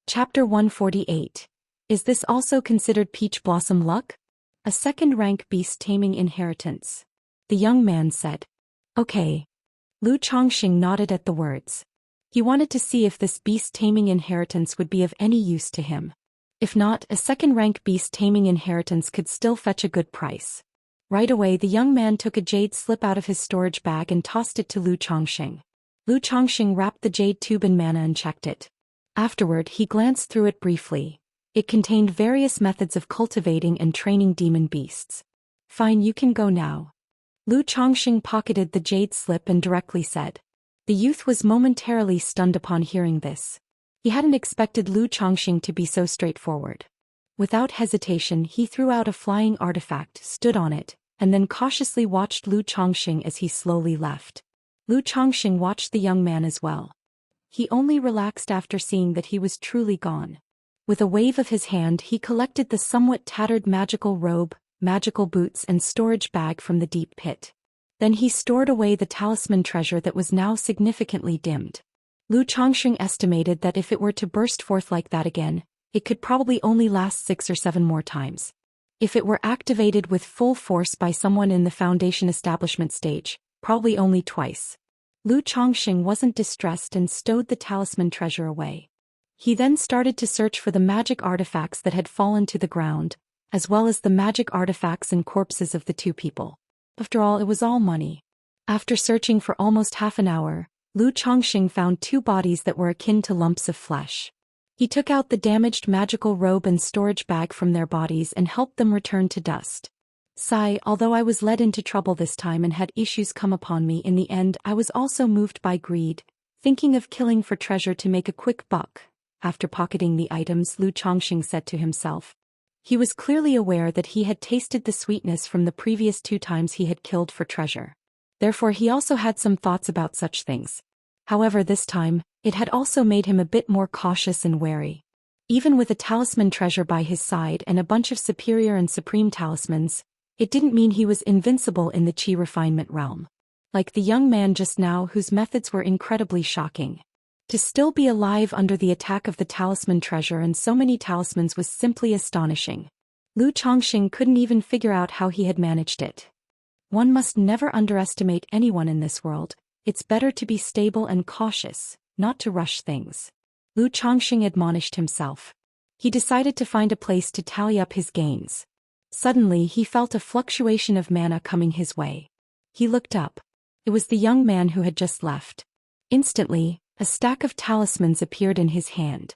Chapter 148. Is this also considered peach blossom luck? A second-rank beast taming inheritance. The young man said. Okay. Lu Chongqing nodded at the words. He wanted to see if this beast taming inheritance would be of any use to him. If not, a second-rank beast taming inheritance could still fetch a good price. Right away the young man took a jade slip out of his storage bag and tossed it to Lu Chongqing. Lu Chongqing wrapped the jade tube in mana and checked it. Afterward he glanced through it briefly. It contained various methods of cultivating and training demon beasts. Fine, you can go now. Lu Chongqing pocketed the jade slip and directly said. The youth was momentarily stunned upon hearing this. He hadn't expected Lu Chongqing to be so straightforward. Without hesitation he threw out a flying artifact, stood on it, and then cautiously watched Lu Chongqing as he slowly left. Lu Chongqing watched the young man as well. He only relaxed after seeing that he was truly gone. With a wave of his hand he collected the somewhat tattered magical robe, magical boots and storage bag from the deep pit. Then he stored away the talisman treasure that was now significantly dimmed. Lu Chongqing estimated that if it were to burst forth like that again, it could probably only last 6 or 7 more times. If it were activated with full force by someone in the Foundation establishment stage, probably only twice. Lu Chongqing wasn't distressed and stowed the talisman treasure away. He then started to search for the magic artifacts that had fallen to the ground, as well as the magic artifacts and corpses of the 2 people. After all, it was all money. After searching for almost half an hour, Lu Chongqing found 2 bodies that were akin to lumps of flesh. He took out the damaged magical robe and storage bag from their bodies and helped them return to dust. Sigh, although I was led into trouble this time and had issues come upon me in the end, I was also moved by greed, thinking of killing for treasure to make a quick buck. After pocketing the items, Lu Chongqing said to himself. He was clearly aware that he had tasted the sweetness from the previous 2 times he had killed for treasure. Therefore he also had some thoughts about such things. However, this time, it had also made him a bit more cautious and wary. Even with a talisman treasure by his side and a bunch of superior and supreme talismans, it didn't mean he was invincible in the qi refinement realm. Like the young man just now whose methods were incredibly shocking. To still be alive under the attack of the talisman treasure and so many talismans was simply astonishing. Lu Chongqing couldn't even figure out how he had managed it. One must never underestimate anyone in this world. It's better to be stable and cautious, not to rush things. Lu Chongqing admonished himself. He decided to find a place to tally up his gains. Suddenly he felt a fluctuation of mana coming his way. He looked up. It was the young man who had just left. Instantly, a stack of talismans appeared in his hand.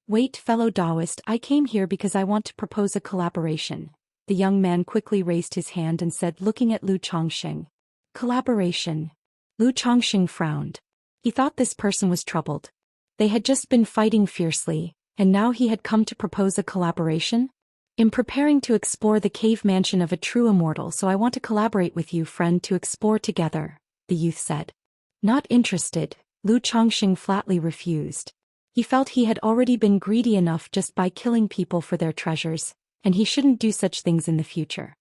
Wait, fellow Daoist, I came here because I want to propose a collaboration. The young man quickly raised his hand and said, looking at Lu Chongqing. Collaboration. Lu Chongqing frowned. He thought this person was troubled. They had just been fighting fiercely, and now he had come to propose a collaboration? I'm preparing to explore the cave mansion of a true immortal, so I want to collaborate with you, friend, to explore together, the youth said. Not interested, Lu Chongqing flatly refused. He felt he had already been greedy enough just by killing people for their treasures, and he shouldn't do such things in the future.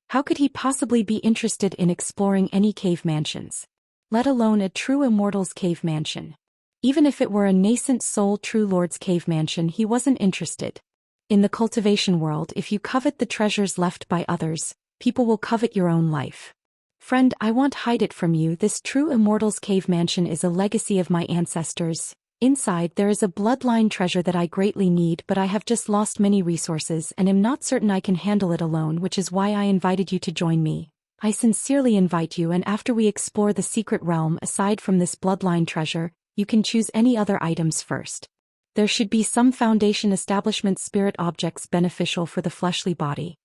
How could he possibly be interested in exploring any cave mansions? Let alone a true immortal's cave mansion. Even if it were a nascent soul true lord's cave mansion, he wasn't interested. In the cultivation world, if you covet the treasures left by others, people will covet your own life. Friend, I won't hide it from you, this true immortal's cave mansion is a legacy of my ancestors. Inside there is a bloodline treasure that I greatly need, but I have just lost many resources and am not certain I can handle it alone, which is why I invited you to join me. I sincerely invite you, and after we explore the secret realm aside from this bloodline treasure, you can choose any other items first. There should be some Foundation establishment spirit objects beneficial for the fleshly body.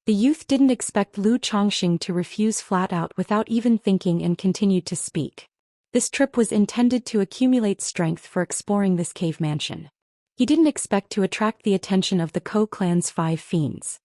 The youth didn't expect Lu Chongqing to refuse flat out without even thinking and continued to speak. This trip was intended to accumulate strength for exploring this cave mansion. He didn't expect to attract the attention of the Ko clan's 5 fiends.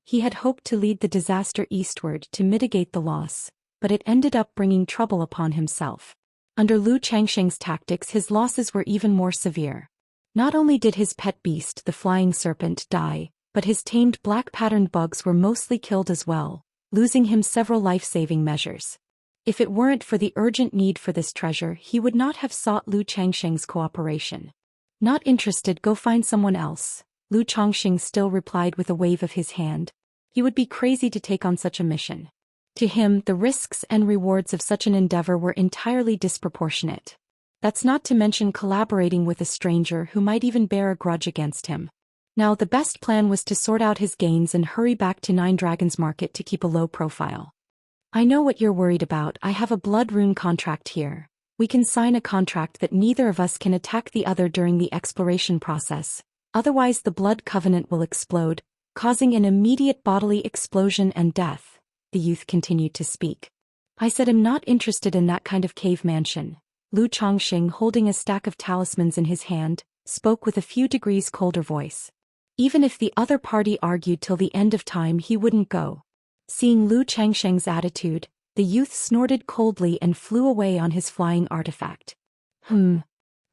He had hoped to lead the disaster eastward to mitigate the loss, but it ended up bringing trouble upon himself. Under Lu Chongqing's tactics, his losses were even more severe. Not only did his pet beast, the flying serpent, die, but his tamed black-patterned bugs were mostly killed as well, losing him several life-saving measures. If it weren't for the urgent need for this treasure, he would not have sought Lu Chongqing's cooperation. Not interested, go find someone else, Lu Chongqing still replied with a wave of his hand. He would be crazy to take on such a mission. To him, the risks and rewards of such an endeavor were entirely disproportionate. That's not to mention collaborating with a stranger who might even bear a grudge against him. Now the best plan was to sort out his gains and hurry back to Nine Dragons Market to keep a low profile. I know what you're worried about. I have a blood rune contract here. We can sign a contract that neither of us can attack the other during the exploration process. Otherwise the blood covenant will explode, causing an immediate bodily explosion and death. The youth continued to speak. I said I'm not interested in that kind of cave mansion. Lu Chongqing, holding a stack of talismans in his hand, spoke with a few degrees colder voice. Even if the other party argued till the end of time, he wouldn't go. Seeing Lu Chongqing's attitude, the youth snorted coldly and flew away on his flying artifact.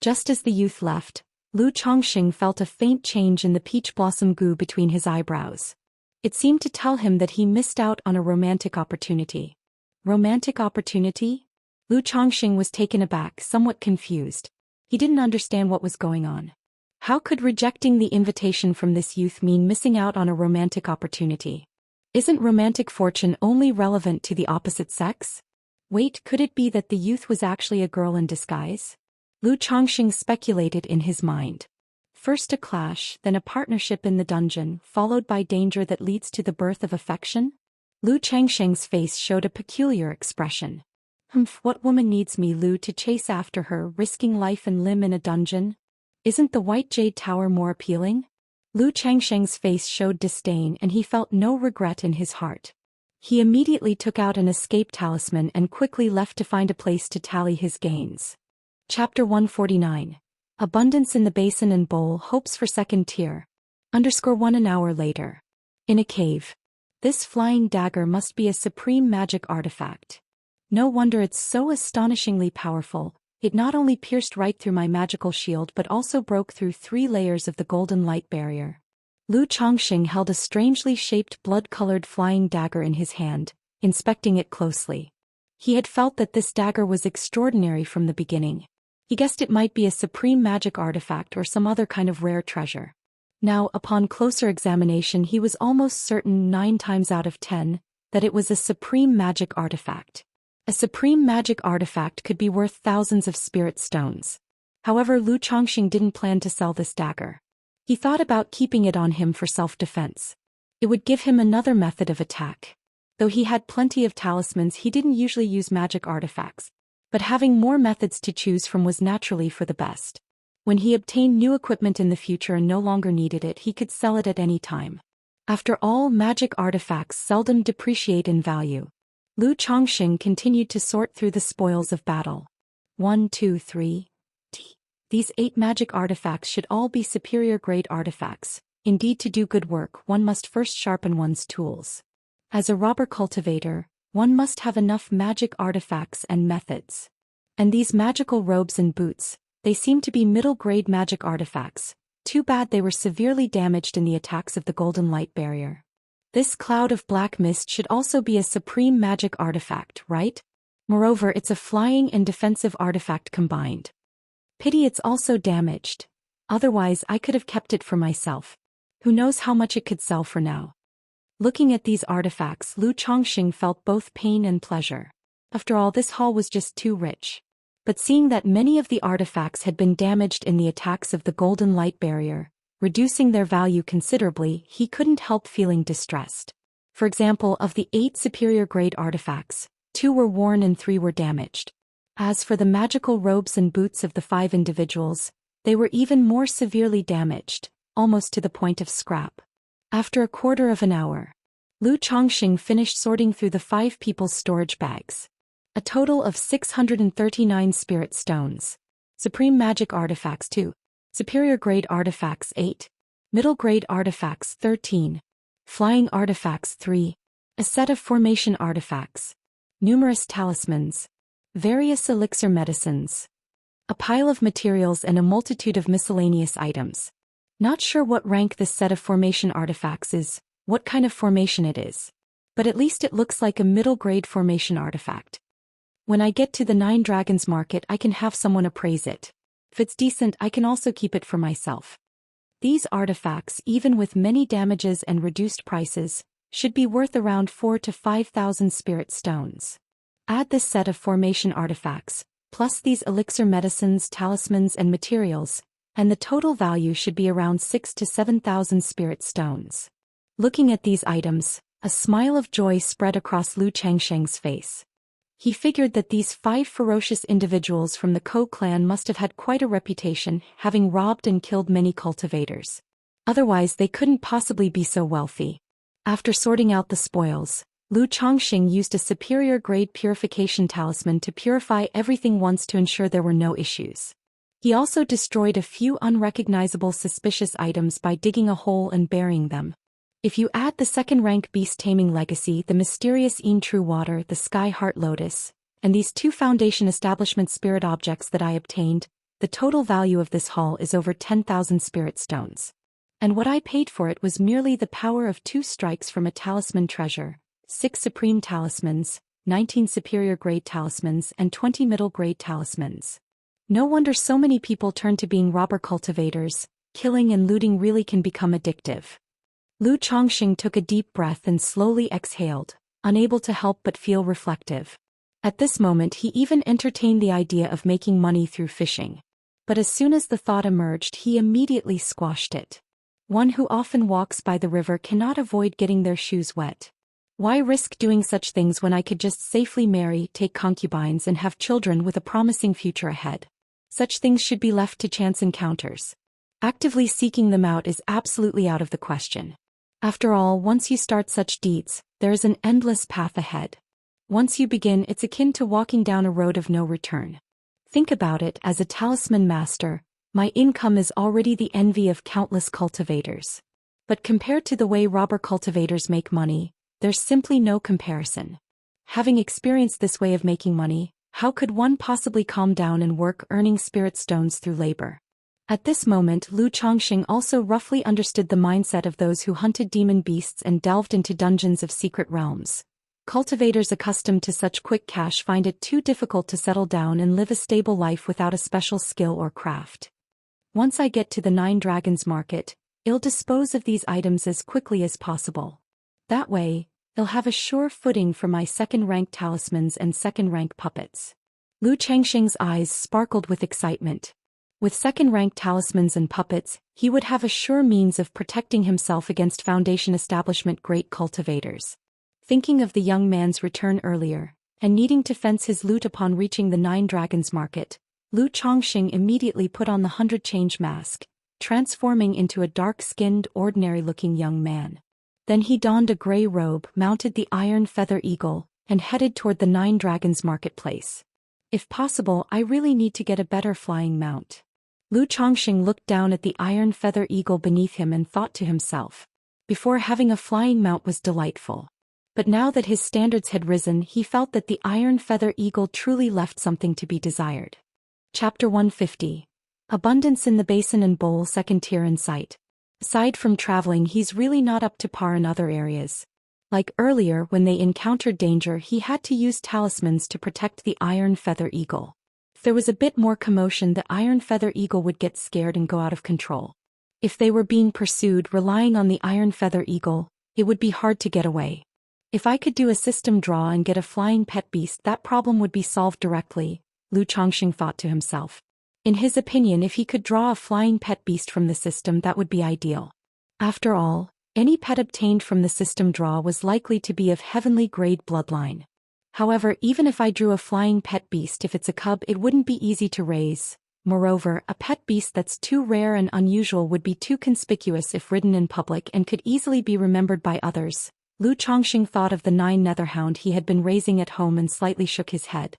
Just as the youth left, Lu Chongqing felt a faint change in the peach blossom goo between his eyebrows. It seemed to tell him that he missed out on a romantic opportunity. Romantic opportunity? Lu Chongqing was taken aback, somewhat confused. He didn't understand what was going on. How could rejecting the invitation from this youth mean missing out on a romantic opportunity? Isn't romantic fortune only relevant to the opposite sex? Wait, could it be that the youth was actually a girl in disguise? Lu Chongqing speculated in his mind. First a clash, then a partnership in the dungeon, followed by danger that leads to the birth of affection? Lu Chongqing's face showed a peculiar expression. What woman needs me, Lu, to chase after her, risking life and limb in a dungeon? Isn't the White Jade Tower more appealing? Lu Chongqing's face showed disdain and he felt no regret in his heart. He immediately took out an escape talisman and quickly left to find a place to tally his gains. Chapter 149. Abundance in the basin and bowl, hopes for second tier. _1 an hour later. In a cave. This flying dagger must be a supreme magic artifact. No wonder it's so astonishingly powerful. It not only pierced right through my magical shield but also broke through 3 layers of the golden light barrier. Lu Chongqing held a strangely shaped blood-colored flying dagger in his hand, inspecting it closely. He had felt that this dagger was extraordinary from the beginning. He guessed it might be a supreme magic artifact or some other kind of rare treasure. Now, upon closer examination, he was almost certain 9 times out of 10 that it was a supreme magic artifact. A supreme magic artifact could be worth thousands of spirit stones. However, Lu Chongqing didn't plan to sell this dagger. He thought about keeping it on him for self-defense. It would give him another method of attack. Though he had plenty of talismans, he didn't usually use magic artifacts. But having more methods to choose from was naturally for the best. When he obtained new equipment in the future and no longer needed it, he could sell it at any time. After all, magic artifacts seldom depreciate in value. Lu Chongqing continued to sort through the spoils of battle. 1, 2, 3. These 8 magic artifacts should all be superior grade artifacts. Indeed, to do good work, one must first sharpen one's tools. As a robber cultivator, one must have enough magic artifacts and methods. And these magical robes and boots, they seem to be middle-grade magic artifacts. Too bad they were severely damaged in the attacks of the golden light barrier. This cloud of black mist should also be a supreme magic artifact, right? Moreover, it's a flying and defensive artifact combined. Pity it's also damaged. Otherwise, I could have kept it for myself. Who knows how much it could sell for now. Looking at these artifacts, Lu Chongqing felt both pain and pleasure. After all, this haul was just too rich. But seeing that many of the artifacts had been damaged in the attacks of the golden light barrier, reducing their value considerably, he couldn't help feeling distressed. For example, of the 8 superior grade artifacts, 2 were worn and 3 were damaged. As for the magical robes and boots of the 5 individuals, they were even more severely damaged, almost to the point of scrap. After a quarter of an hour, Lu Chongqing finished sorting through the 5 people's storage bags. A total of 639 spirit stones. Supreme magic artifacts 2. Superior grade artifacts 8. Middle grade artifacts 13. Flying artifacts 3. A set of formation artifacts. Numerous talismans. Various elixir medicines. A pile of materials and a multitude of miscellaneous items. Not sure what rank this set of formation artifacts is, what kind of formation it is. But at least it looks like a middle-grade formation artifact. When I get to the 9 Dragons Market, I can have someone appraise it. If it's decent, I can also keep it for myself. These artifacts, even with many damages and reduced prices, should be worth around 4 to 5,000 spirit stones. Add this set of formation artifacts, plus these elixir medicines, talismans and materials, and the total value should be around 6 to 7,000 spirit stones. Looking at these items, a smile of joy spread across Lu Changsheng's face. He figured that these 5 ferocious individuals from the Ko clan must have had quite a reputation, having robbed and killed many cultivators. Otherwise they couldn't possibly be so wealthy. After sorting out the spoils, Lu Changxing used a superior-grade purification talisman to purify everything once to ensure there were no issues. He also destroyed a few unrecognizable suspicious items by digging a hole and burying them. If you add the second-rank beast taming legacy, the mysterious Yin True Water, the Sky Heart Lotus, and these 2 foundation establishment spirit objects that I obtained, the total value of this haul is over 10,000 spirit stones. And what I paid for it was merely the power of 2 strikes from a talisman treasure, 6 supreme talismans, 19 superior-grade talismans and 20 middle-grade talismans. No wonder so many people turn to being robber cultivators. Killing and looting really can become addictive. Lu Changxing took a deep breath and slowly exhaled, unable to help but feel reflective. At this moment he even entertained the idea of making money through fishing. But as soon as the thought emerged, he immediately squashed it. One who often walks by the river cannot avoid getting their shoes wet. Why risk doing such things when I could just safely marry, take concubines and have children with a promising future ahead? Such things should be left to chance encounters. Actively seeking them out is absolutely out of the question. After all, once you start such deeds, there is an endless path ahead. Once you begin, it's akin to walking down a road of no return. Think about it, as a talisman master, my income is already the envy of countless cultivators. But compared to the way robber cultivators make money, there's simply no comparison. Having experienced this way of making money, how could one possibly calm down and work earning spirit stones through labor? At this moment, Lu Changxing also roughly understood the mindset of those who hunted demon beasts and delved into dungeons of secret realms. Cultivators accustomed to such quick cash find it too difficult to settle down and live a stable life without a special skill or craft. Once I get to the 9 Dragons Market, I'll dispose of these items as quickly as possible. That way, I'll have a sure footing for my second-rank talismans and second-rank puppets. Lu Changxing's eyes sparkled with excitement. With second-rank talismans and puppets, he would have a sure means of protecting himself against Foundation establishment great cultivators. Thinking of the young man's return earlier, and needing to fence his loot upon reaching the 9 Dragons Market, Lu Changxing immediately put on the 100 change mask, transforming into a dark-skinned, ordinary-looking young man. Then he donned a gray robe, mounted the Iron Feather Eagle, and headed toward the 9 Dragons Marketplace. If possible, I really need to get a better flying mount. Lu Changxing looked down at the Iron Feather Eagle beneath him and thought to himself. Before, having a flying mount was delightful. But now that his standards had risen, he felt that the Iron Feather Eagle truly left something to be desired. Chapter 150. Abundance in the Basin and Bowl, second tier in sight. Aside from traveling, he's really not up to par in other areas. Like earlier, when they encountered danger, he had to use talismans to protect the Iron Feather Eagle. If there was a bit more commotion, the Iron Feather Eagle would get scared and go out of control. If they were being pursued, relying on the Iron Feather Eagle, it would be hard to get away. If I could do a system draw and get a flying pet beast, that problem would be solved directly, Lu Changxing thought to himself. In his opinion, if he could draw a flying pet beast from the system, that would be ideal. After all, any pet obtained from the system draw was likely to be of heavenly grade bloodline. However, even if I drew a flying pet beast, if it's a cub, it wouldn't be easy to raise. Moreover, a pet beast that's too rare and unusual would be too conspicuous if ridden in public and could easily be remembered by others. Lu Changxing thought of the 9 Netherhound he had been raising at home and slightly shook his head.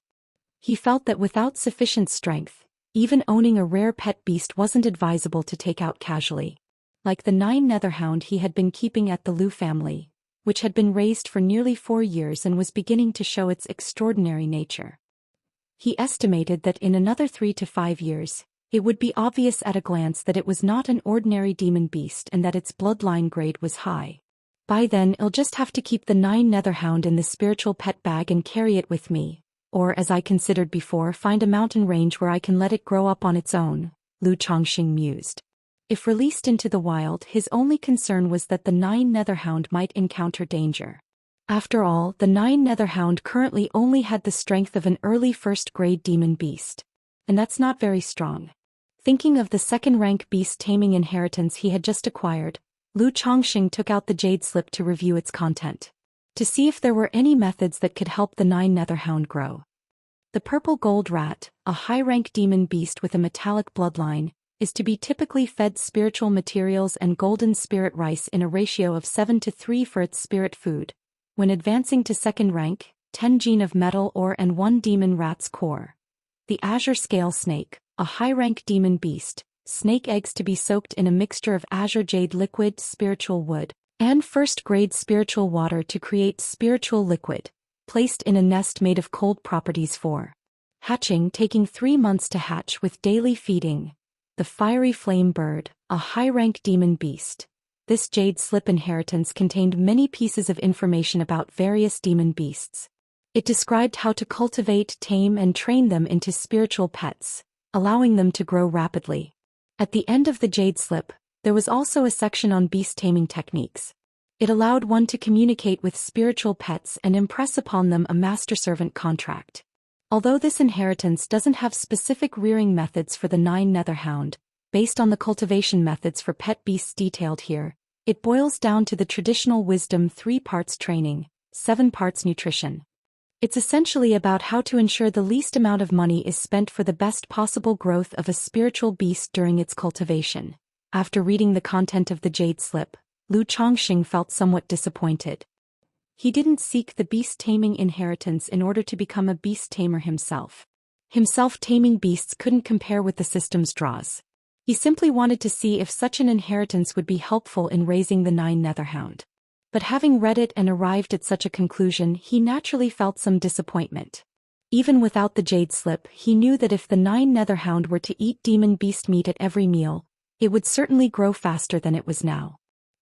He felt that without sufficient strength, even owning a rare pet beast wasn't advisable to take out casually. Like the 9 Netherhound he had been keeping at the Lu family, which had been raised for nearly 4 years and was beginning to show its extraordinary nature. He estimated that in another 3 to 5 years, it would be obvious at a glance that it was not an ordinary demon beast and that its bloodline grade was high. By then, I'll just have to keep the 9 Netherhound in the spiritual pet bag and carry it with me, or as I considered before, find a mountain range where I can let it grow up on its own, Lu Chongxing mused. If released into the wild, his only concern was that the 9 Netherhound might encounter danger. After all, the 9 Netherhound currently only had the strength of an early first-grade demon beast. And that's not very strong. Thinking of the second-rank beast taming inheritance he had just acquired, Lu Chongxing took out the jade slip to review its content, to see if there were any methods that could help the 9 Netherhound grow. The purple gold rat, a high-rank demon beast with a metallic bloodline, is to be typically fed spiritual materials and golden spirit rice in a ratio of 7:3 for its spirit food. When advancing to second rank, 10 gene of metal ore and 1 demon rat's core. The azure scale snake, a high-rank demon beast, snake eggs to be soaked in a mixture of azure jade liquid, spiritual wood, and first-grade spiritual water to create spiritual liquid, placed in a nest made of cold properties for hatching, taking 3 months to hatch with daily feeding. The fiery flame bird, a high-rank demon beast. This jade slip inheritance contained many pieces of information about various demon beasts. It described how to cultivate, tame and train them into spiritual pets, allowing them to grow rapidly. At the end of the jade slip, there was also a section on beast taming techniques. It allowed one to communicate with spiritual pets and impress upon them a master-servant contract. Although this inheritance doesn't have specific rearing methods for the 9 Netherhound, based on the cultivation methods for pet beasts detailed here, it boils down to the traditional wisdom: 3 parts training, 7 parts nutrition. It's essentially about how to ensure the least amount of money is spent for the best possible growth of a spiritual beast during its cultivation. After reading the content of the jade slip, Lu Chongxing felt somewhat disappointed. He didn't seek the beast-taming inheritance in order to become a beast-tamer himself. Taming beasts couldn't compare with the system's draws. He simply wanted to see if such an inheritance would be helpful in raising the 9 Netherhound. But having read it and arrived at such a conclusion, he naturally felt some disappointment. Even without the jade slip, he knew that if the 9 Netherhound were to eat demon beast meat at every meal, it would certainly grow faster than it was now.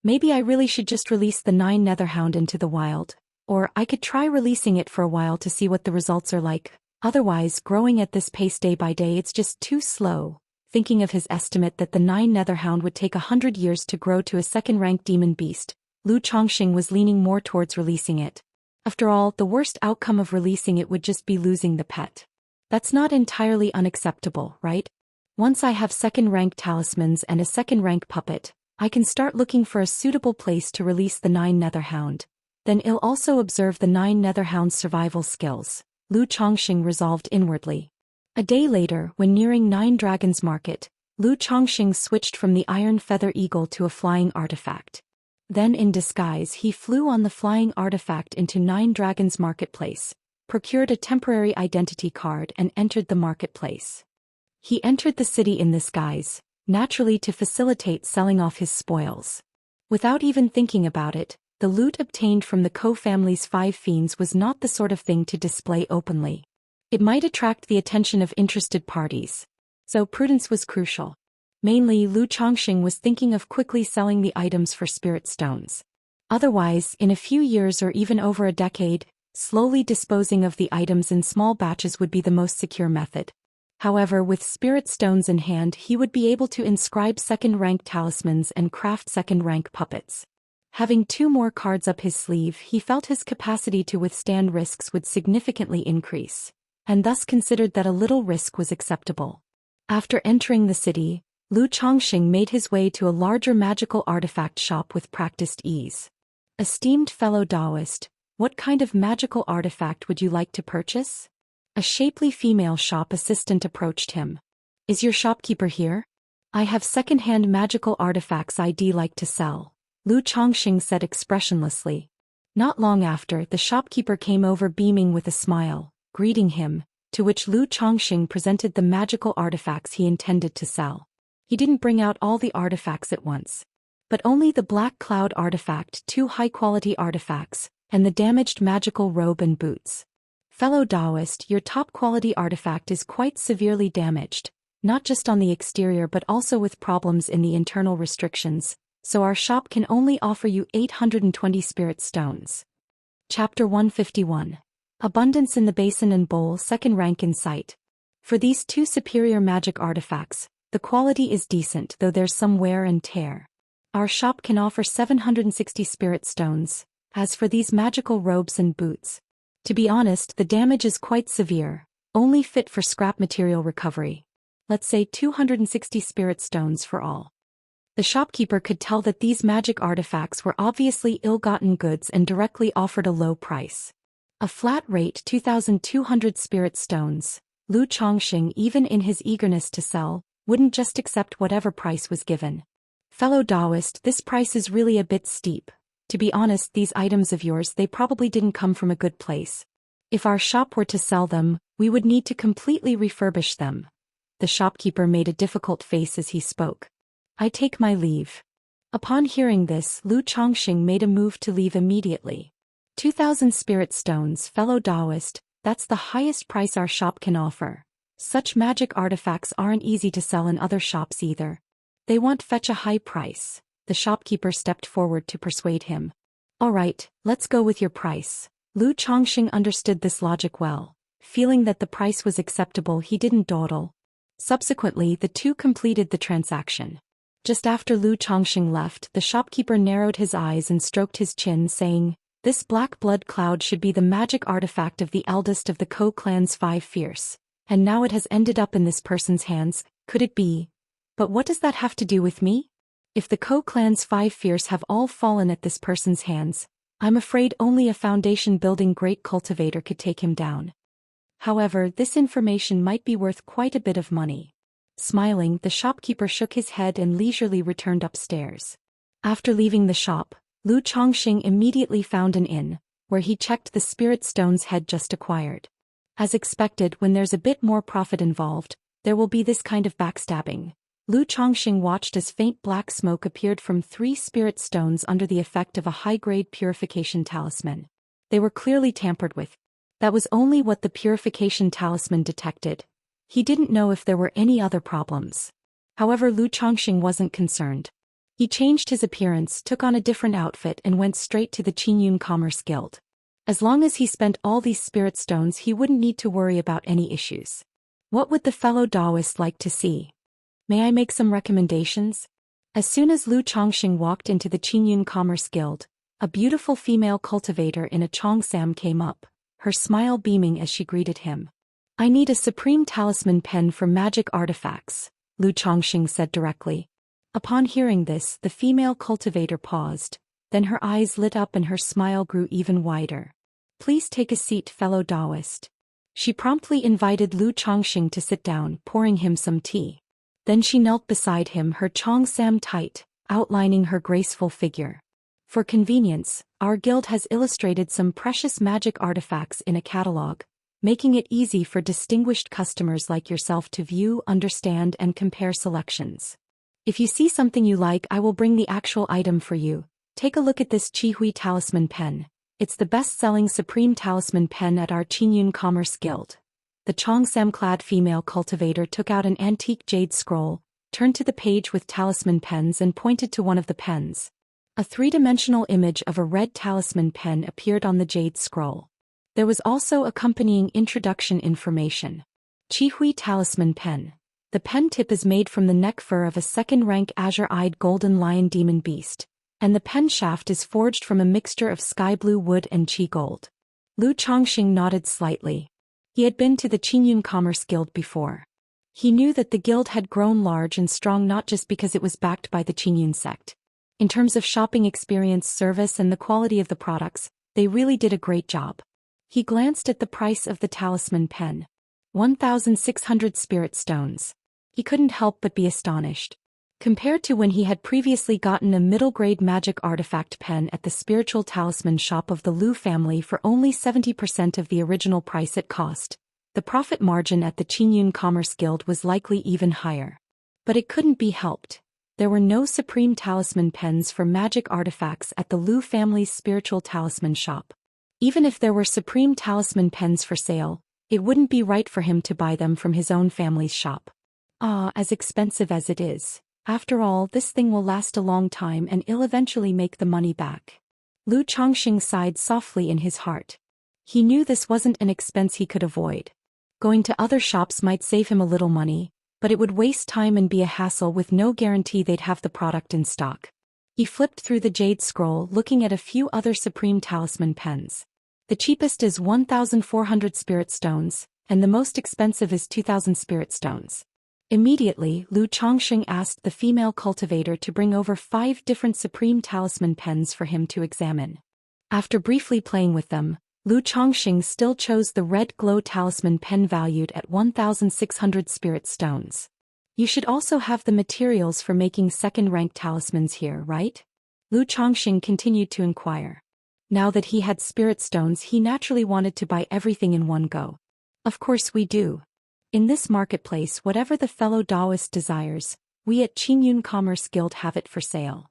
Maybe I really should just release the 9 Netherhound into the wild, or I could try releasing it for a while to see what the results are like. Otherwise, growing at this pace day by day, it's just too slow. Thinking of his estimate that the 9 Netherhound would take 100 years to grow to a second-rank demon beast, Lu Chongxing was leaning more towards releasing it. After all, the worst outcome of releasing it would just be losing the pet. That's not entirely unacceptable, right? Once I have second-rank talismans and a second-rank puppet, I can start looking for a suitable place to release the 9 Netherhound. Then I'll also observe the 9 Netherhound's survival skills, Lu Chongxing resolved inwardly. A day later, when nearing 9 Dragons Market, Lu Chongxing switched from the iron feather eagle to a flying artifact. Then in disguise he flew on the flying artifact into 9 Dragons Marketplace, procured a temporary identity card and entered the marketplace. He entered the city in this guise, naturally to facilitate selling off his spoils. Without even thinking about it, the loot obtained from the Ko family's 5 fiends was not the sort of thing to display openly. It might attract the attention of interested parties. So prudence was crucial. Mainly, Lu Chongxing was thinking of quickly selling the items for spirit stones. Otherwise, in a few years or even over a decade, slowly disposing of the items in small batches would be the most secure method. However, with spirit stones in hand, he would be able to inscribe second-rank talismans and craft second-rank puppets. Having 2 more cards up his sleeve, he felt his capacity to withstand risks would significantly increase, and thus considered that a little risk was acceptable. After entering the city, Lu Chongxing made his way to a larger magical artifact shop with practiced ease. Esteemed fellow Daoist, what kind of magical artifact would you like to purchase? A shapely female shop assistant approached him. Is your shopkeeper here? I have second-hand magical artifacts I'd like to sell, Lu Chongxing said expressionlessly. Not long after, the shopkeeper came over beaming with a smile, greeting him, to which Lu Chongxing presented the magical artifacts he intended to sell. He didn't bring out all the artifacts at once, but only the Black Cloud artifact, 2 high-quality artifacts, and the damaged magical robe and boots. Fellow Daoist, your top-quality artifact is quite severely damaged, not just on the exterior but also with problems in the internal restrictions, so our shop can only offer you 820 spirit stones. Chapter 151. Abundance in the basin and bowl, second rank in sight. For these two superior magic artifacts, the quality is decent though there's some wear and tear. Our shop can offer 760 spirit stones. As for these magical robes and boots, to be honest, the damage is quite severe, only fit for scrap material recovery. Let's say 260 spirit stones for all. The shopkeeper could tell that these magic artifacts were obviously ill-gotten goods and directly offered a low price. A flat rate 2,200 spirit stones. Lu Chongqing, even in his eagerness to sell, wouldn't just accept whatever price was given. Fellow Daoist, this price is really a bit steep. To be honest, these items of yours, they probably didn't come from a good place. If our shop were to sell them, we would need to completely refurbish them. The shopkeeper made a difficult face as he spoke. I take my leave. Upon hearing this, Lu Chongqing made a move to leave immediately. 2,000 spirit stones, fellow Daoist, that's the highest price our shop can offer. Such magic artifacts aren't easy to sell in other shops either. They won't fetch a high price. The shopkeeper stepped forward to persuade him. All right, let's go with your price. Lu Chongqing understood this logic well. Feeling that the price was acceptable, he didn't dawdle. Subsequently, the two completed the transaction. Just after Lu Chongqing left, the shopkeeper narrowed his eyes and stroked his chin, saying, "This black blood cloud should be the magic artifact of the eldest of the Ko clan's 5 fierce. And now it has ended up in this person's hands. Could it be? But what does that have to do with me? If the Ko clan's 5 fierce have all fallen at this person's hands, I'm afraid only a foundation-building great cultivator could take him down. However, this information might be worth quite a bit of money." Smiling, the shopkeeper shook his head and leisurely returned upstairs. After leaving the shop, Lu Chongqing immediately found an inn, where he checked the spirit stones head just acquired. As expected, when there's a bit more profit involved, there will be this kind of backstabbing. Lu Chongqing watched as faint black smoke appeared from 3 spirit stones under the effect of a high-grade purification talisman. They were clearly tampered with. That was only what the purification talisman detected. He didn't know if there were any other problems. However, Lu Chongqing wasn't concerned. He changed his appearance, took on a different outfit and went straight to the Qingyun Commerce Guild. As long as he spent all these spirit stones, he wouldn't need to worry about any issues. What would the fellow Daoist like to see? May I make some recommendations? As soon as Lu Chongqing walked into the Qingyun Commerce Guild, a beautiful female cultivator in a cheongsam came up, her smile beaming as she greeted him. "I need a supreme talisman pen for magic artifacts," Lu Chongqing said directly. Upon hearing this, the female cultivator paused, then her eyes lit up and her smile grew even wider. "Please take a seat, fellow Daoist." She promptly invited Lu Chongqing to sit down, pouring him some tea. Then she knelt beside him, her cheongsam tight, outlining her graceful figure. "For convenience, our guild has illustrated some precious magic artifacts in a catalog, making it easy for distinguished customers like yourself to view, understand, and compare selections. If you see something you like, I will bring the actual item for you. Take a look at this Qihui talisman pen. It's the best-selling supreme talisman pen at our Qingyun Commerce Guild." The cheongsam-clad female cultivator took out an antique jade scroll, turned to the page with talisman pens and pointed to one of the pens. A 3-dimensional image of a red talisman pen appeared on the jade scroll. There was also accompanying introduction information. Qihui talisman pen. The pen tip is made from the neck fur of a 2nd-rank azure-eyed golden lion demon beast, and the pen shaft is forged from a mixture of sky blue wood and qi gold. Lu Chongqing nodded slightly. He had been to the Qingyun Commerce Guild before. He knew that the guild had grown large and strong not just because it was backed by the Qingyun sect. In terms of shopping experience, service, and the quality of the products, they really did a great job. He glanced at the price of the talisman pen. 1,600 spirit stones. He couldn't help but be astonished. Compared to when he had previously gotten a middle-grade magic artifact pen at the spiritual talisman shop of the Lu family for only 70% of the original price it cost, the profit margin at the Qingyun Commerce Guild was likely even higher. But it couldn't be helped. There were no supreme talisman pens for magic artifacts at the Lu family's spiritual talisman shop. Even if there were supreme talisman pens for sale, it wouldn't be right for him to buy them from his own family's shop. As expensive as it is. After all, this thing will last a long time and he'll eventually make the money back. Lu Chongqing sighed softly in his heart. He knew this wasn't an expense he could avoid. Going to other shops might save him a little money, but it would waste time and be a hassle with no guarantee they'd have the product in stock. He flipped through the jade scroll looking at a few other supreme talisman pens. The cheapest is 1,400 spirit stones, and the most expensive is 2,000 spirit stones. Immediately, Lu Chongqing asked the female cultivator to bring over 5 different supreme talisman pens for him to examine. After briefly playing with them, Lu Chongqing still chose the red glow talisman pen valued at 1,600 spirit stones. You should also have the materials for making second-rank talismans here, right? Lu Chongqing continued to inquire. Now that he had spirit stones, he naturally wanted to buy everything in one go. Of course we do. In this marketplace, whatever the fellow Daoist desires, we at Qingyun Commerce Guild have it for sale.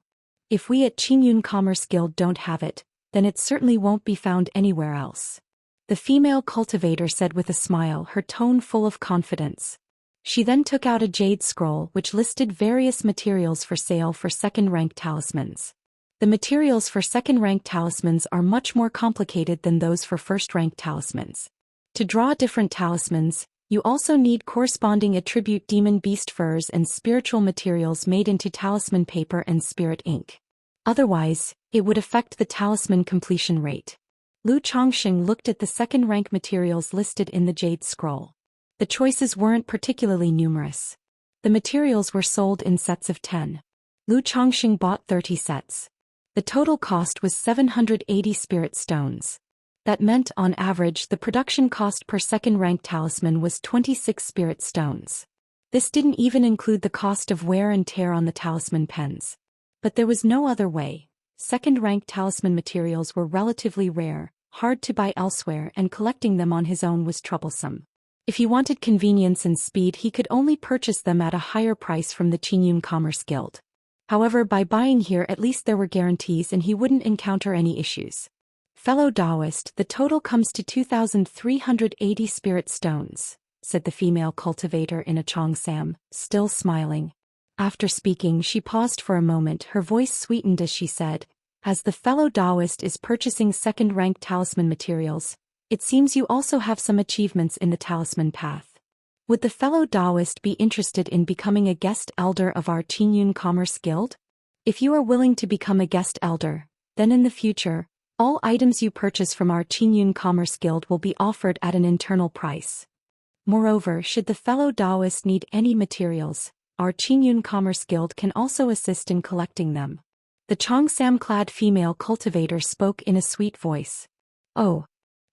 If we at Qingyun Commerce Guild don't have it, then it certainly won't be found anywhere else. The female cultivator said with a smile, her tone full of confidence. She then took out a jade scroll which listed various materials for sale for second-rank talismans. The materials for second-rank talismans are much more complicated than those for first-rank talismans. To draw different talismans, you also need corresponding attribute demon beast furs and spiritual materials made into talisman paper and spirit ink. Otherwise, it would affect the talisman completion rate. Lu Chongqing looked at the second-rank materials listed in the jade scroll. The choices weren't particularly numerous. The materials were sold in sets of 10. Lu Chongqing bought 30 sets. The total cost was 780 spirit stones. That meant, on average, the production cost per second-rank talisman was 26 spirit stones. This didn't even include the cost of wear and tear on the talisman pens. But there was no other way. Second-rank talisman materials were relatively rare, hard to buy elsewhere, and collecting them on his own was troublesome. If he wanted convenience and speed, he could only purchase them at a higher price from the Qingyun Commerce Guild. However, by buying here at least there were guarantees and he wouldn't encounter any issues. Fellow Daoist, the total comes to 2,380 spirit stones, said the female cultivator in a Cheongsam, still smiling. After speaking, she paused for a moment, her voice sweetened as she said, as the fellow Daoist is purchasing second-rank talisman materials, it seems you also have some achievements in the talisman path. Would the fellow Daoist be interested in becoming a guest elder of our Qingyun Commerce Guild? If you are willing to become a guest elder, then in the future, all items you purchase from our Qingyun Commerce Guild will be offered at an internal price. Moreover, should the fellow Daoist need any materials, our Qingyun Commerce Guild can also assist in collecting them. The Cheongsam-clad female cultivator spoke in a sweet voice. Oh.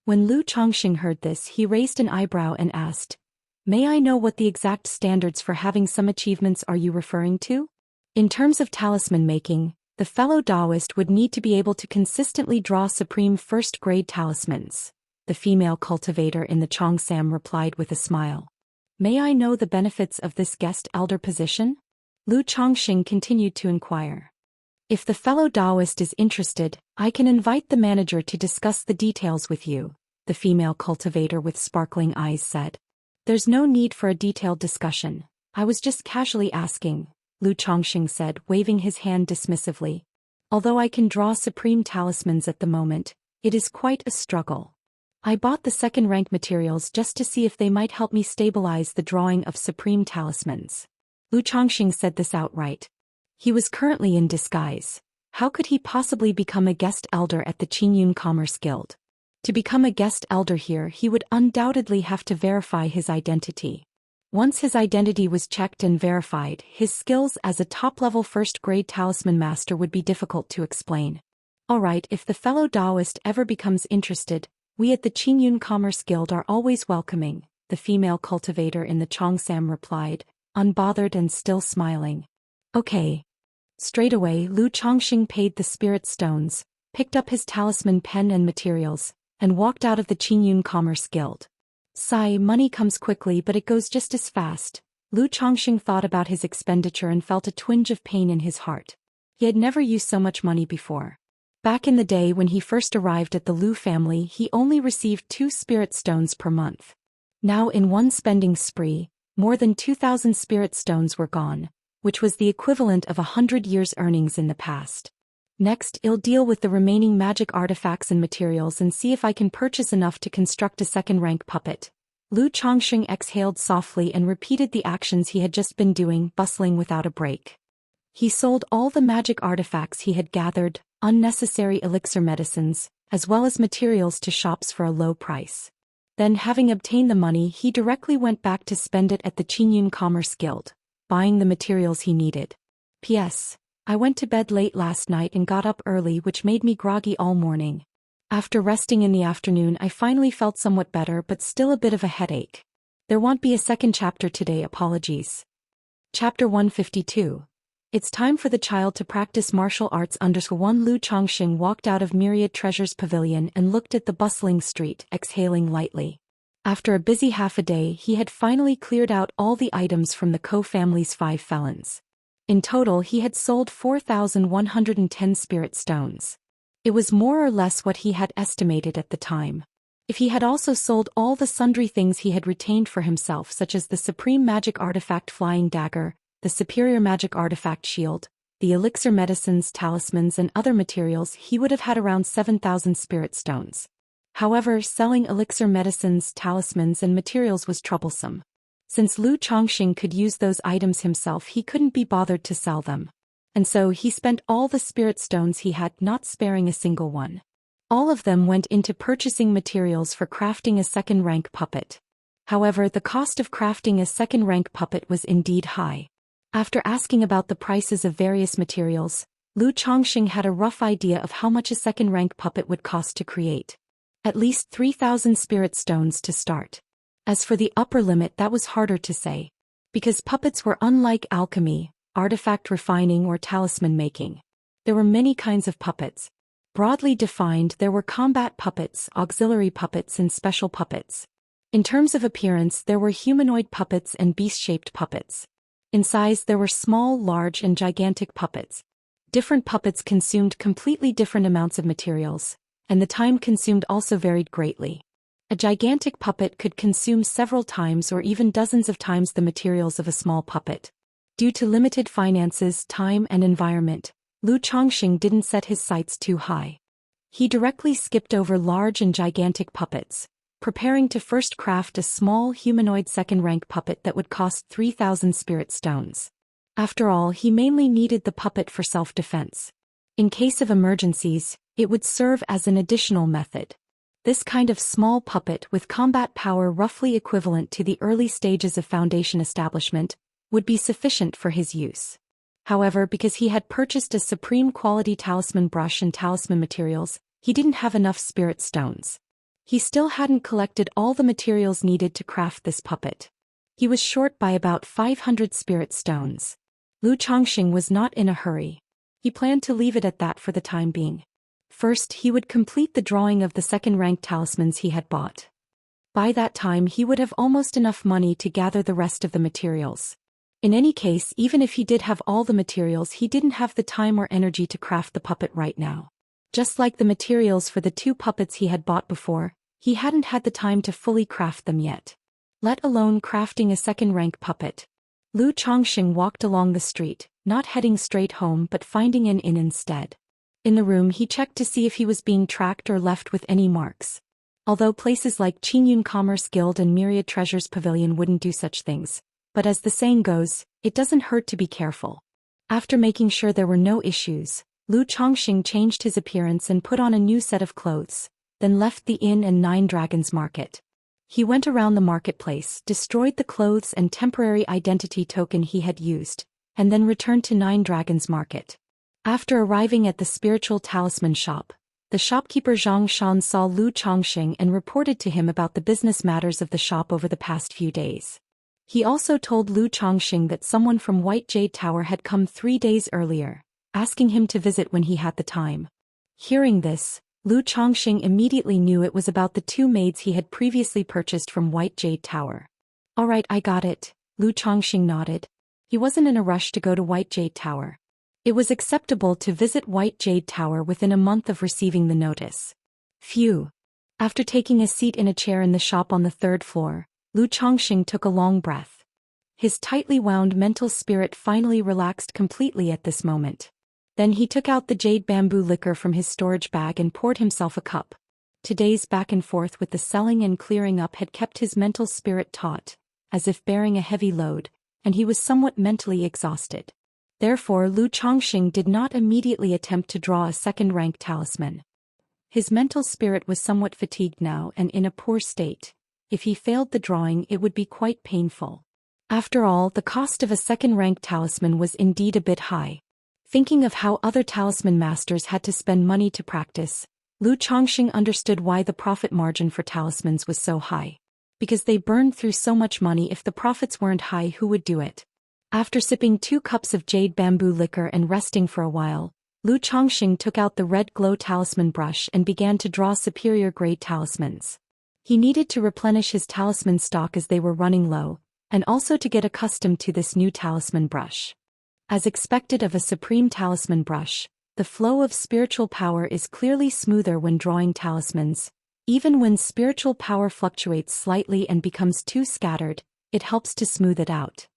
When Lu Chongqing heard this, he raised an eyebrow and asked, "May I know what the exact standards for having some achievements are you referring to?" In terms of talisman making, the fellow Daoist would need to be able to consistently draw supreme first-grade talismans. The female cultivator in the Cheongsam replied with a smile. "May I know the benefits of this guest elder position?" Lu Chongqing continued to inquire. "If the fellow Daoist is interested, I can invite the manager to discuss the details with you," the female cultivator with sparkling eyes said. "There's no need for a detailed discussion. I was just casually asking," Lu Chongqing said, waving his hand dismissively. "Although I can draw supreme talismans at the moment, it is quite a struggle. I bought the second-rank materials just to see if they might help me stabilize the drawing of supreme talismans." Lu Chongqing said this outright. He was currently in disguise. How could he possibly become a guest elder at the Qingyun Commerce Guild? To become a guest elder here, he would undoubtedly have to verify his identity. Once his identity was checked and verified, his skills as a top-level first-grade talisman master would be difficult to explain. "Alright, if the fellow Daoist ever becomes interested, we at the Qingyun Commerce Guild are always welcoming," the female cultivator in the Cheongsam replied, unbothered and still smiling. "Okay." Straight away, Lu Chongqing paid the spirit stones, picked up his talisman pen and materials, and walked out of the Qingyun Commerce Guild. Sigh, money comes quickly but it goes just as fast. Lu Chongqing thought about his expenditure and felt a twinge of pain in his heart. He had never used so much money before. Back in the day when he first arrived at the Lu family, he only received 2 spirit stones per month. Now in one spending spree, more than 2,000 spirit stones were gone, which was the equivalent of 100 years' earnings in the past. Next, I'll deal with the remaining magic artifacts and materials and see if I can purchase enough to construct a second-rank puppet. Lu Chongqing exhaled softly and repeated the actions he had just been doing, bustling without a break. He sold all the magic artifacts he had gathered, unnecessary elixir medicines, as well as materials to shops for a low price. Then, having obtained the money, he directly went back to spend it at the Qingyun Commerce Guild, buying the materials he needed. P.S. I went to bed late last night and got up early, which made me groggy all morning. After resting in the afternoon, I finally felt somewhat better, but still a bit of a headache. There won't be a second chapter today, apologies. Chapter 152. It's time for the child to practice martial arts. _1 Lu Chongqing walked out of Myriad Treasures Pavilion and looked at the bustling street, exhaling lightly. After a busy half a day, he had finally cleared out all the items from the Ko family's 5 felons. In total, he had sold 4,110 spirit stones. It was more or less what he had estimated at the time. If he had also sold all the sundry things he had retained for himself, such as the supreme magic artifact Flying Dagger, the superior magic artifact Shield, the elixir medicines, talismans and other materials, he would have had around 7,000 spirit stones. However, selling elixir medicines, talismans and materials was troublesome. Since Lu Chongqing could use those items himself, he couldn't be bothered to sell them. And so he spent all the spirit stones he had, not sparing a single one. All of them went into purchasing materials for crafting a second-rank puppet. However, the cost of crafting a second-rank puppet was indeed high. After asking about the prices of various materials, Lu Chongqing had a rough idea of how much a second-rank puppet would cost to create. At least 3,000 spirit stones to start. As for the upper limit, that was harder to say. Because puppets were unlike alchemy, artifact refining or talisman making. There were many kinds of puppets. Broadly defined, there were combat puppets, auxiliary puppets and special puppets. In terms of appearance, there were humanoid puppets and beast-shaped puppets. In size, there were small, large and gigantic puppets. Different puppets consumed completely different amounts of materials, and the time consumed also varied greatly. A gigantic puppet could consume several times or even dozens of times the materials of a small puppet. Due to limited finances, time and environment, Lu Chongqing didn't set his sights too high. He directly skipped over large and gigantic puppets, preparing to first craft a small humanoid second-rank puppet that would cost 3,000 spirit stones. After all, he mainly needed the puppet for self-defense. In case of emergencies, it would serve as an additional method. This kind of small puppet with combat power roughly equivalent to the early stages of Foundation establishment would be sufficient for his use. However, because he had purchased a supreme quality talisman brush and talisman materials, he didn't have enough spirit stones. He still hadn't collected all the materials needed to craft this puppet. He was short by about 500 spirit stones. Lu Chongqing was not in a hurry. He planned to leave it at that for the time being. First, he would complete the drawing of the second-rank talismans he had bought. By that time, he would have almost enough money to gather the rest of the materials. In any case, even if he did have all the materials, he didn't have the time or energy to craft the puppet right now. Just like the materials for the 2 puppets he had bought before, he hadn't had the time to fully craft them yet. Let alone crafting a second-rank puppet. Lu Chongqing walked along the street, not heading straight home but finding an inn instead. In the room, he checked to see if he was being tracked or left with any marks. Although places like Qingyun Commerce Guild and Myriad Treasures Pavilion wouldn't do such things. But as the saying goes, it doesn't hurt to be careful. After making sure there were no issues, Lu Chongqing changed his appearance and put on a new set of clothes, then left the inn and 9 Dragons Market. He went around the marketplace, destroyed the clothes and temporary identity token he had used, and then returned to 9 Dragons Market. After arriving at the spiritual talisman shop, the shopkeeper Zhou Xian saw Lu Chongqing and reported to him about the business matters of the shop over the past few days. He also told Lu Chongqing that someone from White Jade Tower had come 3 days earlier, asking him to visit when he had the time. Hearing this, Lu Chongqing immediately knew it was about the 2 maids he had previously purchased from White Jade Tower. "All right, I got it," Lu Chongqing nodded. He wasn't in a rush to go to White Jade Tower. It was acceptable to visit White Jade Tower within a month of receiving the notice. Phew. After taking a seat in a chair in the shop on the 3rd floor, Lu Chongqing took a long breath. His tightly wound mental spirit finally relaxed completely at this moment. Then he took out the jade bamboo liquor from his storage bag and poured himself a cup. Today's back and forth with the selling and clearing up had kept his mental spirit taut, as if bearing a heavy load, and he was somewhat mentally exhausted. Therefore Lu Chongqing did not immediately attempt to draw a second-rank talisman. His mental spirit was somewhat fatigued now and in a poor state. If he failed the drawing it would be quite painful. After all, the cost of a second-rank talisman was indeed a bit high. Thinking of how other talisman masters had to spend money to practice, Lu Chongqing understood why the profit margin for talismans was so high. Because they burned through so much money. If the profits weren't high, who would do it? After sipping 2 cups of jade bamboo liquor and resting for a while, Lu Chongqing took out the red glow talisman brush and began to draw superior grade talismans. He needed to replenish his talisman stock as they were running low, and also to get accustomed to this new talisman brush. As expected of a supreme talisman brush, the flow of spiritual power is clearly smoother when drawing talismans. Even when spiritual power fluctuates slightly and becomes too scattered, it helps to smooth it out.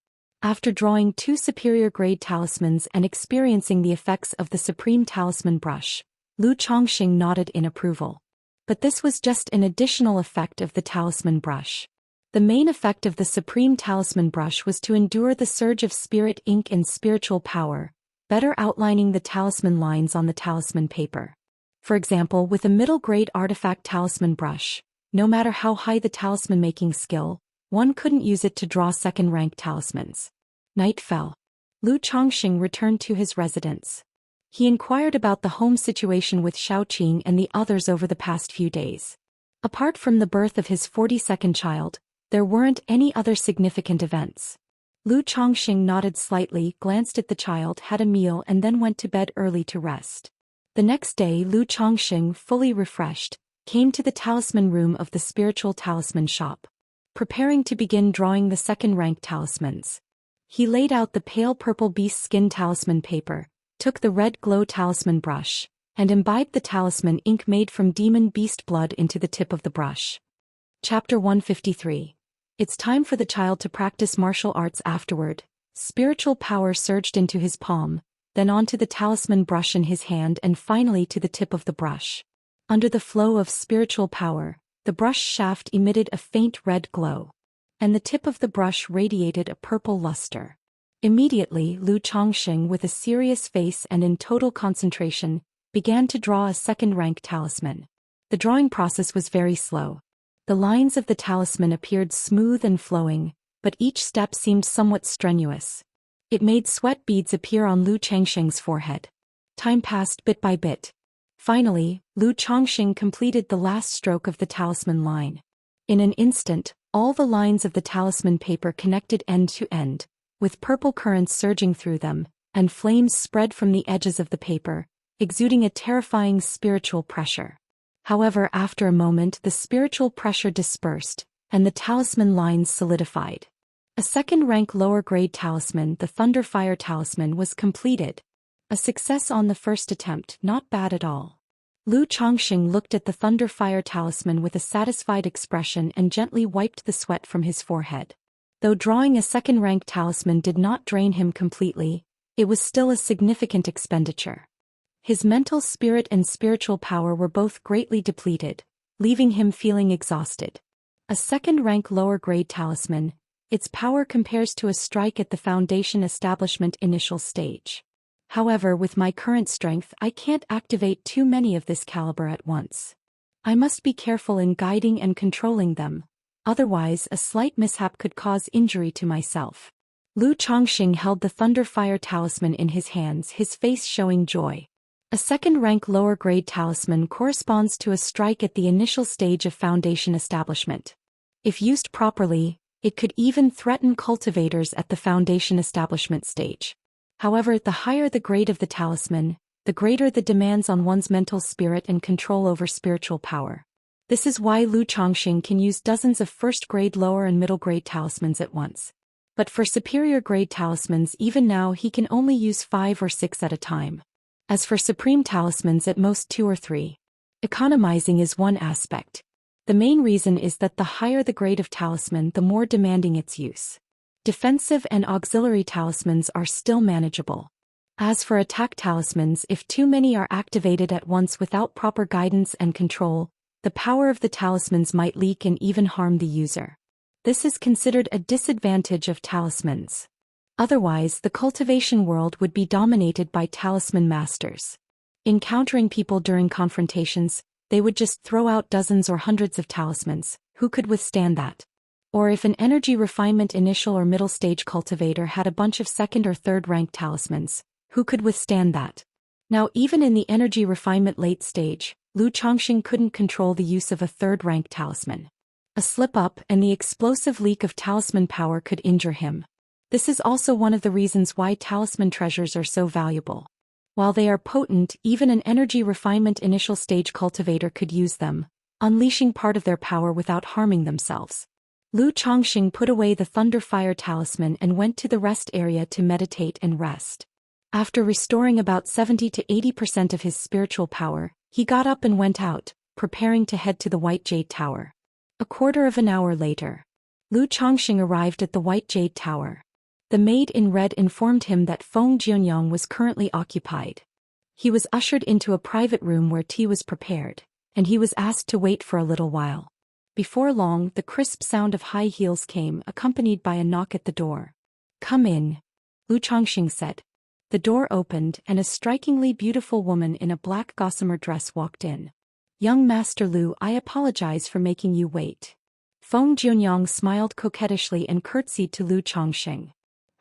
After drawing 2 superior grade talismans and experiencing the effects of the supreme talisman brush, Lu Chongqing nodded in approval. But this was just an additional effect of the talisman brush. The main effect of the supreme talisman brush was to endure the surge of spirit ink and spiritual power, better outlining the talisman lines on the talisman paper. For example, with a middle-grade artifact talisman brush, no matter how high the talisman-making skill, one couldn't use it to draw second-rank talismans. Night fell. Lu Chongqing returned to his residence. He inquired about the home situation with Xiaoqing and the others over the past few days. Apart from the birth of his 42nd child, there weren't any other significant events. Lu Chongqing nodded slightly, glanced at the child, had a meal and then went to bed early to rest. The next day Lu Chongqing, fully refreshed, came to the talisman room of the spiritual talisman shop. Preparing to begin drawing the second-rank talismans. He laid out the pale purple beast skin talisman paper, took the red glow talisman brush, and imbibed the talisman ink made from demon beast blood into the tip of the brush. Chapter 153. It's time for the child to practice martial arts afterward. Spiritual power surged into his palm, then onto the talisman brush in his hand and finally to the tip of the brush. Under the flow of spiritual power, the brush shaft emitted a faint red glow. And the tip of the brush radiated a purple luster. Immediately Lu Chongqing, with a serious face and in total concentration, began to draw a second-rank talisman. The drawing process was very slow. The lines of the talisman appeared smooth and flowing, but each step seemed somewhat strenuous. It made sweat beads appear on Lu Chongqing's forehead. Time passed bit by bit. Finally, Lu Chongqing completed the last stroke of the talisman line. In an instant, all the lines of the talisman paper connected end to end, with purple currents surging through them, and flames spread from the edges of the paper, exuding a terrifying spiritual pressure. However, after a moment the spiritual pressure dispersed, and the talisman lines solidified. A second-rank lower-grade talisman, the Thunderfire talisman, was completed. A success on the first attempt, not bad at all. Lu Chongqing looked at the Thunderfire talisman with a satisfied expression and gently wiped the sweat from his forehead. Though drawing a second-rank talisman did not drain him completely, it was still a significant expenditure. His mental spirit and spiritual power were both greatly depleted, leaving him feeling exhausted. A second-rank lower-grade talisman, its power compares to a strike at the foundation establishment initial stage. However, with my current strength I can't activate too many of this caliber at once. I must be careful in guiding and controlling them, otherwise a slight mishap could cause injury to myself. Lu Chongqing held the Thunderfire talisman in his hands, his face showing joy. A second-rank lower-grade talisman corresponds to a strike at the initial stage of foundation establishment. If used properly, it could even threaten cultivators at the foundation establishment stage. However, the higher the grade of the talisman, the greater the demands on one's mental spirit and control over spiritual power. This is why Lu Chongqing can use dozens of first-grade, lower and middle-grade talismans at once. But for superior-grade talismans, even now he can only use 5 or 6 at a time. As for supreme talismans, at most 2 or 3. Economizing is one aspect. The main reason is that the higher the grade of talisman, the more demanding its use. Defensive and auxiliary talismans are still manageable. As for attack talismans, if too many are activated at once without proper guidance and control, the power of the talismans might leak and even harm the user. This is considered a disadvantage of talismans. Otherwise, the cultivation world would be dominated by talisman masters. Encountering people during confrontations, they would just throw out dozens or hundreds of talismans. Who could withstand that? Or if an energy refinement initial or middle stage cultivator had a bunch of second or third rank talismans, who could withstand that? Now, even in the energy refinement late stage, Lu Chongqing couldn't control the use of a third rank talisman. A slip-up and the explosive leak of talisman power could injure him. This is also one of the reasons why talisman treasures are so valuable. While they are potent, even an energy refinement initial stage cultivator could use them, unleashing part of their power without harming themselves. Lu Chongqing put away the Thunderfire talisman and went to the rest area to meditate and rest. After restoring about 70 to 80% of his spiritual power, he got up and went out, preparing to head to the White Jade Tower. A quarter of an hour later, Lu Chongqing arrived at the White Jade Tower. The maid in red informed him that Feng Jianyang was currently occupied. He was ushered into a private room where tea was prepared, and he was asked to wait for a little while. Before long, the crisp sound of high heels came, accompanied by a knock at the door. "Come in," Lu Chongqing said. The door opened, and a strikingly beautiful woman in a black gossamer dress walked in. "Young Master Lu, I apologize for making you wait." Feng Jianyang smiled coquettishly and curtsied to Lu Chongqing.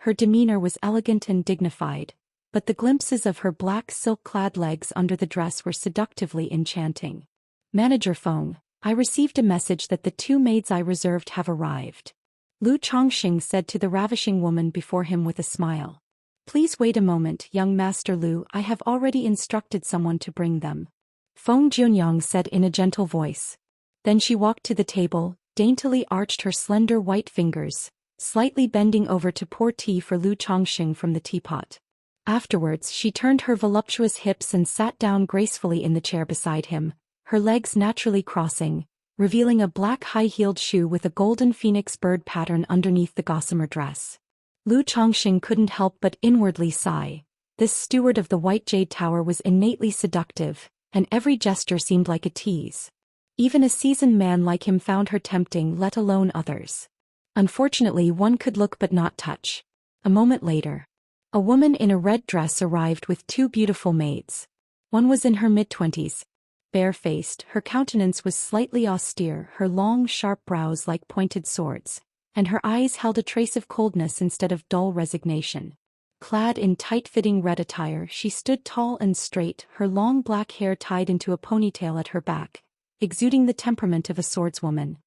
Her demeanor was elegant and dignified, but the glimpses of her black silk-clad legs under the dress were seductively enchanting. "Manager Feng, I received a message that the two maids I reserved have arrived," Lu Chongqing said to the ravishing woman before him with a smile. "Please wait a moment, young Master Lu, I have already instructed someone to bring them," Feng Jianyang said in a gentle voice. Then she walked to the table, daintily arched her slender white fingers, slightly bending over to pour tea for Lu Chongqing from the teapot. Afterwards, she turned her voluptuous hips and sat down gracefully in the chair beside him, her legs naturally crossing, revealing a black high-heeled shoe with a golden phoenix bird pattern underneath the gossamer dress. Lu Chongqing couldn't help but inwardly sigh. This steward of the White Jade Tower was innately seductive, and every gesture seemed like a tease. Even a seasoned man like him found her tempting, let alone others. Unfortunately, one could look but not touch. A moment later, a woman in a red dress arrived with two beautiful maids. One was in her mid-20s. Bare-faced, her countenance was slightly austere, her long, sharp brows like pointed swords, and her eyes held a trace of coldness instead of dull resignation. Clad in tight-fitting red attire, she stood tall and straight, her long black hair tied into a ponytail at her back, exuding the temperament of a swordswoman.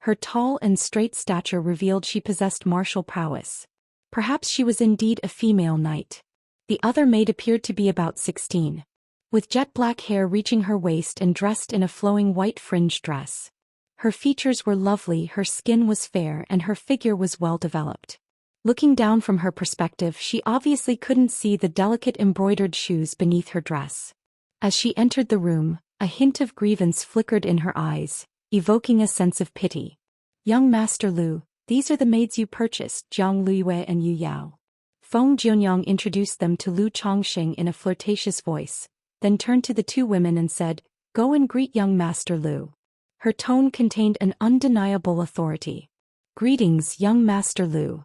Her tall and straight stature revealed she possessed martial prowess. Perhaps she was indeed a female knight. The other maid appeared to be about 16. With jet-black hair reaching her waist and dressed in a flowing white fringed dress. Her features were lovely, her skin was fair, and her figure was well developed. Looking down from her perspective, she obviously couldn't see the delicate embroidered shoes beneath her dress. As she entered the room, a hint of grievance flickered in her eyes, evoking a sense of pity. "Young Master Lu, these are the maids you purchased, Jiang Luiyue and Yu Yao." Feng Jianyang introduced them to Lu Chongqing in a flirtatious voice, then turned to the two women and said, "Go and greet young Master Lu." Her tone contained an undeniable authority. "Greetings, young Master Lu."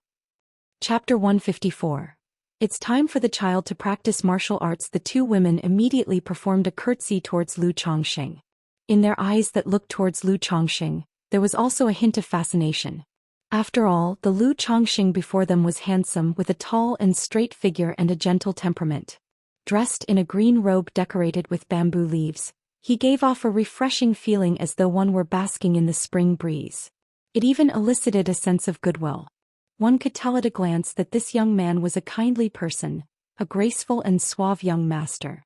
Chapter 154. It's time for the child to practice martial arts. The two women immediately performed a curtsy towards Lu Chongqing. In their eyes that looked towards Lu Chongqing, there was also a hint of fascination. After all, the Lu Chongqing before them was handsome, with a tall and straight figure and a gentle temperament. Dressed in a green robe decorated with bamboo leaves, he gave off a refreshing feeling as though one were basking in the spring breeze. It even elicited a sense of goodwill. One could tell at a glance that this young man was a kindly person, a graceful and suave young master.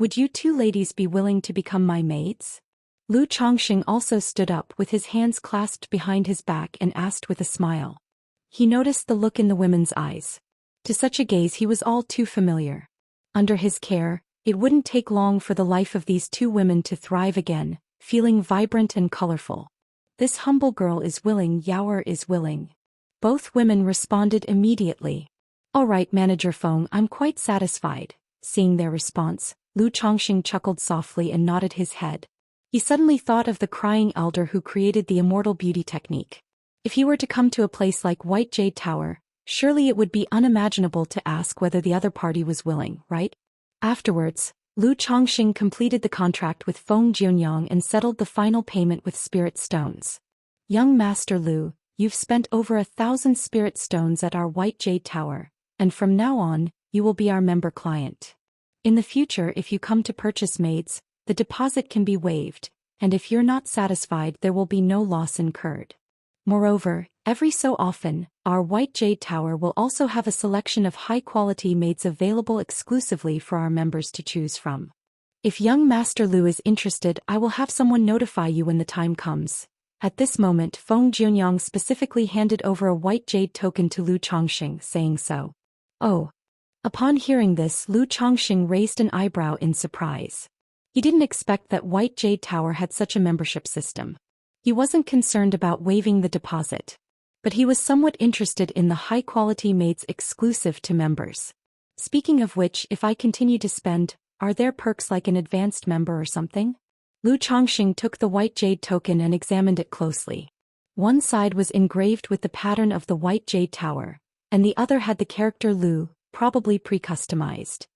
"Would you two ladies be willing to become my maids?" Lu Chongqing also stood up with his hands clasped behind his back and asked with a smile. He noticed the look in the women's eyes. To such a gaze he was all too familiar. Under his care, it wouldn't take long for the life of these two women to thrive again, feeling vibrant and colorful. "This humble girl is willing, Yaoer is willing." Both women responded immediately. "All right, Manager Feng, I'm quite satisfied. Seeing their response, Lu Chongqing chuckled softly and nodded his head. He suddenly thought of the crying elder who created the immortal beauty technique. If he were to come to a place like White Jade Tower, surely it would be unimaginable to ask whether the other party was willing, right? Afterwards, Lu Chongqing completed the contract with Feng Jianyang and settled the final payment with spirit stones. Young Master Lu, you've spent over 1,000 spirit stones at our White Jade Tower, and from now on, you will be our member client. In the future, if you come to purchase maids, the deposit can be waived, and if you're not satisfied, there will be no loss incurred. Moreover, every so often, our White Jade Tower will also have a selection of high-quality maids available exclusively for our members to choose from. If young Master Lu is interested, I will have someone notify you when the time comes. At this moment, Feng Jianyang specifically handed over a white jade token to Lu Chongqing, saying so. Oh. Upon hearing this, Lu Chongqing raised an eyebrow in surprise. He didn't expect that White Jade Tower had such a membership system. He wasn't concerned about waiving the deposit. But he was somewhat interested in the high-quality maids exclusive to members. Speaking of which, if I continue to spend, are there perks like an advanced member or something? Lu Chongqing took the white jade token and examined it closely. One side was engraved with the pattern of the White Jade Tower, and the other had the character Lu, probably pre-customized.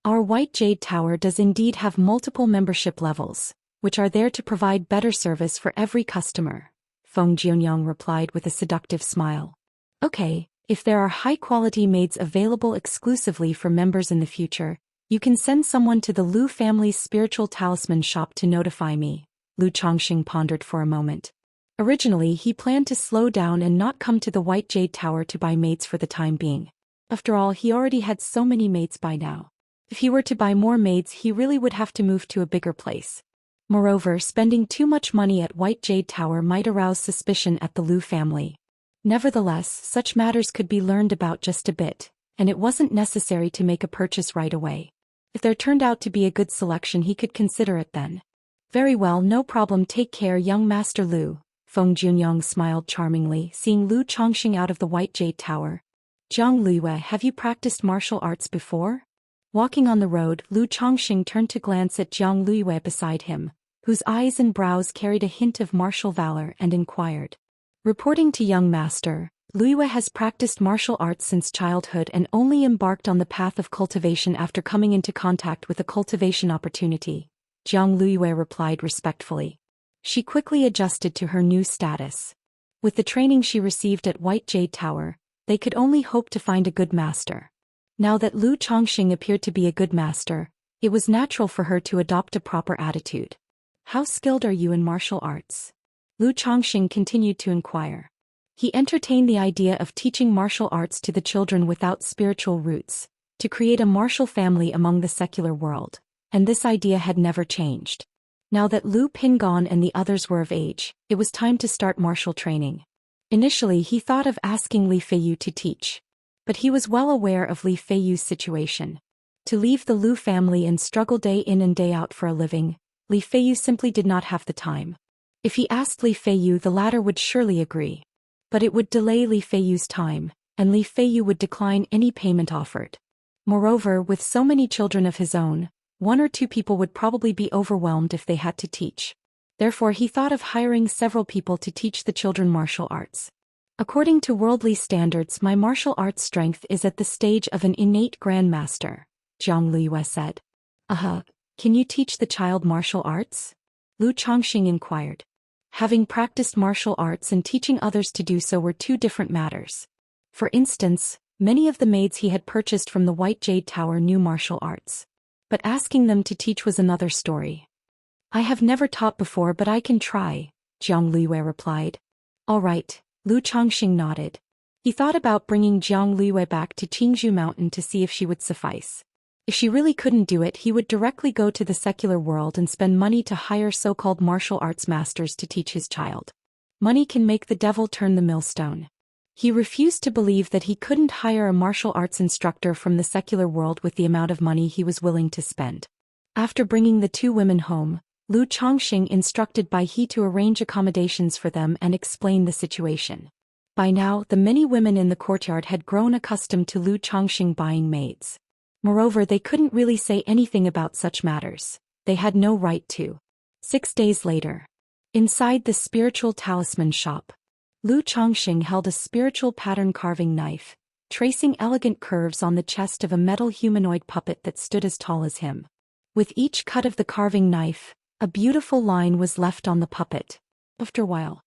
Our White Jade Tower does indeed have multiple membership levels, which are there to provide better service for every customer, Feng Jianyang replied with a seductive smile. Okay, if there are high-quality maids available exclusively for members in the future, you can send someone to the Lu family's spiritual talisman shop to notify me, Lu Chongqing pondered for a moment. Originally, he planned to slow down and not come to the White Jade Tower to buy maids for the time being. After all, he already had so many maids by now. If he were to buy more maids, he really would have to move to a bigger place. Moreover, spending too much money at White Jade Tower might arouse suspicion at the Lu family. Nevertheless, such matters could be learned about just a bit, and it wasn't necessary to make a purchase right away. If there turned out to be a good selection, he could consider it then. Very well, no problem, take care, young Master Lu, Feng Jianyang smiled charmingly, seeing Lu Chongqing out of the White Jade Tower. Jiang Luiyue, have you practiced martial arts before? Walking on the road, Lu Chongqing turned to glance at Jiang Luiyue beside him, whose eyes and brows carried a hint of martial valor, and inquired. Reporting to young master, Luiyue has practiced martial arts since childhood and only embarked on the path of cultivation after coming into contact with a cultivation opportunity, Jiang Luiyue replied respectfully. She quickly adjusted to her new status. With the training she received at White Jade Tower, they could only hope to find a good master. Now that Lu Chongqing appeared to be a good master, it was natural for her to adopt a proper attitude. How skilled are you in martial arts? Lu Chongqing continued to inquire. He entertained the idea of teaching martial arts to the children without spiritual roots, to create a martial family among the secular world, and this idea had never changed. Now that Lu Pingon and the others were of age, it was time to start martial training. Initially, he thought of asking Li Feiyu to teach. But he was well aware of Li Feiyu's situation. To leave the Lu family and struggle day in and day out for a living, Li Feiyu simply did not have the time. If he asked Li Feiyu, the latter would surely agree. But it would delay Li Feiyu's time, and Li Feiyu would decline any payment offered. Moreover, with so many children of his own, one or two people would probably be overwhelmed if they had to teach. Therefore, he thought of hiring several people to teach the children martial arts. According to worldly standards, my martial arts strength is at the stage of an innate grandmaster, Jiang Luiyue said. Can you teach the child martial arts? Lu Chongqing inquired. Having practiced martial arts and teaching others to do so were two different matters. For instance, many of the maids he had purchased from the White Jade Tower knew martial arts. But asking them to teach was another story. I have never taught before, but I can try, Jiang Luiyue replied. All right, Lu Chongqing nodded. He thought about bringing Jiang Luiyue back to Qingzhou Mountain to see if she would suffice. If she really couldn't do it, he would directly go to the secular world and spend money to hire so-called martial arts masters to teach his child. Money can make the devil turn the millstone. He refused to believe that he couldn't hire a martial arts instructor from the secular world with the amount of money he was willing to spend. After bringing the two women home, Lu Chongqing instructed Bai He to arrange accommodations for them and explain the situation. By now, the many women in the courtyard had grown accustomed to Lu Chongqing buying maids. Moreover, they couldn't really say anything about such matters. They had no right to. 6 days later. Inside the spiritual talisman shop, Lu Chongxing held a spiritual pattern carving knife, tracing elegant curves on the chest of a metal humanoid puppet that stood as tall as him. With each cut of the carving knife, a beautiful line was left on the puppet. After a while,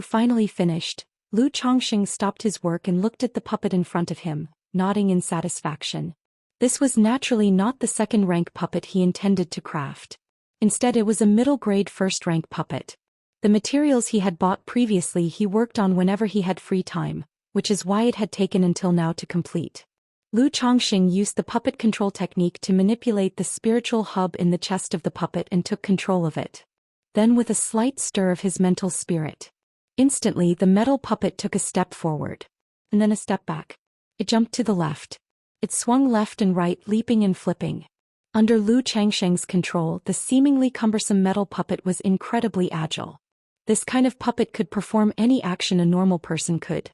finally finished, Lu Chongxing stopped his work and looked at the puppet in front of him, nodding in satisfaction. This was naturally not the second-rank puppet he intended to craft. Instead, it was a middle-grade first-rank puppet. The materials he had bought previously he worked on whenever he had free time, which is why it had taken until now to complete. Lu Chongxing used the puppet control technique to manipulate the spiritual hub in the chest of the puppet and took control of it. Then, with a slight stir of his mental spirit, instantly the metal puppet took a step forward. And then a step back. It jumped to the left. It swung left and right, leaping and flipping. Under Lu Chongxing's control, the seemingly cumbersome metal puppet was incredibly agile. This kind of puppet could perform any action a normal person could.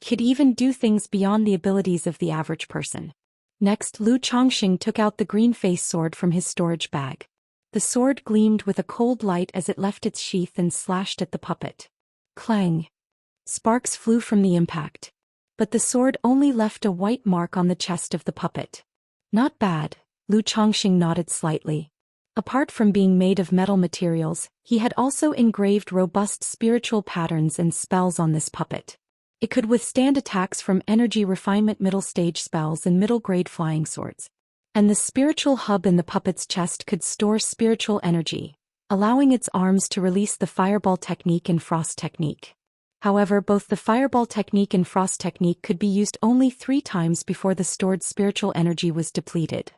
Could even do things beyond the abilities of the average person. Next, Lu Chongxing took out the green face sword from his storage bag. The sword gleamed with a cold light as it left its sheath and slashed at the puppet. Clang! Sparks flew from the impact. But the sword only left a white mark on the chest of the puppet. Not bad, Lu Chongxing nodded slightly. Apart from being made of metal materials, he had also engraved robust spiritual patterns and spells on this puppet. It could withstand attacks from energy refinement middle-stage spells and middle-grade flying swords. And the spiritual hub in the puppet's chest could store spiritual energy, allowing its arms to release the fireball technique and frost technique. However, both the fireball technique and frost technique could be used only 3 times before the stored spiritual energy was depleted.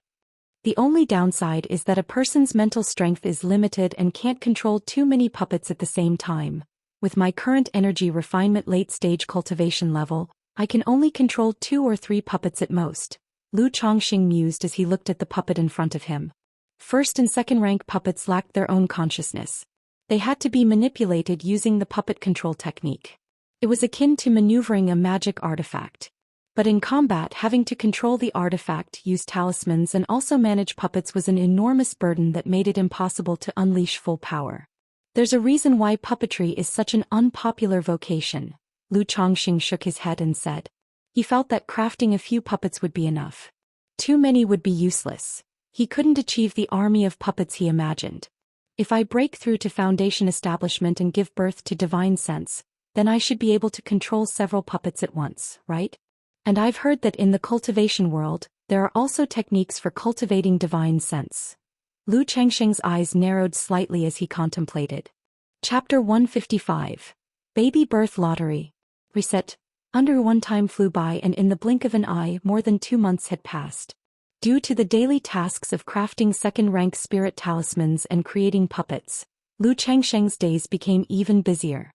The only downside is that a person's mental strength is limited and can't control too many puppets at the same time. With my current energy refinement late-stage cultivation level, I can only control 2 or 3 puppets at most, Lu Chongxing mused as he looked at the puppet in front of him. First and second-rank puppets lacked their own consciousness. They had to be manipulated using the puppet control technique. It was akin to maneuvering a magic artifact. But in combat, having to control the artifact, use talismans and also manage puppets was an enormous burden that made it impossible to unleash full power. There's a reason why puppetry is such an unpopular vocation, Lu Chongxing shook his head and said. He felt that crafting a few puppets would be enough. Too many would be useless. He couldn't achieve the army of puppets he imagined. If I break through to foundation establishment and give birth to divine sense, then I should be able to control several puppets at once, right? And I've heard that in the cultivation world, there are also techniques for cultivating divine sense. Lu Chongxing's eyes narrowed slightly as he contemplated. Chapter 155. Baby Birth Lottery. Reset. Under one time flew by and in the blink of an eye more than 2 months had passed. Due to the daily tasks of crafting second-rank spirit talismans and creating puppets, Lu Chongxing's days became even busier.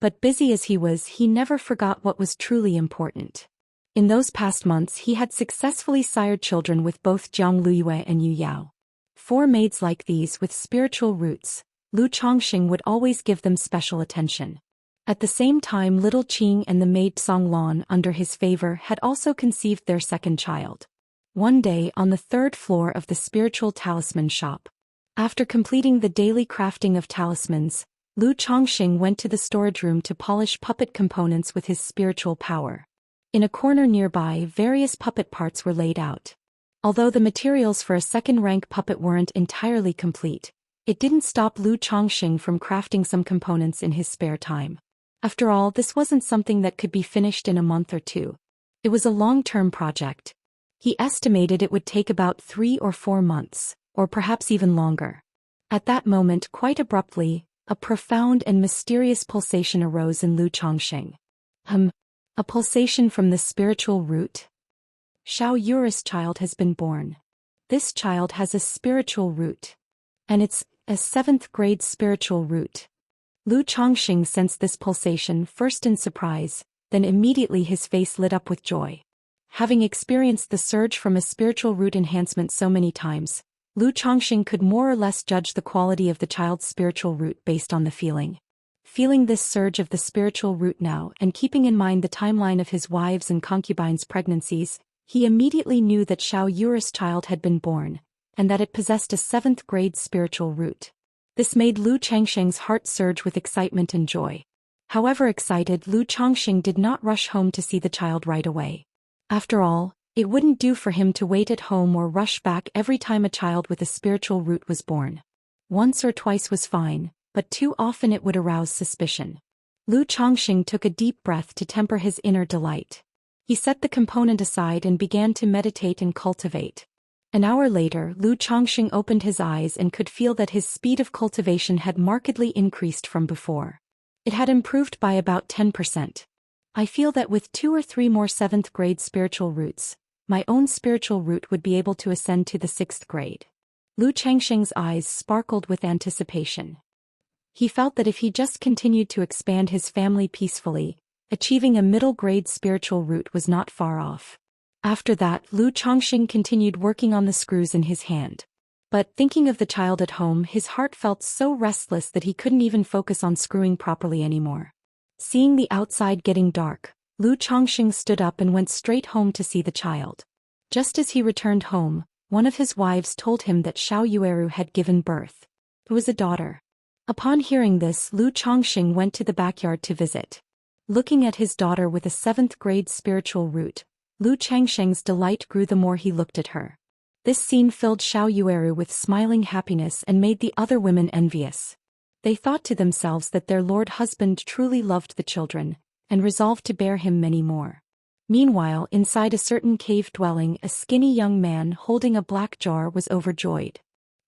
But busy as he was, he never forgot what was truly important. In those past months he had successfully sired children with both Jiang Luyue and Yu Yao. 4 maids like these with spiritual roots, Lu Chongxing would always give them special attention. At the same time, little Qing and the maid Song Lan under his favor had also conceived their second child. One day on the 3rd floor of the spiritual talisman shop. After completing the daily crafting of talismans, Lu Chongxing went to the storage room to polish puppet components with his spiritual power. In a corner nearby, various puppet parts were laid out. Although the materials for a second-rank puppet weren't entirely complete, it didn't stop Lu Chongxing from crafting some components in his spare time. After all, this wasn't something that could be finished in a month or 2. It was a long-term project. He estimated it would take about 3 or 4 months, or perhaps even longer. At that moment, quite abruptly, a profound and mysterious pulsation arose in Lu Chongxing. A pulsation from the spiritual root? Xiao Yura's child has been born. This child has a spiritual root. And it's a 7th-grade spiritual root. Lu Chongxing sensed this pulsation first in surprise, then immediately his face lit up with joy. Having experienced the surge from a spiritual root enhancement so many times, Lu Chongxing could more or less judge the quality of the child's spiritual root based on the feeling. Feeling this surge of the spiritual root now and keeping in mind the timeline of his wives' and concubines' pregnancies, He immediately knew that Xiao Yuer's child had been born, and that it possessed a 7th-grade spiritual root. This made Lu Changsheng's heart surge with excitement and joy. However excited, Lu Changsheng did not rush home to see the child right away. After all, it wouldn't do for him to wait at home or rush back every time a child with a spiritual root was born. Once or twice was fine, but too often it would arouse suspicion. Lu Changsheng took a deep breath to temper his inner delight. He set the component aside and began to meditate and cultivate. An hour later, Lu Changsheng opened his eyes and could feel that his speed of cultivation had markedly increased from before. It had improved by about 10%. I feel that with 2 or 3 more 7th-grade spiritual roots, my own spiritual root would be able to ascend to the 6th grade. Lu Changsheng's eyes sparkled with anticipation. He felt that if he just continued to expand his family peacefully, achieving a middle-grade spiritual root was not far off. After that, Lu Changsheng continued working on the screws in his hand. But thinking of the child at home, his heart felt so restless that he couldn't even focus on screwing properly anymore. Seeing the outside getting dark, Lu Changsheng stood up and went straight home to see the child. Just as he returned home, one of his wives told him that Xiao Yueru had given birth. It was a daughter. Upon hearing this, Lu Changsheng went to the backyard to visit. Looking at his daughter with a 7th-grade spiritual root, Lu Changsheng's delight grew the more he looked at her. This scene filled Xiao Yueru with smiling happiness and made the other women envious. They thought to themselves that their lord husband truly loved the children, and resolved to bear him many more. Meanwhile, inside a certain cave dwelling, a skinny young man holding a black jar was overjoyed.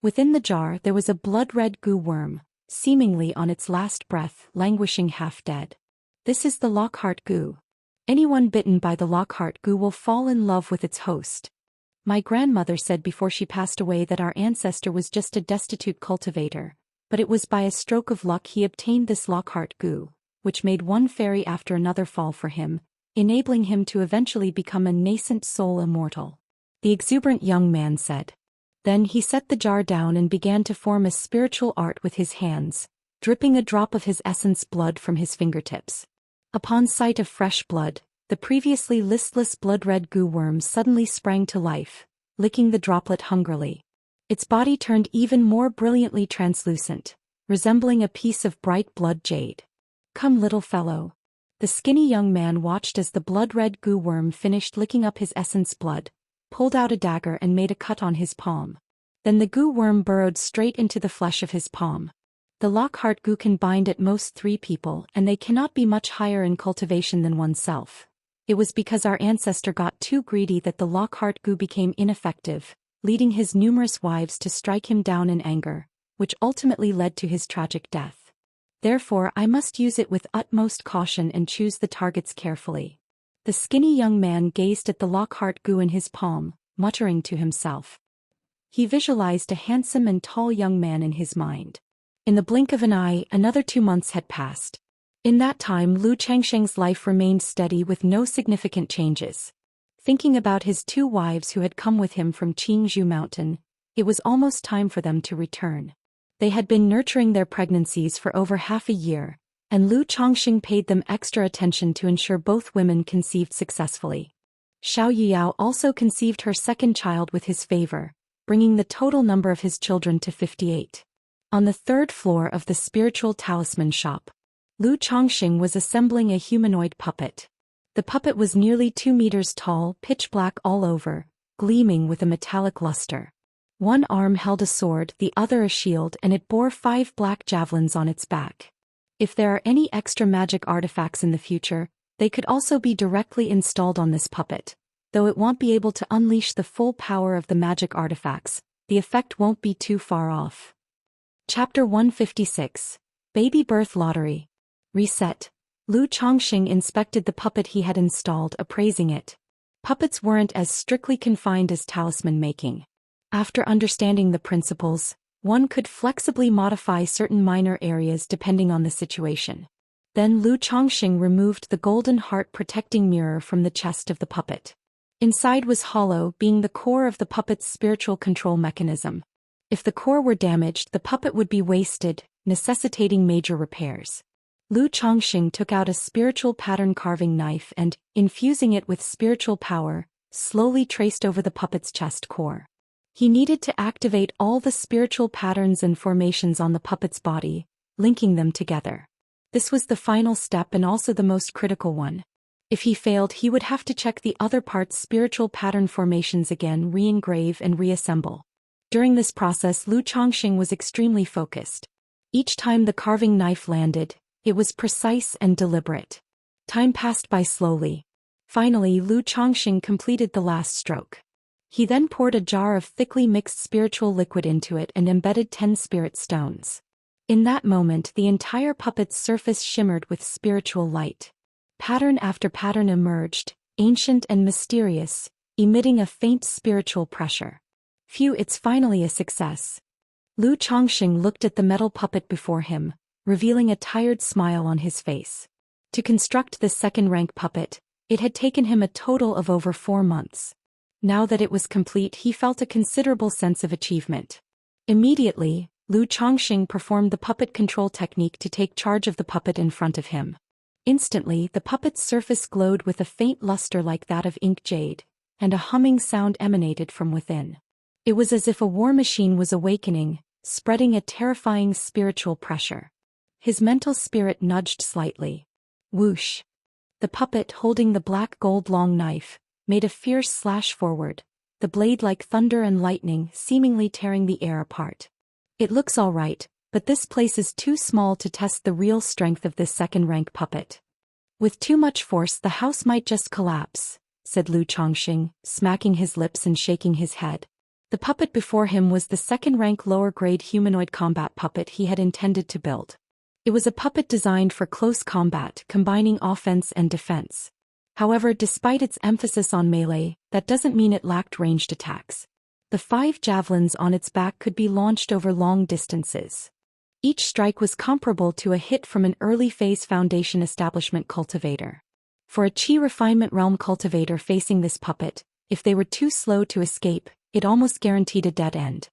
Within the jar there was a blood-red goo worm, seemingly on its last breath, languishing half-dead. This is the Lockhart goo. Anyone bitten by the Lockhart goo will fall in love with its host. My grandmother said before she passed away that our ancestor was just a destitute cultivator, but it was by a stroke of luck he obtained this Lockhart goo, which made one fairy after another fall for him, enabling him to eventually become a nascent soul immortal. The exuberant young man said. Then he set the jar down and began to form a spiritual art with his hands, dripping a drop of his essence blood from his fingertips. Upon sight of fresh blood, the previously listless blood-red goo worm suddenly sprang to life, licking the droplet hungrily. Its body turned even more brilliantly translucent, resembling a piece of bright blood jade. "Come, little fellow." The skinny young man watched as the blood-red goo worm finished licking up his essence blood, pulled out a dagger and made a cut on his palm. Then the goo worm burrowed straight into the flesh of his palm. The Lockhart goo can bind at most 3 people, and they cannot be much higher in cultivation than oneself. It was because our ancestor got too greedy that the Lockhart goo became ineffective, leading his numerous wives to strike him down in anger, which ultimately led to his tragic death. Therefore I must use it with utmost caution and choose the targets carefully. The skinny young man gazed at the Lockhart goo in his palm, muttering to himself. He visualized a handsome and tall young man in his mind. In the blink of an eye, another 2 months had passed. In that time, Lu Changsheng's life remained steady with no significant changes. Thinking about his 2 wives who had come with him from Qingzhou Mountain, it was almost time for them to return. They had been nurturing their pregnancies for over half a year, and Lu Changsheng paid them extra attention to ensure both women conceived successfully. Xiao Yuyao also conceived her 2nd child with his favor, bringing the total number of his children to 58. On the 3rd floor of the spiritual talisman shop, Lu Changsheng was assembling a humanoid puppet. The puppet was nearly 2 meters tall, pitch black all over, gleaming with a metallic luster. One arm held a sword, the other a shield, and it bore 5 black javelins on its back. If there are any extra magic artifacts in the future, they could also be directly installed on this puppet. Though it won't be able to unleash the full power of the magic artifacts, the effect won't be too far off. Chapter 156. Baby Birth Lottery. Reset. Lu Changsheng inspected the puppet he had installed, appraising it. Puppets weren't as strictly confined as talisman making. After understanding the principles, one could flexibly modify certain minor areas depending on the situation. Then Lu Changsheng removed the golden heart protecting mirror from the chest of the puppet. Inside was hollow, being the core of the puppet's spiritual control mechanism. If the core were damaged, the puppet would be wasted, necessitating major repairs. Lu Changsheng took out a spiritual pattern carving knife and, infusing it with spiritual power, slowly traced over the puppet's chest core. He needed to activate all the spiritual patterns and formations on the puppet's body, linking them together. This was the final step and also the most critical one. If he failed, he would have to check the other parts' spiritual pattern formations again, re-engrave and reassemble. During this process, Lu Chongxing was extremely focused. Each time the carving knife landed, it was precise and deliberate. Time passed by slowly. Finally, Lu Chongxing completed the last stroke. He then poured a jar of thickly mixed spiritual liquid into it and embedded 10 spirit stones. In that moment, the entire puppet's surface shimmered with spiritual light. Pattern after pattern emerged, ancient and mysterious, emitting a faint spiritual pressure. Phew, it's finally a success. Lu Chongxing looked at the metal puppet before him, revealing a tired smile on his face. To construct this second-rank puppet, it had taken him a total of over 4 months. Now that it was complete, he felt a considerable sense of achievement. Immediately, Lu Chongxing performed the puppet control technique to take charge of the puppet in front of him. Instantly, the puppet's surface glowed with a faint luster like that of ink jade, and a humming sound emanated from within. It was as if a war machine was awakening, spreading a terrifying spiritual pressure. His mental spirit nudged slightly. Whoosh! The puppet, holding the black gold long knife, made a fierce slash forward, the blade like thunder and lightning seemingly tearing the air apart. It looks all right, but this place is too small to test the real strength of this second-rank puppet. With too much force, the house might just collapse, said Lu Chongxing, smacking his lips and shaking his head. The puppet before him was the second-rank lower-grade humanoid combat puppet he had intended to build. It was a puppet designed for close combat, combining offense and defense. However, despite its emphasis on melee, that doesn't mean it lacked ranged attacks. The 5 javelins on its back could be launched over long distances. Each strike was comparable to a hit from an early-phase Foundation Establishment cultivator. For a Qi Refinement Realm cultivator facing this puppet, if they were too slow to escape, it almost guaranteed a dead end.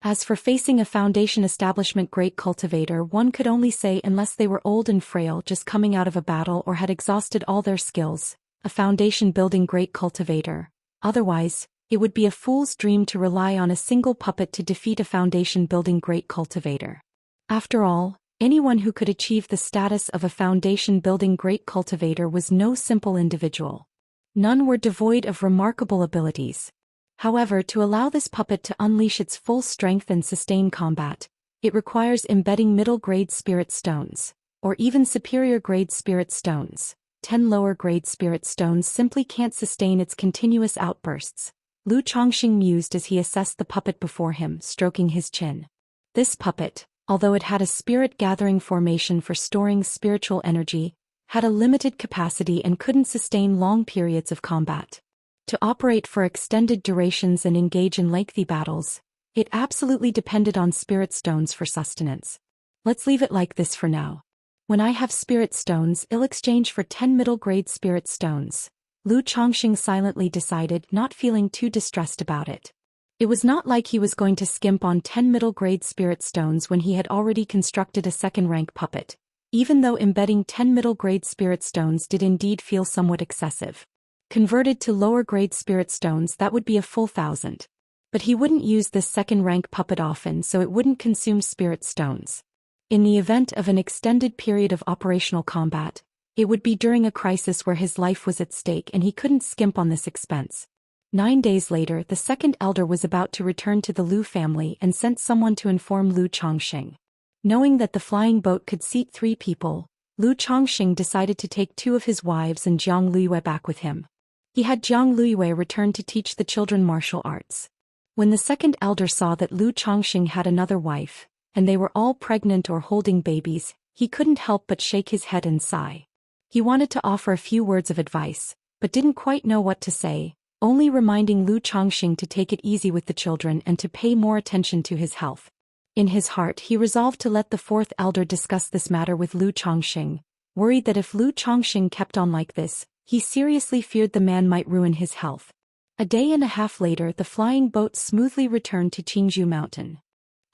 As for facing a Foundation Establishment Great Cultivator, one could only say unless they were old and frail just coming out of a battle or had exhausted all their skills, a foundation-building Great Cultivator. Otherwise, it would be a fool's dream to rely on a single puppet to defeat a foundation-building Great Cultivator. After all, anyone who could achieve the status of a foundation-building Great Cultivator was no simple individual. None were devoid of remarkable abilities. However, to allow this puppet to unleash its full strength and sustain combat, it requires embedding middle-grade spirit stones, or even superior-grade spirit stones. 10 lower-grade spirit stones simply can't sustain its continuous outbursts. Lu Chongxing mused as he assessed the puppet before him, stroking his chin. This puppet, although it had a spirit-gathering formation for storing spiritual energy, had a limited capacity and couldn't sustain long periods of combat. To operate for extended durations and engage in lengthy battles, it absolutely depended on spirit stones for sustenance. Let's leave it like this for now. When I have spirit stones, I'll exchange for 10 middle-grade spirit stones, Lu Chongxing silently decided, not feeling too distressed about it. It was not like he was going to skimp on 10 middle-grade spirit stones when he had already constructed a second-rank puppet, even though embedding 10 middle-grade spirit stones did indeed feel somewhat excessive. Converted to lower-grade spirit stones, that would be a full 1,000. But he wouldn't use this second-rank puppet often, so it wouldn't consume spirit stones. In the event of an extended period of operational combat, it would be during a crisis where his life was at stake and he couldn't skimp on this expense. 9 days later, the second elder was about to return to the Lu family and sent someone to inform Lu Chongxing. Knowing that the flying boat could seat 3 people, Lu Chongxing decided to take 2 of his wives and Jiang Luiyue back with him. He had Jiang Luiyue return to teach the children martial arts. When the second elder saw that Lu Chongxing had another wife, and they were all pregnant or holding babies, he couldn't help but shake his head and sigh. He wanted to offer a few words of advice, but didn't quite know what to say, only reminding Lu Chongxing to take it easy with the children and to pay more attention to his health. In his heart, he resolved to let the 4th elder discuss this matter with Lu Chongxing, worried that if Lu Chongxing kept on like this, he seriously feared the man might ruin his health. A day and a half later, the flying boat smoothly returned to Qingzhou Mountain.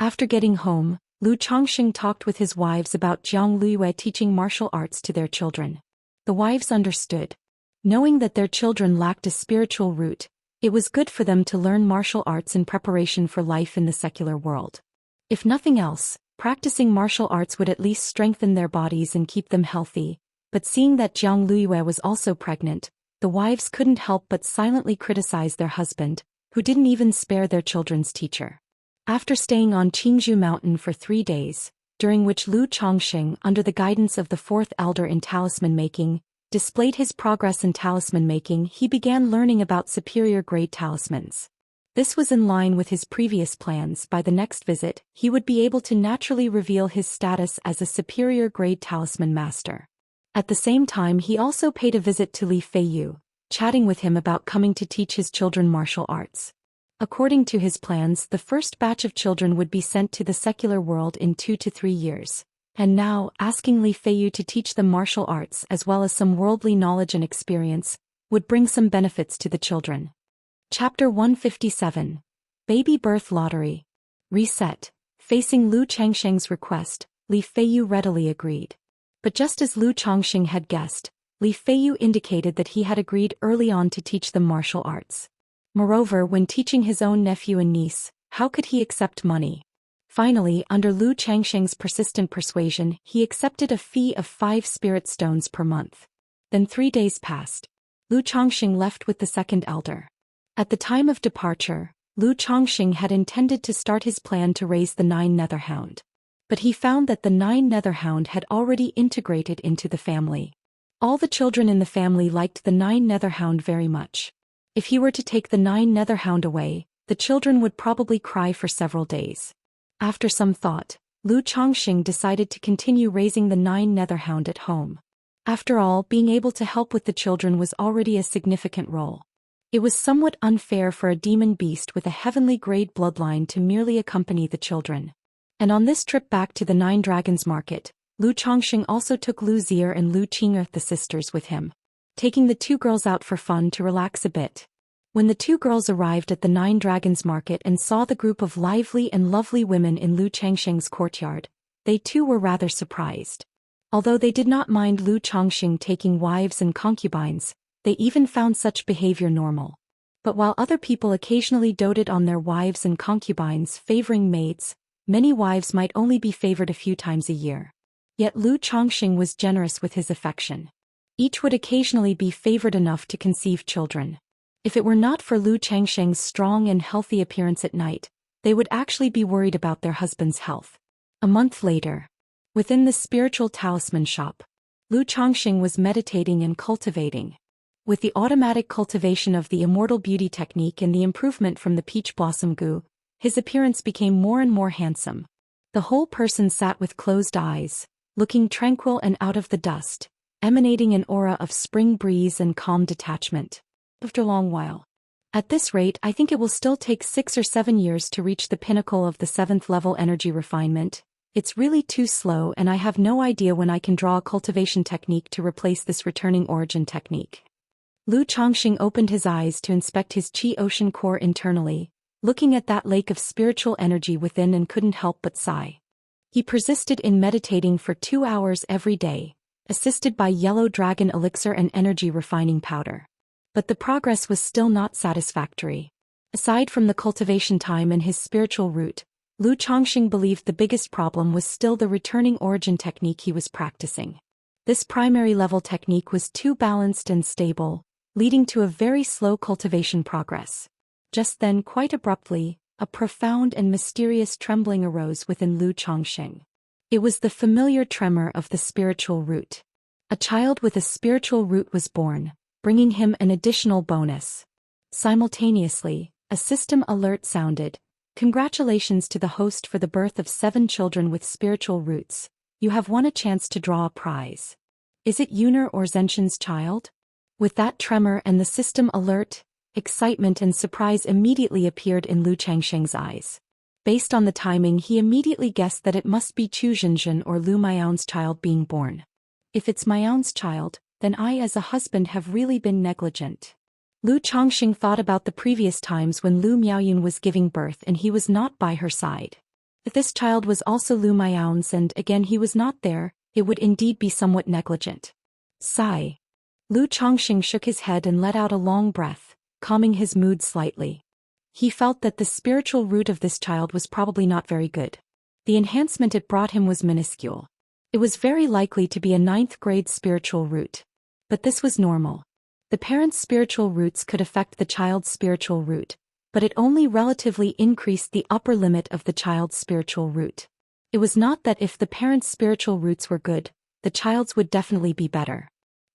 After getting home, Lu Chongxing talked with his wives about Jiang Luiyue teaching martial arts to their children. The wives understood. Knowing that their children lacked a spiritual root, it was good for them to learn martial arts in preparation for life in the secular world. If nothing else, practicing martial arts would at least strengthen their bodies and keep them healthy, but seeing that Jiang Luiyue was also pregnant, the wives couldn't help but silently criticize their husband, who didn't even spare their children's teacher. After staying on Qingzhou Mountain for 3 days, during which Lu Chongxing, under the guidance of the fourth elder in talisman making, displayed his progress in talisman making, he began learning about superior-grade talismans. This was in line with his previous plans. By the next visit, he would be able to naturally reveal his status as a superior-grade talisman master. At the same time, he also paid a visit to Li Feiyu, chatting with him about coming to teach his children martial arts. According to his plans, the first batch of children would be sent to the secular world in 2 to 3 years. And now, asking Li Feiyu to teach them martial arts as well as some worldly knowledge and experience, would bring some benefits to the children. Chapter 157. Baby Birth Lottery. Reset. Facing Lu Changsheng's request, Li Feiyu readily agreed. But just as Lu Chongxing had guessed, Li Feiyu indicated that he had agreed early on to teach them martial arts. Moreover, when teaching his own nephew and niece, how could he accept money? Finally, under Lu Changsheng's persistent persuasion, he accepted a fee of 5 spirit stones per month. Then 3 days passed. Lu Chongxing left with the second elder. At the time of departure, Lu Chongxing had intended to start his plan to raise the 9 Netherhound. But he found that the 9 Netherhound had already integrated into the family. All the children in the family liked the 9 Netherhound very much. If he were to take the 9 Netherhound away, the children would probably cry for several days. After some thought, Lu Chongxing decided to continue raising the 9 Netherhound at home. After all, being able to help with the children was already a significant role. It was somewhat unfair for a demon beast with a heavenly grade bloodline to merely accompany the children. And on this trip back to the 9 Dragons Market, Lu Chongxing also took Lu Zier and Lu Qing'er, the sisters, with him, taking the 2 girls out for fun to relax a bit. When the 2 girls arrived at the 9 Dragons Market and saw the group of lively and lovely women in Lu Changsheng's courtyard, they too were rather surprised. Although they did not mind Lu Chongxing taking wives and concubines, they even found such behavior normal. But while other people occasionally doted on their wives and concubines favoring maids, many wives might only be favored a few times a year. Yet Lu Chongxing was generous with his affection. Each would occasionally be favored enough to conceive children. If it were not for Lu Changsheng's strong and healthy appearance at night, they would actually be worried about their husband's health. A month later, within the spiritual talisman shop, Lu Chongxing was meditating and cultivating. With the automatic cultivation of the Immortal beauty technique and the improvement from the peach blossom goo, his appearance became more and more handsome. The whole person sat with closed eyes, looking tranquil and out of the dust, emanating an aura of spring breeze and calm detachment. After a long while. At this rate, I think it will still take 6 or 7 years to reach the pinnacle of the 7th level energy refinement. It's really too slow, and I have no idea when I can draw a cultivation technique to replace this returning origin technique. Lu Chongxing opened his eyes to inspect his Qi ocean core internally, looking at that lake of spiritual energy within, and couldn't help but sigh. He persisted in meditating for 2 hours every day, assisted by yellow dragon elixir and energy refining powder. But the progress was still not satisfactory. Aside from the cultivation time and his spiritual root, Lu Chongxing believed the biggest problem was still the returning origin technique he was practicing. This primary level technique was too balanced and stable, leading to a very slow cultivation progress. Just then, quite abruptly, a profound and mysterious trembling arose within Lu Chongxing. It was the familiar tremor of the spiritual root. A child with a spiritual root was born, bringing him an additional bonus. Simultaneously, a system alert sounded. Congratulations to the host for the birth of 7 children with spiritual roots. You have won a chance to draw a prize. Is it Yuner or Zhenshin's child? With that tremor and the system alert, excitement and surprise immediately appeared in Lu Changsheng's eyes. Based on the timing, he immediately guessed that it must be Chu Zhenzhen or Lu Miao's child being born. If it's Miao's child, then I as a husband have really been negligent. Lu Chongxing thought about the previous times when Lu Miaoyun was giving birth and he was not by her side. If this child was also Lu Miao's and again he was not there, it would indeed be somewhat negligent. Sigh. Lu Chongxing shook his head and let out a long breath, calming his mood slightly. He felt that the spiritual root of this child was probably not very good. The enhancement it brought him was minuscule. It was very likely to be a 9th grade spiritual root. But this was normal. The parent's spiritual roots could affect the child's spiritual root, but it only relatively increased the upper limit of the child's spiritual root. It was not that if the parent's spiritual roots were good, the child's would definitely be better.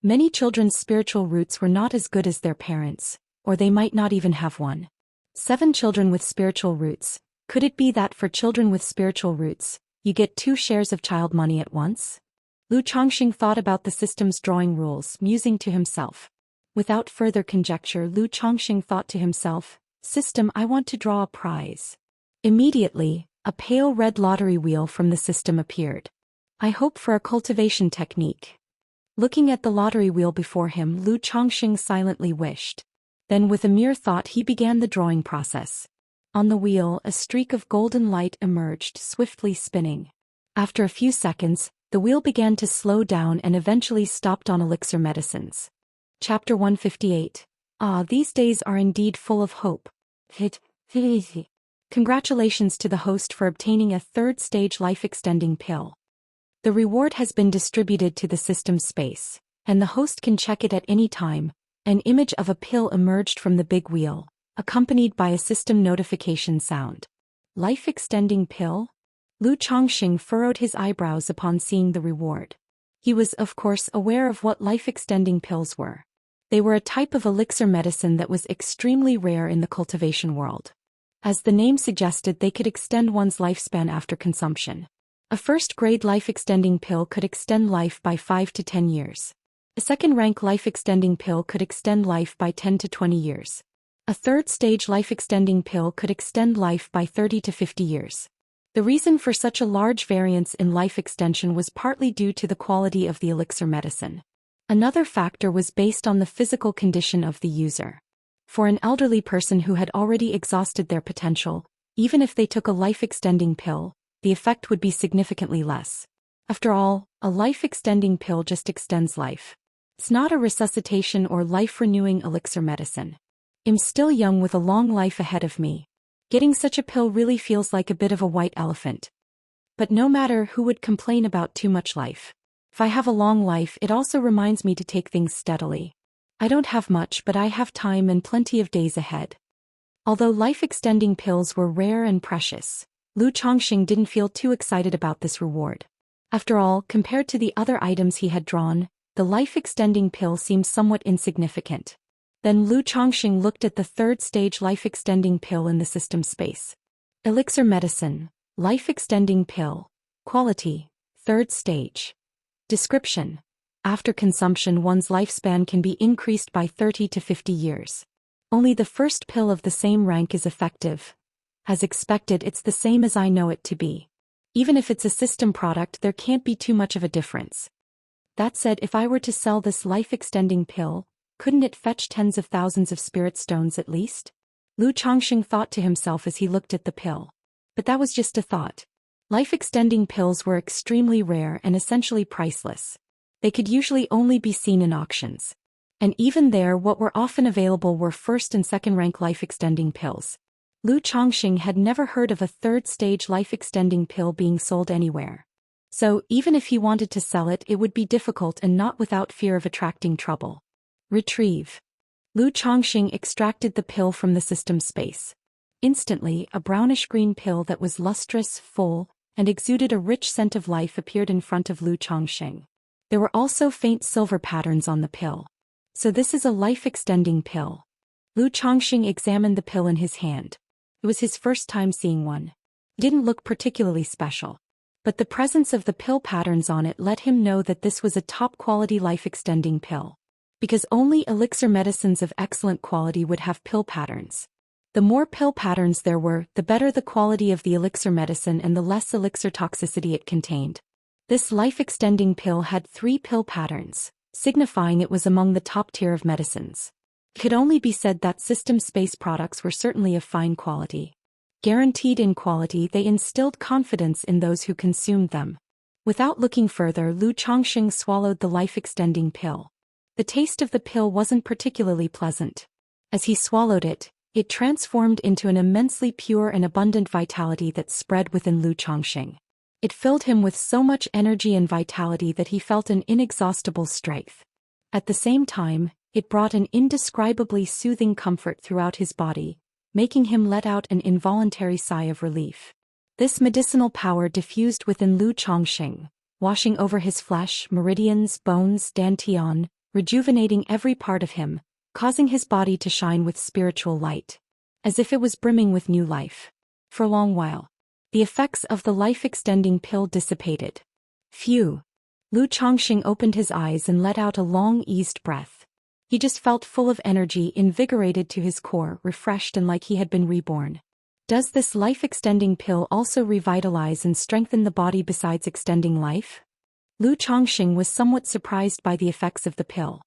Many children's spiritual roots were not as good as their parents', or they might not even have one. 7 children with spiritual roots. Could it be that for children with spiritual roots, you get 2 shares of child money at once? Lu Chongxing thought about the system's drawing rules, musing to himself. Without further conjecture, Lu Chongxing thought to himself, "System, I want to draw a prize." Immediately, a pale red lottery wheel from the system appeared. "I hope for a cultivation technique." Looking at the lottery wheel before him, Lu Chongxing silently wished. Then with a mere thought he began the drawing process. On the wheel, a streak of golden light emerged, swiftly spinning. After a few seconds, the wheel began to slow down and eventually stopped on elixir medicines. Chapter 158. Ah, these days are indeed full of hope. Congratulations to the host for obtaining a 3rd-stage life-extending pill. The reward has been distributed to the system space, and the host can check it at any time. An image of a pill emerged from the big wheel, accompanied by a system notification sound. Life-extending pill? Lu Chongxing furrowed his eyebrows upon seeing the reward. He was, of course, aware of what life-extending pills were. They were a type of elixir medicine that was extremely rare in the cultivation world. As the name suggested, they could extend one's lifespan after consumption. A 1st-grade life-extending pill could extend life by 5 to 10 years. A 2nd-rank life-extending pill could extend life by 10 to 20 years. A 3rd-stage life-extending pill could extend life by 30 to 50 years. The reason for such a large variance in life extension was partly due to the quality of the elixir medicine. Another factor was based on the physical condition of the user. For an elderly person who had already exhausted their potential, even if they took a life-extending pill, the effect would be significantly less. After all, a life-extending pill just extends life. It's not a resuscitation or life-renewing elixir medicine. I'm still young with a long life ahead of me. Getting such a pill really feels like a bit of a white elephant. But no matter who would complain about too much life. If I have a long life, it also reminds me to take things steadily. I don't have much, but I have time and plenty of days ahead. Although life-extending pills were rare and precious, Lu Chongxing didn't feel too excited about this reward. After all, compared to the other items he had drawn, the life-extending pill seemed somewhat insignificant. Then Lu Chongxing looked at the 3rd-stage life-extending pill in the system space. Elixir medicine, life-extending pill, quality, 3rd stage. Description: after consumption, one's lifespan can be increased by 30 to 50 years. Only the first pill of the same rank is effective. As expected, it's the same as I know it to be. Even if it's a system product, there can't be too much of a difference. That said, if I were to sell this life-extending pill, couldn't it fetch tens of thousands of spirit stones at least? Lu Chongxing thought to himself as he looked at the pill. But that was just a thought. Life-extending pills were extremely rare and essentially priceless. They could usually only be seen in auctions. And even there, what were often available were 1st and 2nd-rank life-extending pills. Lu Chongxing had never heard of a 3rd-stage life-extending pill being sold anywhere. So, even if he wanted to sell it, it would be difficult and not without fear of attracting trouble. Retrieve. Lu Chongxing extracted the pill from the system space. Instantly, a brownish-green pill that was lustrous, full, and exuded a rich scent of life appeared in front of Lu Chongxing. There were also faint silver patterns on the pill. So this is a life-extending pill. Lu Chongxing examined the pill in his hand. It was his first time seeing one. It didn't look particularly special. But the presence of the pill patterns on it let him know that this was a top-quality life-extending pill. Because only elixir medicines of excellent quality would have pill patterns. The more pill patterns there were, the better the quality of the elixir medicine and the less elixir toxicity it contained. This life-extending pill had 3 pill patterns, signifying it was among the top tier of medicines. It could only be said that system space products were certainly of fine quality. Guaranteed in quality, they instilled confidence in those who consumed them. Without looking further, Lu Chongxing swallowed the life-extending pill. The taste of the pill wasn't particularly pleasant. As he swallowed it, it transformed into an immensely pure and abundant vitality that spread within Lu Chongqing. It filled him with so much energy and vitality that he felt an inexhaustible strength. At the same time, it brought an indescribably soothing comfort throughout his body, making him let out an involuntary sigh of relief. This medicinal power diffused within Lu Chongqing, washing over his flesh, meridians, bones, dantian, rejuvenating every part of him, causing his body to shine with spiritual light, as if it was brimming with new life. For a long while, the effects of the life-extending pill dissipated. Phew! Lu Chongqing opened his eyes and let out a long, eased breath. He just felt full of energy, invigorated to his core, refreshed and like he had been reborn. Does this life-extending pill also revitalize and strengthen the body besides extending life? Lu Chongqing was somewhat surprised by the effects of the pill.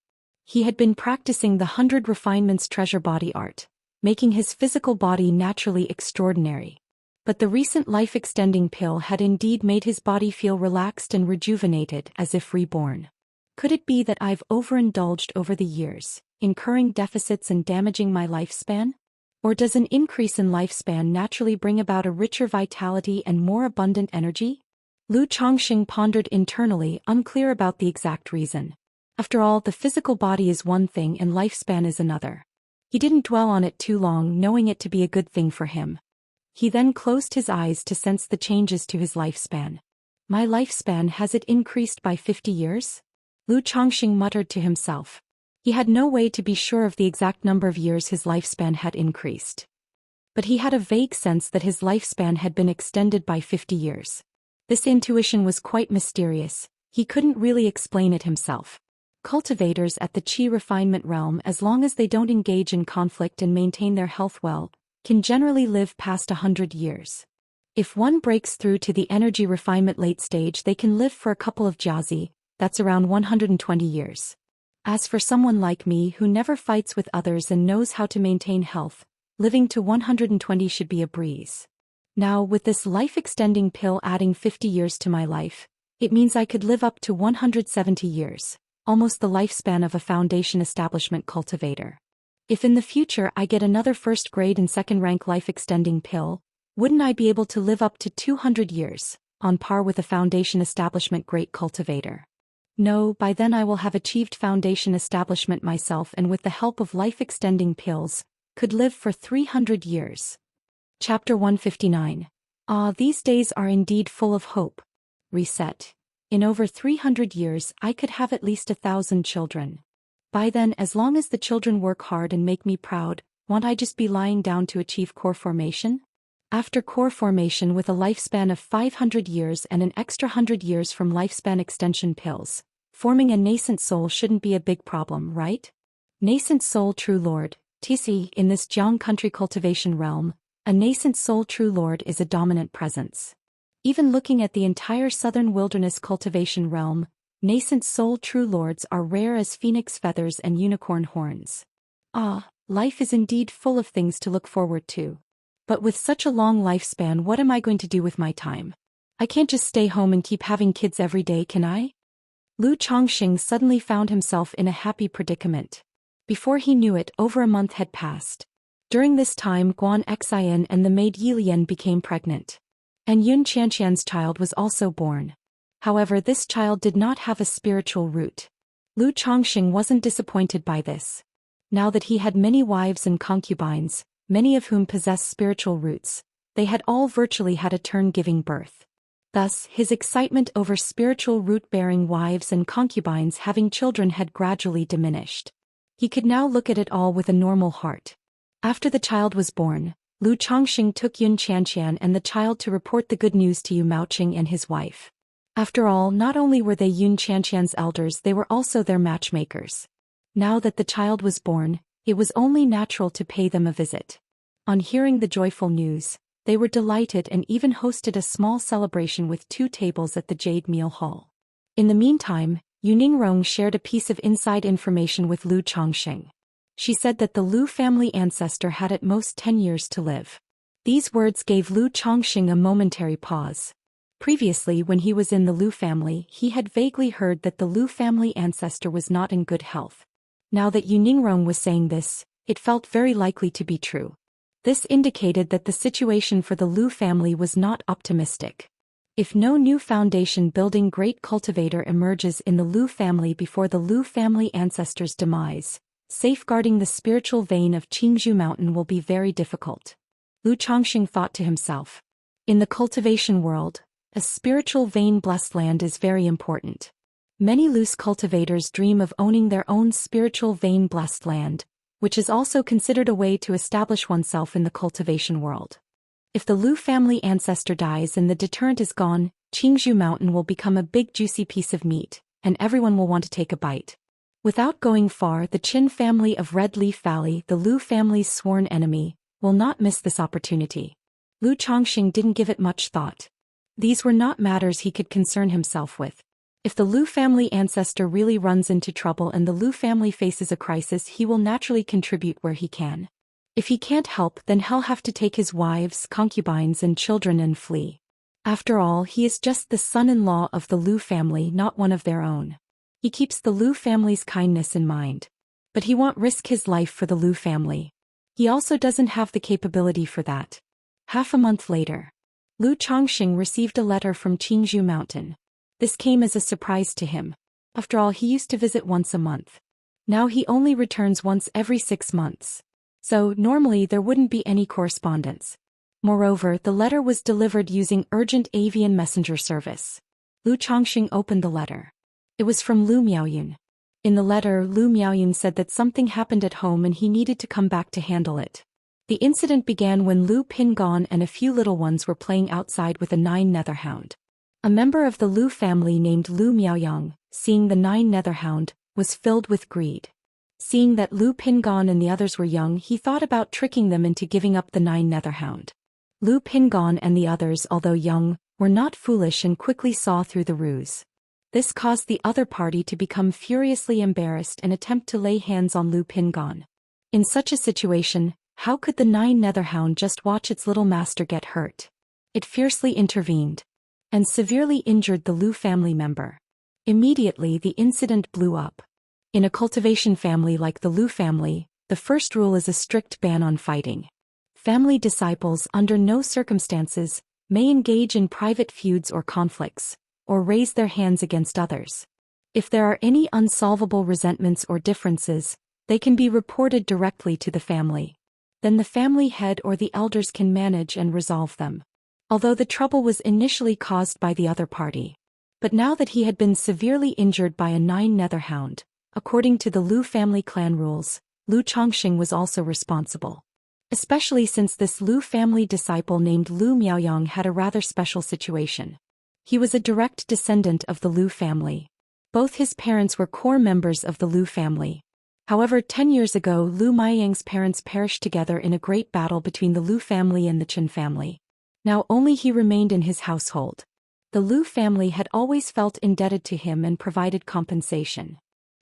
He had been practicing the 100 Refinements treasure body art, making his physical body naturally extraordinary. But the recent life-extending pill had indeed made his body feel relaxed and rejuvenated, as if reborn. Could it be that I've overindulged over the years, incurring deficits and damaging my lifespan? Or does an increase in lifespan naturally bring about a richer vitality and more abundant energy? Lu Chongqing pondered internally, unclear about the exact reason. After all, the physical body is one thing and lifespan is another. He didn't dwell on it too long, knowing it to be a good thing for him. He then closed his eyes to sense the changes to his lifespan. My lifespan, has it increased by 50 years? Lu Chongqing muttered to himself. He had no way to be sure of the exact number of years his lifespan had increased. But he had a vague sense that his lifespan had been extended by 50 years. This intuition was quite mysterious. He couldn't really explain it himself. Cultivators at the Qi refinement realm, as long as they don't engage in conflict and maintain their health well, can generally live past 100 years. If one breaks through to the energy refinement late stage, they can live for a couple of jiazi, that's around 120 years. As for someone like me who never fights with others and knows how to maintain health, living to 120 should be a breeze. Now, with this life-extending pill adding 50 years to my life, it means I could live up to 170 years, almost the lifespan of a Foundation establishment cultivator. If in the future I get another first grade and second rank life-extending pill, wouldn't I be able to live up to 200 years, on par with a Foundation establishment great cultivator? No, by then I will have achieved Foundation establishment myself and with the help of life-extending pills, could live for 300 years. Chapter 159. Ah, these days are indeed full of hope. Reset. In over 300 years I could have at least 1,000 children. By then, as long as the children work hard and make me proud, won't I just be lying down to achieve core formation? After core formation with a lifespan of 500 years and an extra 100 years from lifespan extension pills, forming a nascent soul shouldn't be a big problem, right? Nascent soul true lord, TC, in this Jiang country cultivation realm, a nascent soul true lord is a dominant presence. Even looking at the entire southern wilderness cultivation realm, nascent soul true lords are rare as phoenix feathers and unicorn horns. Ah, life is indeed full of things to look forward to. But with such a long lifespan, what am I going to do with my time? I can't just stay home and keep having kids every day, can I? Lu Chongqing suddenly found himself in a happy predicament. Before he knew it, over a month had passed. During this time, Guan Xian and the maid Yilian became pregnant. And Yun Qianqian's child was also born. However, this child did not have a spiritual root. Lu Chongqing wasn't disappointed by this. Now that he had many wives and concubines, many of whom possessed spiritual roots, they had all virtually had a turn giving birth. Thus, his excitement over spiritual root-bearing wives and concubines having children had gradually diminished. He could now look at it all with a normal heart. After the child was born, Lu Chongqing took Yun Qianqian and the child to report the good news to Yu Maoqing and his wife. After all, not only were they Yun Qianqian's elders, they were also their matchmakers. Now that the child was born, it was only natural to pay them a visit. On hearing the joyful news, they were delighted and even hosted a small celebration with 2 tables at the Jade Meal Hall. In the meantime, Yu Ningrong shared a piece of inside information with Lu Chongqing. She said that the Lu family ancestor had at most 10 years to live. These words gave Lu Chongqing a momentary pause. Previously, when he was in the Lu family, he had vaguely heard that the Lu family ancestor was not in good health. Now that Yu Ningrong was saying this, it felt very likely to be true. This indicated that the situation for the Lu family was not optimistic. If no new foundation-building great cultivator emerges in the Lu family before the Lu family ancestor's demise, safeguarding the spiritual vein of Qingzhou Mountain will be very difficult. Lu Chongxing thought to himself. In the cultivation world, a spiritual vein-blessed land is very important. Many loose cultivators dream of owning their own spiritual vein-blessed land, which is also considered a way to establish oneself in the cultivation world. If the Lu family ancestor dies and the deterrent is gone, Qingzhou Mountain will become a big juicy piece of meat, and everyone will want to take a bite. Without going far, the Qin family of Red Leaf Valley, the Lu family's sworn enemy, will not miss this opportunity. Lu Chongxing didn't give it much thought. These were not matters he could concern himself with. If the Lu family ancestor really runs into trouble and the Lu family faces a crisis, he will naturally contribute where he can. If he can't help, then he'll have to take his wives, concubines and children and flee. After all, he is just the son-in-law of the Lu family, not one of their own. He keeps the Lu family's kindness in mind. But he won't risk his life for the Lu family. He also doesn't have the capability for that. Half a month later, Lu Chongxing received a letter from Qingzhou Mountain. This came as a surprise to him. After all, he used to visit once a month. Now he only returns once every 6 months. So, normally there wouldn't be any correspondence. Moreover, the letter was delivered using urgent avian messenger service. Lu Chongxing opened the letter. It was from Lu Miaoyun. In the letter, Lu Miaoyun said that something happened at home and he needed to come back to handle it. The incident began when Lu Pingon and a few little ones were playing outside with a 9 netherhound. A member of the Lu family named Lu Miaoyang, seeing the 9 netherhound, was filled with greed. Seeing that Lu Pingon and the others were young, he thought about tricking them into giving up the 9 netherhound. Lu Pingon and the others, although young, were not foolish and quickly saw through the ruse. This caused the other party to become furiously embarrassed and attempt to lay hands on Lu Pingon. In such a situation, how could the 9 netherhound just watch its little master get hurt? It fiercely intervened and severely injured the Lu family member. Immediately the incident blew up. In a cultivation family like the Lu family, the first rule is a strict ban on fighting. Family disciples under no circumstances may engage in private feuds or conflicts, or raise their hands against others. If there are any unsolvable resentments or differences, they can be reported directly to the family. Then the family head or the elders can manage and resolve them. Although the trouble was initially caused by the other party. But now that he had been severely injured by a 9 netherhound, according to the Lu family clan rules, Lu Chongxing was also responsible. Especially since this Lu family disciple named Lu Miaoyang had a rather special situation. He was a direct descendant of the Lu family. Both his parents were core members of the Lu family. However, 10 years ago, Lu Miaoyang's parents perished together in a great battle between the Lu family and the Qin family. Now only he remained in his household. The Lu family had always felt indebted to him and provided compensation.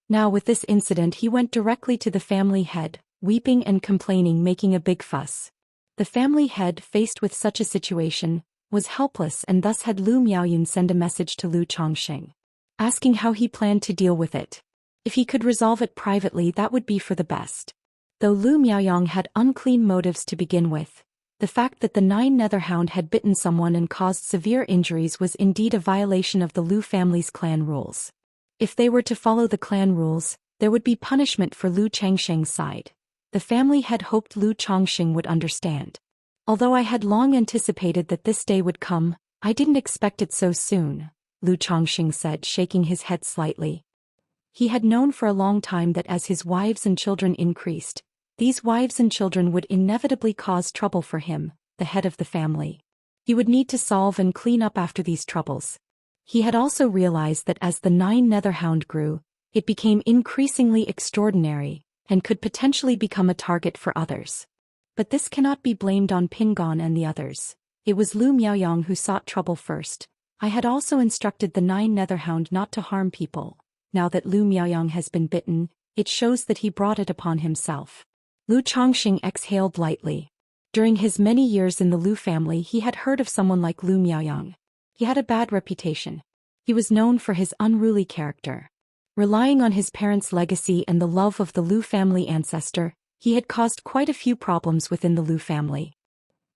Now with this incident, he went directly to the family head, weeping and complaining, making a big fuss. The family head, faced with such a situation, was helpless and thus had Lu Miaoyun send a message to Lu Chongxing, asking how he planned to deal with it. If he could resolve it privately, that would be for the best. Though Lu Miaoyang had unclean motives to begin with, the fact that the 9 netherhound had bitten someone and caused severe injuries was indeed a violation of the Lu family's clan rules. If they were to follow the clan rules, there would be punishment for Lu Changsheng's side. The family had hoped Lu Chongxing would understand. Although I had long anticipated that this day would come, I didn't expect it so soon, Lu Chongxing said, shaking his head slightly. He had known for a long time that as his wives and children increased, these wives and children would inevitably cause trouble for him, the head of the family. He would need to solve and clean up after these troubles. He had also realized that as the 9 netherhound grew, it became increasingly extraordinary, and could potentially become a target for others. But this cannot be blamed on Pingon and the others. It was Lu Miaoyang who sought trouble first. I had also instructed the 9 netherhound not to harm people. Now that Lu Miaoyang has been bitten, it shows that he brought it upon himself. Lu Chongxing exhaled lightly. During his many years in the Lu family, he had heard of someone like Lu Miaoyang. He had a bad reputation. He was known for his unruly character. Relying on his parents' legacy and the love of the Lu family ancestor, he had caused quite a few problems within the Lu family.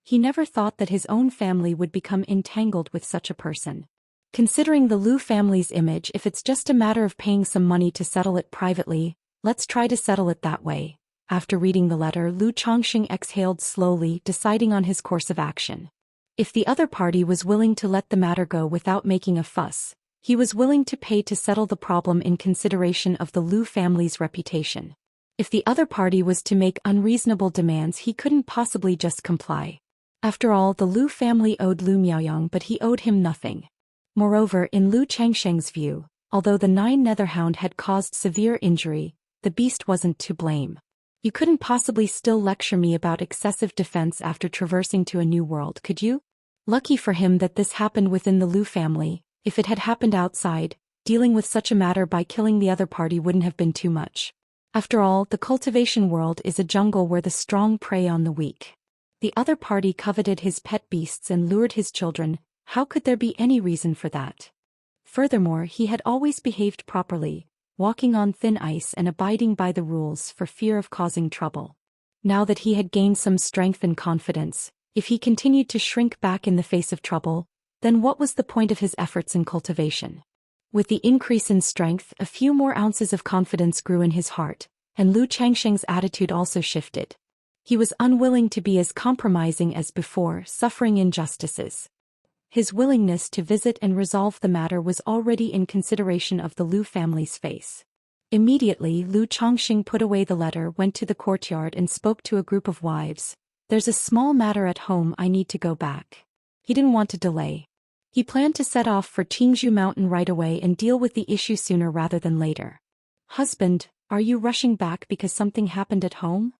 He never thought that his own family would become entangled with such a person. Considering the Lu family's image, if it's just a matter of paying some money to settle it privately, let's try to settle it that way. After reading the letter, Lu Chongqing exhaled slowly, deciding on his course of action. If the other party was willing to let the matter go without making a fuss, he was willing to pay to settle the problem in consideration of the Lu family's reputation. If the other party was to make unreasonable demands, he couldn't possibly just comply. After all, the Lu family owed Lu Miaoyang, but he owed him nothing. Moreover, in Lu Changsheng's view, although the 9 Netherhound had caused severe injury, the beast wasn't to blame. You couldn't possibly still lecture me about excessive defense after traversing to a new world, could you? Lucky for him that this happened within the Lu family. If it had happened outside, dealing with such a matter by killing the other party wouldn't have been too much. After all, the cultivation world is a jungle where the strong prey on the weak. The other party coveted his pet beasts and lured his children. How could there be any reason for that? Furthermore, he had always behaved properly, walking on thin ice and abiding by the rules for fear of causing trouble. Now that he had gained some strength and confidence, if he continued to shrink back in the face of trouble, then what was the point of his efforts in cultivation? With the increase in strength, a few more ounces of confidence grew in his heart, and Lu Changsheng's attitude also shifted. He was unwilling to be as compromising as before, suffering injustices. His willingness to visit and resolve the matter was already in consideration of the Lu family's face. Immediately, Lu Chongqing put away the letter, went to the courtyard and spoke to a group of wives. There's a small matter at home, I need to go back. He didn't want to delay. He planned to set off for Qingzhou Mountain right away and deal with the issue sooner rather than later. Husband, are you rushing back because something happened at home?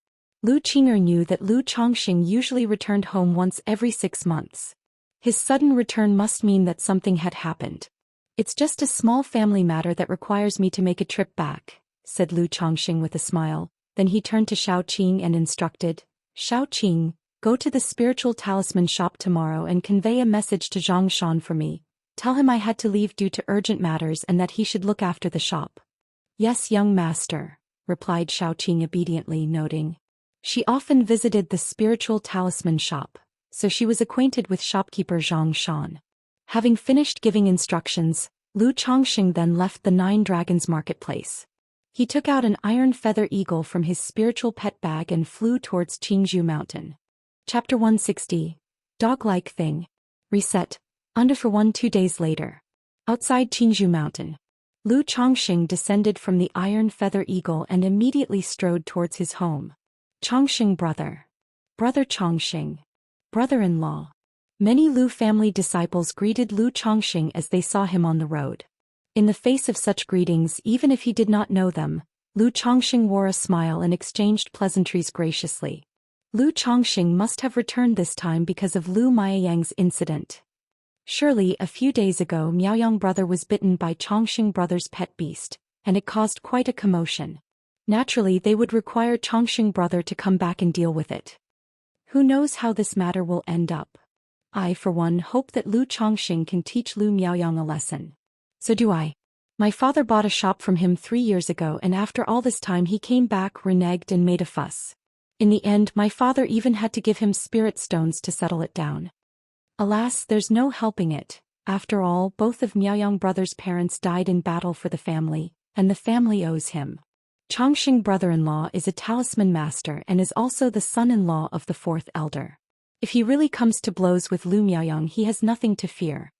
Lu Qing'er knew that Lu Chongqing usually returned home once every 6 months. His sudden return must mean that something had happened. It's just a small family matter that requires me to make a trip back, said Lu Chongqing with a smile. Then he turned to Xiaoqing and instructed, Xiaoqing, go to the spiritual talisman shop tomorrow and convey a message to Zhang Shan for me. Tell him I had to leave due to urgent matters and that he should look after the shop. Yes, young master, replied Xiaoqing obediently, noting. She often visited the spiritual talisman shop, so she was acquainted with shopkeeper Zhang Shan. Having finished giving instructions, Lu Chongqing then left the 9 Dragons marketplace. He took out an iron feather eagle from his spiritual pet bag and flew towards Qingzhou Mountain. Chapter 160. Dog-like thing. Reset. Under for 2 days later. Outside Qingzhou Mountain. Lu Chongqing descended from the iron feather eagle and immediately strode towards his home. Chongqing brother. Brother Chongqing. Brother-in-law. Many Lu family disciples greeted Lu Chongqing as they saw him on the road. In the face of such greetings, even if he did not know them, Lu Chongqing wore a smile and exchanged pleasantries graciously. Lu Chongqing must have returned this time because of Lu Miaoyang's incident. Surely, a few days ago Miaoyang brother was bitten by Chongqing brother's pet beast, and it caused quite a commotion. Naturally, they would require Chongqing brother to come back and deal with it. Who knows how this matter will end up? I, for one, hope that Lu Chongqing can teach Lu Miaoyang a lesson. So do I. My father bought a shop from him 3 years ago, and after all this time he came back, reneged and made a fuss. In the end, my father even had to give him spirit stones to settle it down. Alas, there's no helping it. After all, both of Miaoyang brother's parents died in battle for the family, and the family owes him. Chongqing brother-in-law is a talisman master and is also the son-in-law of the 4th elder. If he really comes to blows with Lu Miaoyang, he has nothing to fear.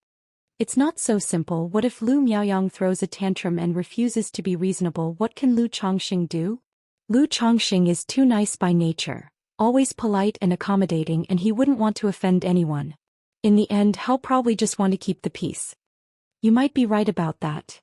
It's not so simple. What if Lu Miaoyang throws a tantrum and refuses to be reasonable? What can Lu Chongqing do? Lu Chongqing is too nice by nature, always polite and accommodating, and he wouldn't want to offend anyone. In the end, he'll probably just want to keep the peace. You might be right about that.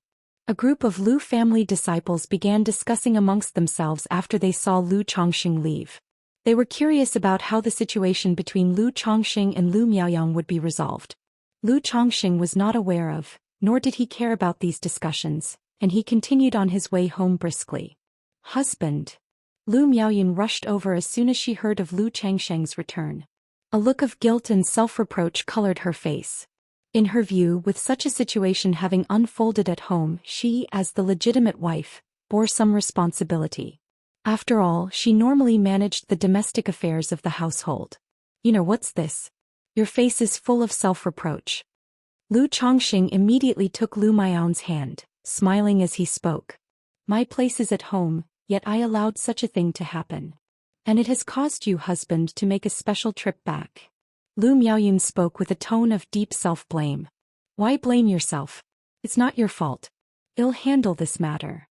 A group of Lu family disciples began discussing amongst themselves after they saw Lu Chongqing leave. They were curious about how the situation between Lu Chongqing and Lu Miaoyang would be resolved. Lu Chongqing was not aware of, nor did he care about these discussions, and he continued on his way home briskly. Husband. Lu Miaoyang rushed over as soon as she heard of Lu Changsheng's return. A look of guilt and self-reproach colored her face. In her view, with such a situation having unfolded at home, she, as the legitimate wife, bore some responsibility. After all, she normally managed the domestic affairs of the household. What's this? Your face is full of self-reproach. Lu Chongqing immediately took Lu Miao's hand, smiling as he spoke. My place is at home, yet I allowed such a thing to happen. And it has caused you, husband, to make a special trip back. Lu Miaoyun spoke with a tone of deep self-blame. Why blame yourself? It's not your fault. I'll handle this matter.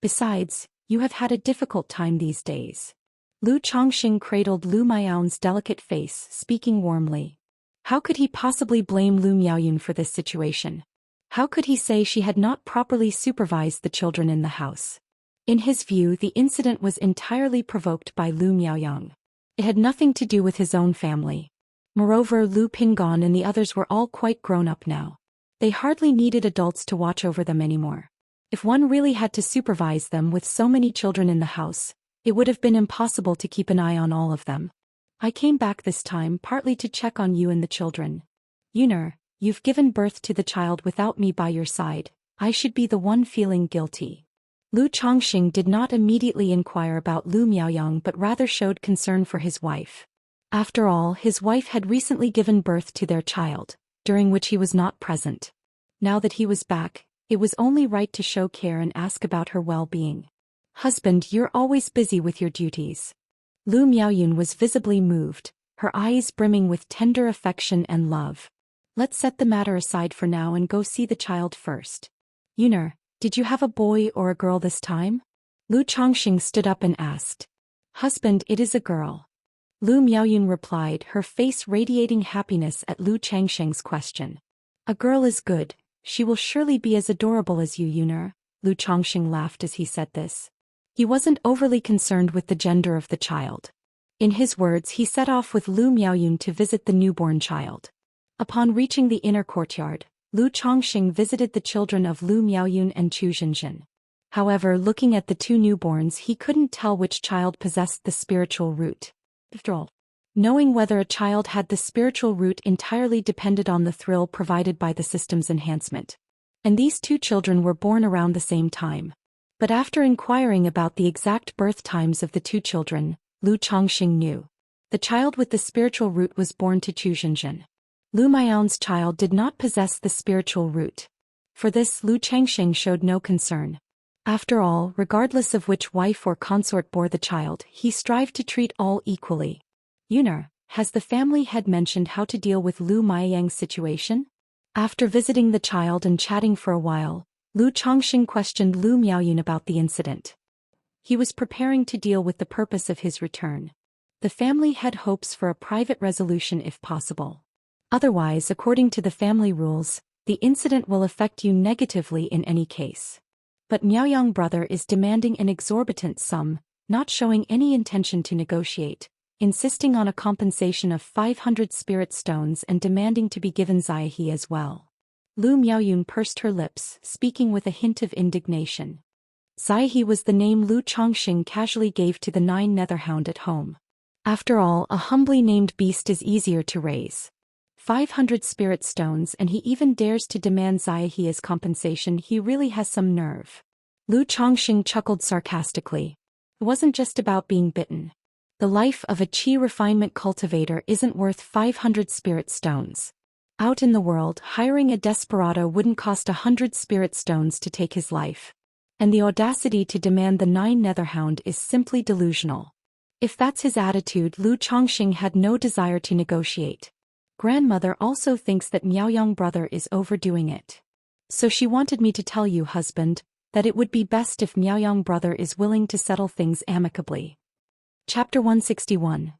Besides, you have had a difficult time these days. Lu Chongqing cradled Lu Miao's delicate face, speaking warmly. How could he possibly blame Lu Miaoyun for this situation? How could he say she had not properly supervised the children in the house? In his view, the incident was entirely provoked by Lu Miaoyang. It had nothing to do with his own family. Moreover, Lu Pinggan and the others were all quite grown up now. They hardly needed adults to watch over them anymore. If one really had to supervise them with so many children in the house, it would have been impossible to keep an eye on all of them. I came back this time partly to check on you and the children. You've given birth to the child without me by your side. I should be the one feeling guilty. Lu Chongqing did not immediately inquire about Lu Miaoyang but rather showed concern for his wife. After all, his wife had recently given birth to their child, during which he was not present. Now that he was back, it was only right to show care and ask about her well-being. Husband, you're always busy with your duties. Lu Miaoyun was visibly moved, her eyes brimming with tender affection and love. Let's set the matter aside for now and go see the child first. Did you have a boy or a girl this time? Lu Chongqing stood up and asked. Husband, it is a girl. Lu Miaoyun replied, her face radiating happiness at Lu Changsheng's question. A girl is good, she will surely be as adorable as you, Yuner. Lu Chongqing laughed as he said this. He wasn't overly concerned with the gender of the child. In his words, he set off with Lu Miaoyun to visit the newborn child. Upon reaching the inner courtyard, Lu Chongqing visited the children of Lu Miaoyun and Chu Xinzhen. However, looking at the two newborns, he couldn't tell which child possessed the spiritual root. After all, knowing whether a child had the spiritual root entirely depended on the thrill provided by the system's enhancement. And these two children were born around the same time. But after inquiring about the exact birth times of the two children, Lu Chongqing knew. The child with the spiritual root was born to Chu Xinzhen. Lu Miao's child did not possess the spiritual root. For this, Lu Changsheng showed no concern. After all, regardless of which wife or consort bore the child, he strived to treat all equally. Yuner, has the family head mentioned how to deal with Lu Miayang's situation? After visiting the child and chatting for a while, Lu Chongqing questioned Lu Miaoyun about the incident. He was preparing to deal with the purpose of his return. The family head hopes for a private resolution if possible. Otherwise, according to the family rules, the incident will affect you negatively in any case. But Miaoyang brother is demanding an exorbitant sum, not showing any intention to negotiate, insisting on a compensation of 500 spirit stones and demanding to be given Zaihe as well. Lu Miaoyun pursed her lips, speaking with a hint of indignation. Zaihe was the name Lu Chongqing casually gave to the 9 netherhound at home. After all, a humbly named beast is easier to raise. 500 spirit stones, and he even dares to demand Zaihe as compensation. He really has some nerve. Lu Chongqing chuckled sarcastically. It wasn't just about being bitten. The life of a qi refinement cultivator isn't worth 500 spirit stones. Out in the world, hiring a desperado wouldn't cost 100 spirit stones to take his life. And the audacity to demand the 9 netherhound is simply delusional. If that's his attitude, Lu Chongqing had no desire to negotiate. Grandmother also thinks that Miaoyang brother is overdoing it. So she wanted me to tell you, husband, that it would be best if Miaoyang brother is willing to settle things amicably. Chapter 161.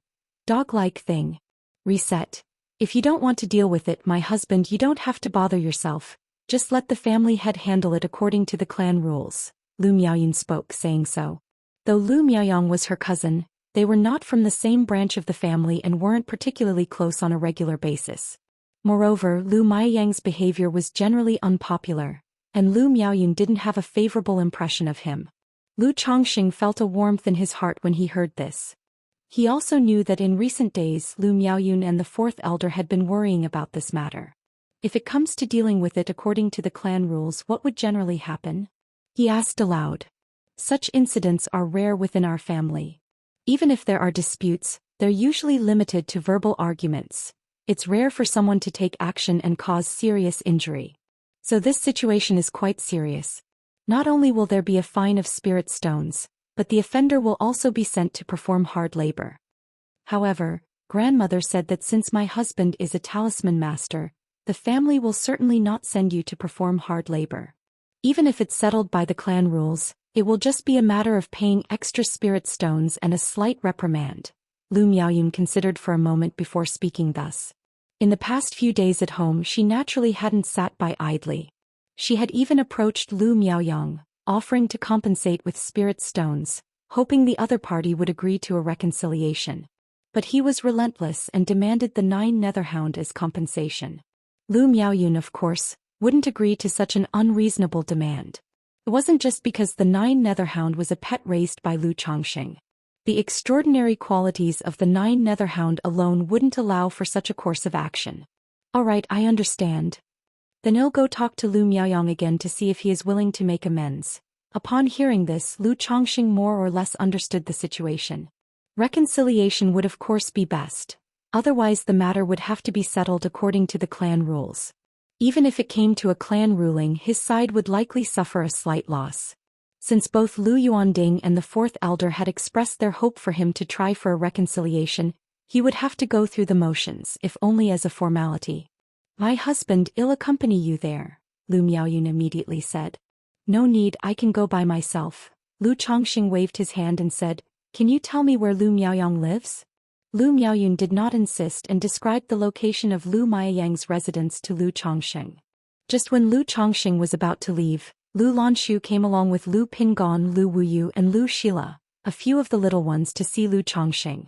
Dog-like thing. Reset. If you don't want to deal with it, my husband, you don't have to bother yourself. Just let the family head handle it according to the clan rules. Lu Miaoyun spoke, saying so. Though Lu Miaoyang was her cousin, they were not from the same branch of the family and weren't particularly close on a regular basis. Moreover, Lu Miayang's behavior was generally unpopular, and Lu Miaoyun didn't have a favorable impression of him. Lu Chongqing felt a warmth in his heart when he heard this. He also knew that in recent days Lu Miaoyun and the 4th elder had been worrying about this matter. If it comes to dealing with it according to the clan rules, what would generally happen? He asked aloud. Such incidents are rare within our family. Even if there are disputes, they're usually limited to verbal arguments. It's rare for someone to take action and cause serious injury. So this situation is quite serious. Not only will there be a fine of spirit stones, but the offender will also be sent to perform hard labor. However, grandmother said that since my husband is a talisman master, the family will certainly not send you to perform hard labor. Even if it's settled by the clan rules, it will just be a matter of paying extra spirit stones and a slight reprimand. Lu Miaoyun considered for a moment before speaking thus. In the past few days at home she naturally hadn't sat by idly. She had even approached Lu Miaoyang, offering to compensate with spirit stones, hoping the other party would agree to a reconciliation. But he was relentless and demanded the 9 netherhound as compensation. Lu Miaoyun, of course, wouldn't agree to such an unreasonable demand. It wasn't just because the 9 netherhound was a pet raised by Lu Chongqing. The extraordinary qualities of the 9 netherhound alone wouldn't allow for such a course of action. Alright, I understand. Then I'll go talk to Lu Miaoyang again to see if he is willing to make amends. Upon hearing this, Lu Chongqing more or less understood the situation. Reconciliation would of course be best. Otherwise the matter would have to be settled according to the clan rules. Even if it came to a clan ruling, his side would likely suffer a slight loss. Since both Lu Yuanding and the 4th elder had expressed their hope for him to try for a reconciliation, he would have to go through the motions, if only as a formality. My husband, I'll accompany you there, Lu Miaoyun immediately said. No need, I can go by myself. Lu Chongqing waved his hand and said, Can you tell me where Lu Miaoyang lives? Lu Miaoyun did not insist and described the location of Lu Miaoyang's residence to Lu Chongqing. Just when Lu Chongqing was about to leave, Lu Lanshu came along with Lu Pingon, Lu Wuyu and Lu Shila, a few of the little ones, to see Lu Chongqing.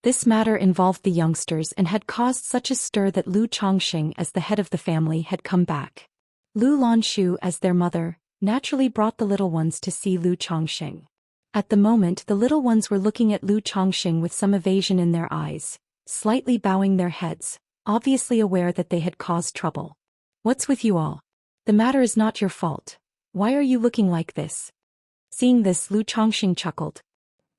This matter involved the youngsters and had caused such a stir that Lu Chongqing, as the head of the family, had come back. Lu Lanshu, as their mother, naturally brought the little ones to see Lu Chongqing. At the moment the little ones were looking at Lu Chongqing with some evasion in their eyes, slightly bowing their heads, obviously aware that they had caused trouble. What's with you all? The matter is not your fault. Why are you looking like this? Seeing this, Lu Chongqing chuckled.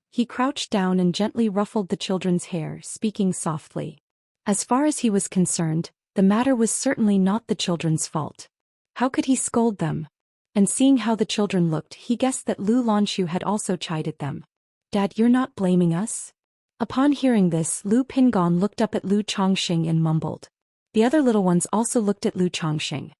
He crouched down and gently ruffled the children's hair, speaking softly. As far as he was concerned, the matter was certainly not the children's fault. How could he scold them? And seeing how the children looked, he guessed that Lu Lanshu had also chided them. Dad, you're not blaming us? Upon hearing this, Lu Pingon looked up at Lu Chongqing and mumbled. The other little ones also looked at Lu Chongqing.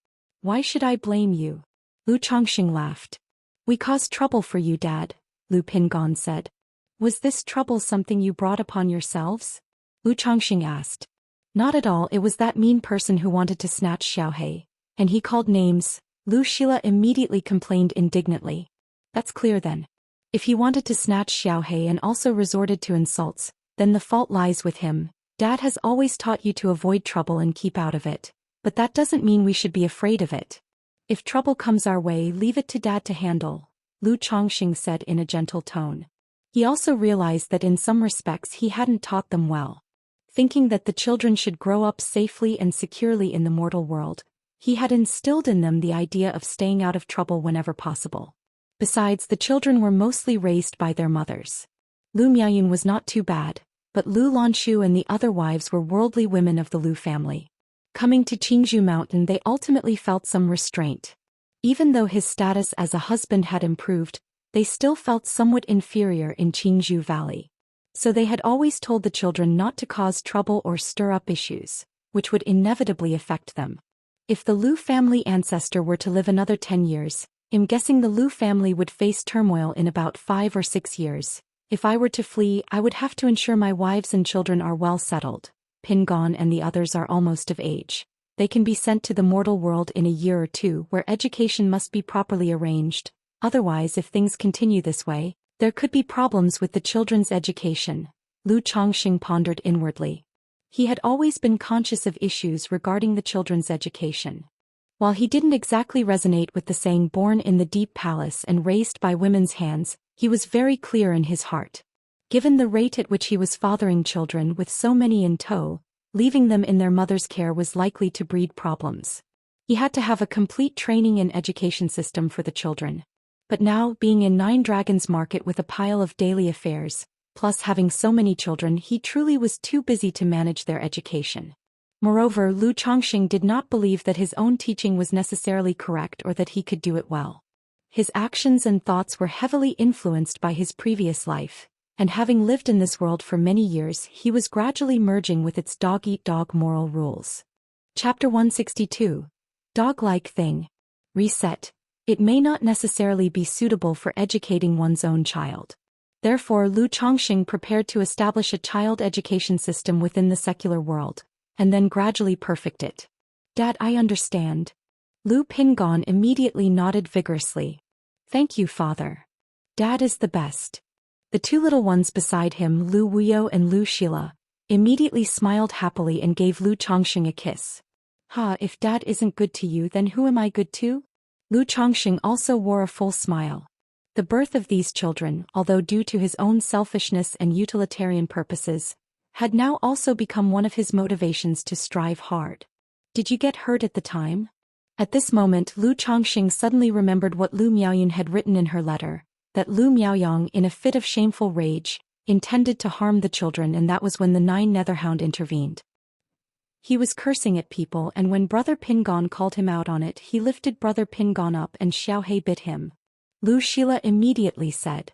Why should I blame you? Lu Chongqing laughed. We caused trouble for you, Dad, Lu Pingon said. Was this trouble something you brought upon yourselves? Lu Chongqing asked. Not at all, it was that mean person who wanted to snatch Xiaohei. And he called names. Lu Shila immediately complained indignantly. That's clear then. If he wanted to snatch Xiaohei and also resorted to insults, then the fault lies with him. Dad has always taught you to avoid trouble and keep out of it. But that doesn't mean we should be afraid of it. If trouble comes our way, leave it to Dad to handle, Lu Chongqing said in a gentle tone. He also realized that in some respects he hadn't taught them well. Thinking that the children should grow up safely and securely in the mortal world, he had instilled in them the idea of staying out of trouble whenever possible. Besides, the children were mostly raised by their mothers. Lu Miaoyun was not too bad, but Lu Lanshu and the other wives were worldly women of the Lu family. Coming to Qingzhou Mountain, they ultimately felt some restraint. Even though his status as a husband had improved, they still felt somewhat inferior in Qingzhou Valley. So they had always told the children not to cause trouble or stir up issues, which would inevitably affect them. If the Lu family ancestor were to live another 10 years, I'm guessing the Lu family would face turmoil in about 5 or 6 years. If I were to flee, I would have to ensure my wives and children are well settled. Pingon and the others are almost of age. They can be sent to the mortal world in a year or two, where education must be properly arranged. Otherwise, if things continue this way, there could be problems with the children's education. Lu Chongqing pondered inwardly. He had always been conscious of issues regarding the children's education. While he didn't exactly resonate with the saying born in the deep palace and raised by women's hands, he was very clear in his heart. Given the rate at which he was fathering children with so many in tow, Leaving them in their mother's care was likely to breed problems. He had to have a complete training and education system for the children. But now, being in Nine Dragons Market with a pile of daily affairs, plus having so many children, he truly was too busy to manage their education. Moreover, Lu Chongqing did not believe that his own teaching was necessarily correct or that he could do it well. His actions and thoughts were heavily influenced by his previous life, and having lived in this world for many years, he was gradually merging with its dog-eat-dog moral rules. Chapter 162. Dog-like thing. Reset. It may not necessarily be suitable for educating one's own child. Therefore, Lu Chongqing prepared to establish a child education system within the secular world, and then gradually perfect it. Dad, I understand. Lu Pingon immediately nodded vigorously. Thank you, father. Dad is the best. The two little ones beside him, Lu Wuyo and Lu Xila, immediately smiled happily and gave Lu Chongqing a kiss. If dad isn't good to you, then who am I good to? Lu Chongqing also wore a full smile. The birth of these children, although due to his own selfishness and utilitarian purposes, had now also become one of his motivations to strive hard. Did you get hurt at the time? At this moment, Lu Chongqing suddenly remembered what Lu Miaoyun had written in her letter, that Lu Miaoyang, in a fit of shameful rage, intended to harm the children, and that was when the Nine Netherhound intervened. He was cursing at people, and when Brother Pingon called him out on it, he lifted Brother Pingon up and Xiaohei bit him. Lu Xila immediately said,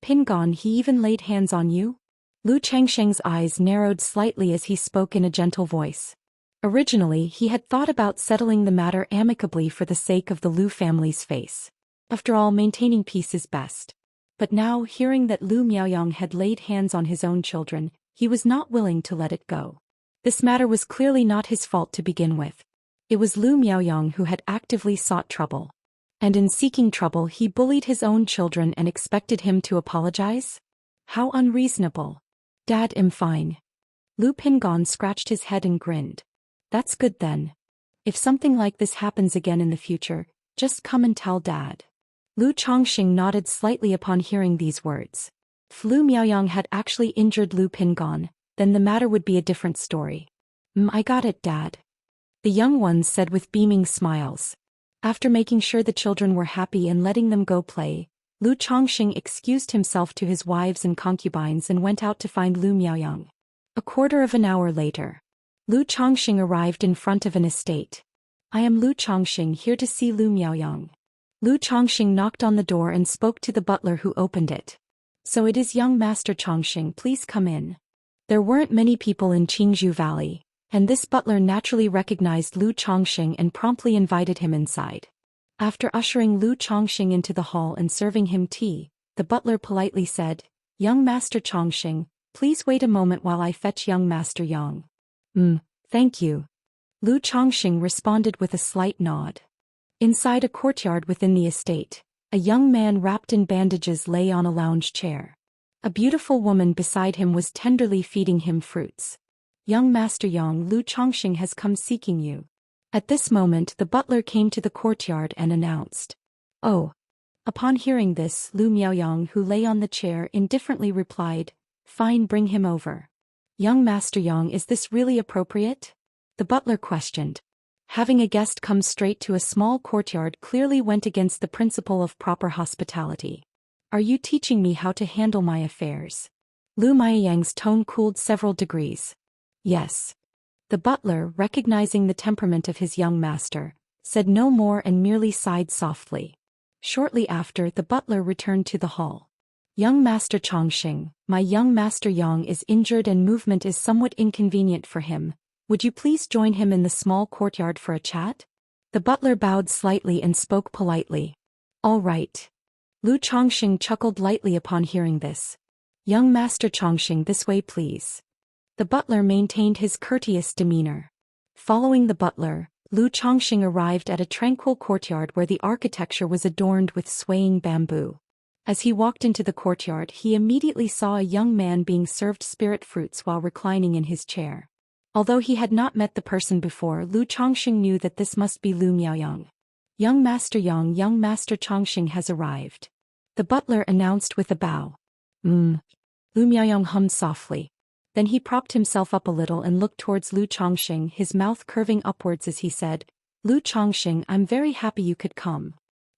Pingon, he even laid hands on you? Lu Changsheng's eyes narrowed slightly as he spoke in a gentle voice. Originally, he had thought about settling the matter amicably for the sake of the Lu family's face. After all, maintaining peace is best. But now, hearing that Lu Miaoyang had laid hands on his own children, he was not willing to let it go. This matter was clearly not his fault to begin with. It was Lu Miaoyang who had actively sought trouble. And in seeking trouble, he bullied his own children and expected him to apologize? How unreasonable. Dad, I'm fine. Lu Pingon scratched his head and grinned. That's good then. If something like this happens again in the future, just come and tell Dad. Lu Chongqing nodded slightly upon hearing these words. If Lu Miaoyang had actually injured Lu Pingon, then the matter would be a different story. I got it, Dad. The young ones said with beaming smiles. After making sure the children were happy and letting them go play, Lu Chongqing excused himself to his wives and concubines and went out to find Lu Miaoyang. A quarter of an hour later, Lu Chongqing arrived in front of an estate. I am Lu Chongqing, here to see Lu Miaoyang. Lu Chongqing knocked on the door and spoke to the butler who opened it. So it is young Master Chongqing, please come in. There weren't many people in Qingzhou Valley, and this butler naturally recognized Lu Chongqing and promptly invited him inside. After ushering Lu Chongqing into the hall and serving him tea, the butler politely said, Young Master Chongqing, please wait a moment while I fetch young Master Yang. Thank you. Lu Chongqing responded with a slight nod. Inside a courtyard within the estate, a young man wrapped in bandages lay on a lounge chair. A beautiful woman beside him was tenderly feeding him fruits. Young Master Yang, Lu Chongqing has come seeking you. At this moment, the butler came to the courtyard and announced. Oh. Upon hearing this, Lu Miaoyang, who lay on the chair, indifferently replied, Fine, bring him over. Young Master Yang, is this really appropriate? The butler questioned. Having a guest come straight to a small courtyard clearly went against the principle of proper hospitality. Are you teaching me how to handle my affairs? Lu Miaoyang's tone cooled several degrees. Yes. The butler, recognizing the temperament of his young master, said no more and merely sighed softly. Shortly after, the butler returned to the hall. Young Master Chongqing, my young Master Yang is injured and movement is somewhat inconvenient for him. Would you please join him in the small courtyard for a chat? The butler bowed slightly and spoke politely. All right. Lu Chongqing chuckled lightly upon hearing this. Young Master Chongqing, this way please. The butler maintained his courteous demeanor. Following the butler, Lu Chongqing arrived at a tranquil courtyard where the architecture was adorned with swaying bamboo. As he walked into the courtyard, he immediately saw a young man being served spirit fruits while reclining in his chair. Although he had not met the person before, Lu Chongqing knew that this must be Lu Miaoyang. Young Master Yang, young Master Chongqing has arrived. The butler announced with a bow. Lu Miaoyang hummed softly. Then he propped himself up a little and looked towards Lu Chongqing, his mouth curving upwards as he said, Lu Chongqing, I'm very happy you could come.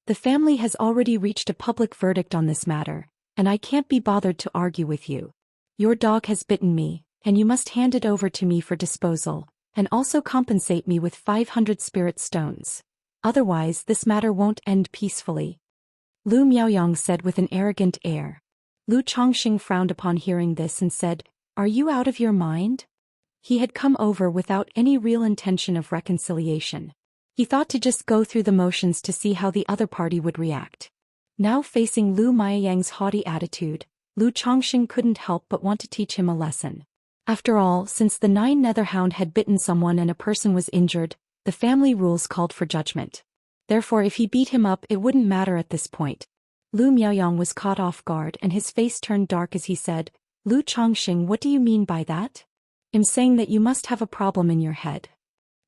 The family has already reached a public verdict on this matter, and I can't be bothered to argue with you. Your dog has bitten me, and you must hand it over to me for disposal, and also compensate me with 500 spirit stones. Otherwise this matter won't end peacefully. Lu Miaoyang said with an arrogant air. Lu Chongqing frowned upon hearing this and said, Are you out of your mind? He had come over without any real intention of reconciliation. He thought to just go through the motions to see how the other party would react. Now facing Lu Miaoyang's haughty attitude, Lu Chongqing couldn't help but want to teach him a lesson. After all, since the 9 Netherhound had bitten someone and a person was injured, the family rules called for judgment. Therefore if he beat him up it wouldn't matter at this point. Lu Miaoyang was caught off guard and his face turned dark as he said, Lu Chongqing, what do you mean by that? I'm saying that you must have a problem in your head.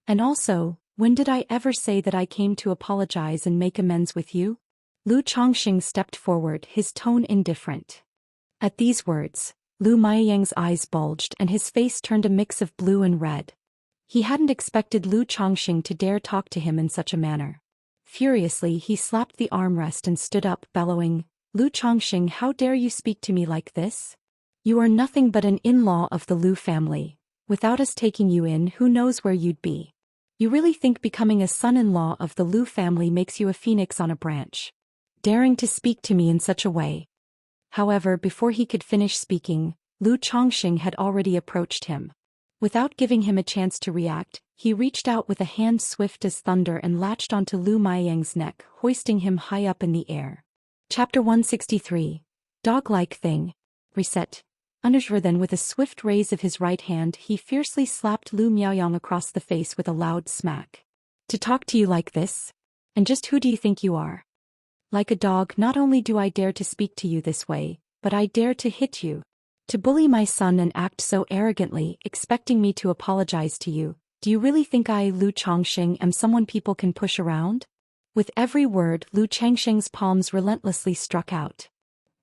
And also, when did I ever say that I came to apologize and make amends with you? Lu Chongqing stepped forward, his tone indifferent. At these words, Lu Miaoyang's eyes bulged and his face turned a mix of blue and red. He hadn't expected Lu Chongqing to dare talk to him in such a manner. Furiously he slapped the armrest and stood up, bellowing, Lu Chongqing, how dare you speak to me like this? You are nothing but an in-law of the Lu family. Without us taking you in, who knows where you'd be? You really think becoming a son-in-law of the Lu family makes you a phoenix on a branch? Daring to speak to me in such a way. However, before he could finish speaking, Lu Chongqing had already approached him. Without giving him a chance to react, he reached out with a hand swift as thunder and latched onto Lu Miaoyang's neck, hoisting him high up in the air. Chapter 163. Dog-like thing. Reset. Then with a swift raise of his right hand he fiercely slapped Lu Miaoyang across the face with a loud smack. To talk to you like this? And just who do you think you are? Like a dog, not only do I dare to speak to you this way, but I dare to hit you. To bully my son and act so arrogantly, expecting me to apologize to you, do you really think I, Lu Chongqing, am someone people can push around? With every word, Lu Chongqing's palms relentlessly struck out.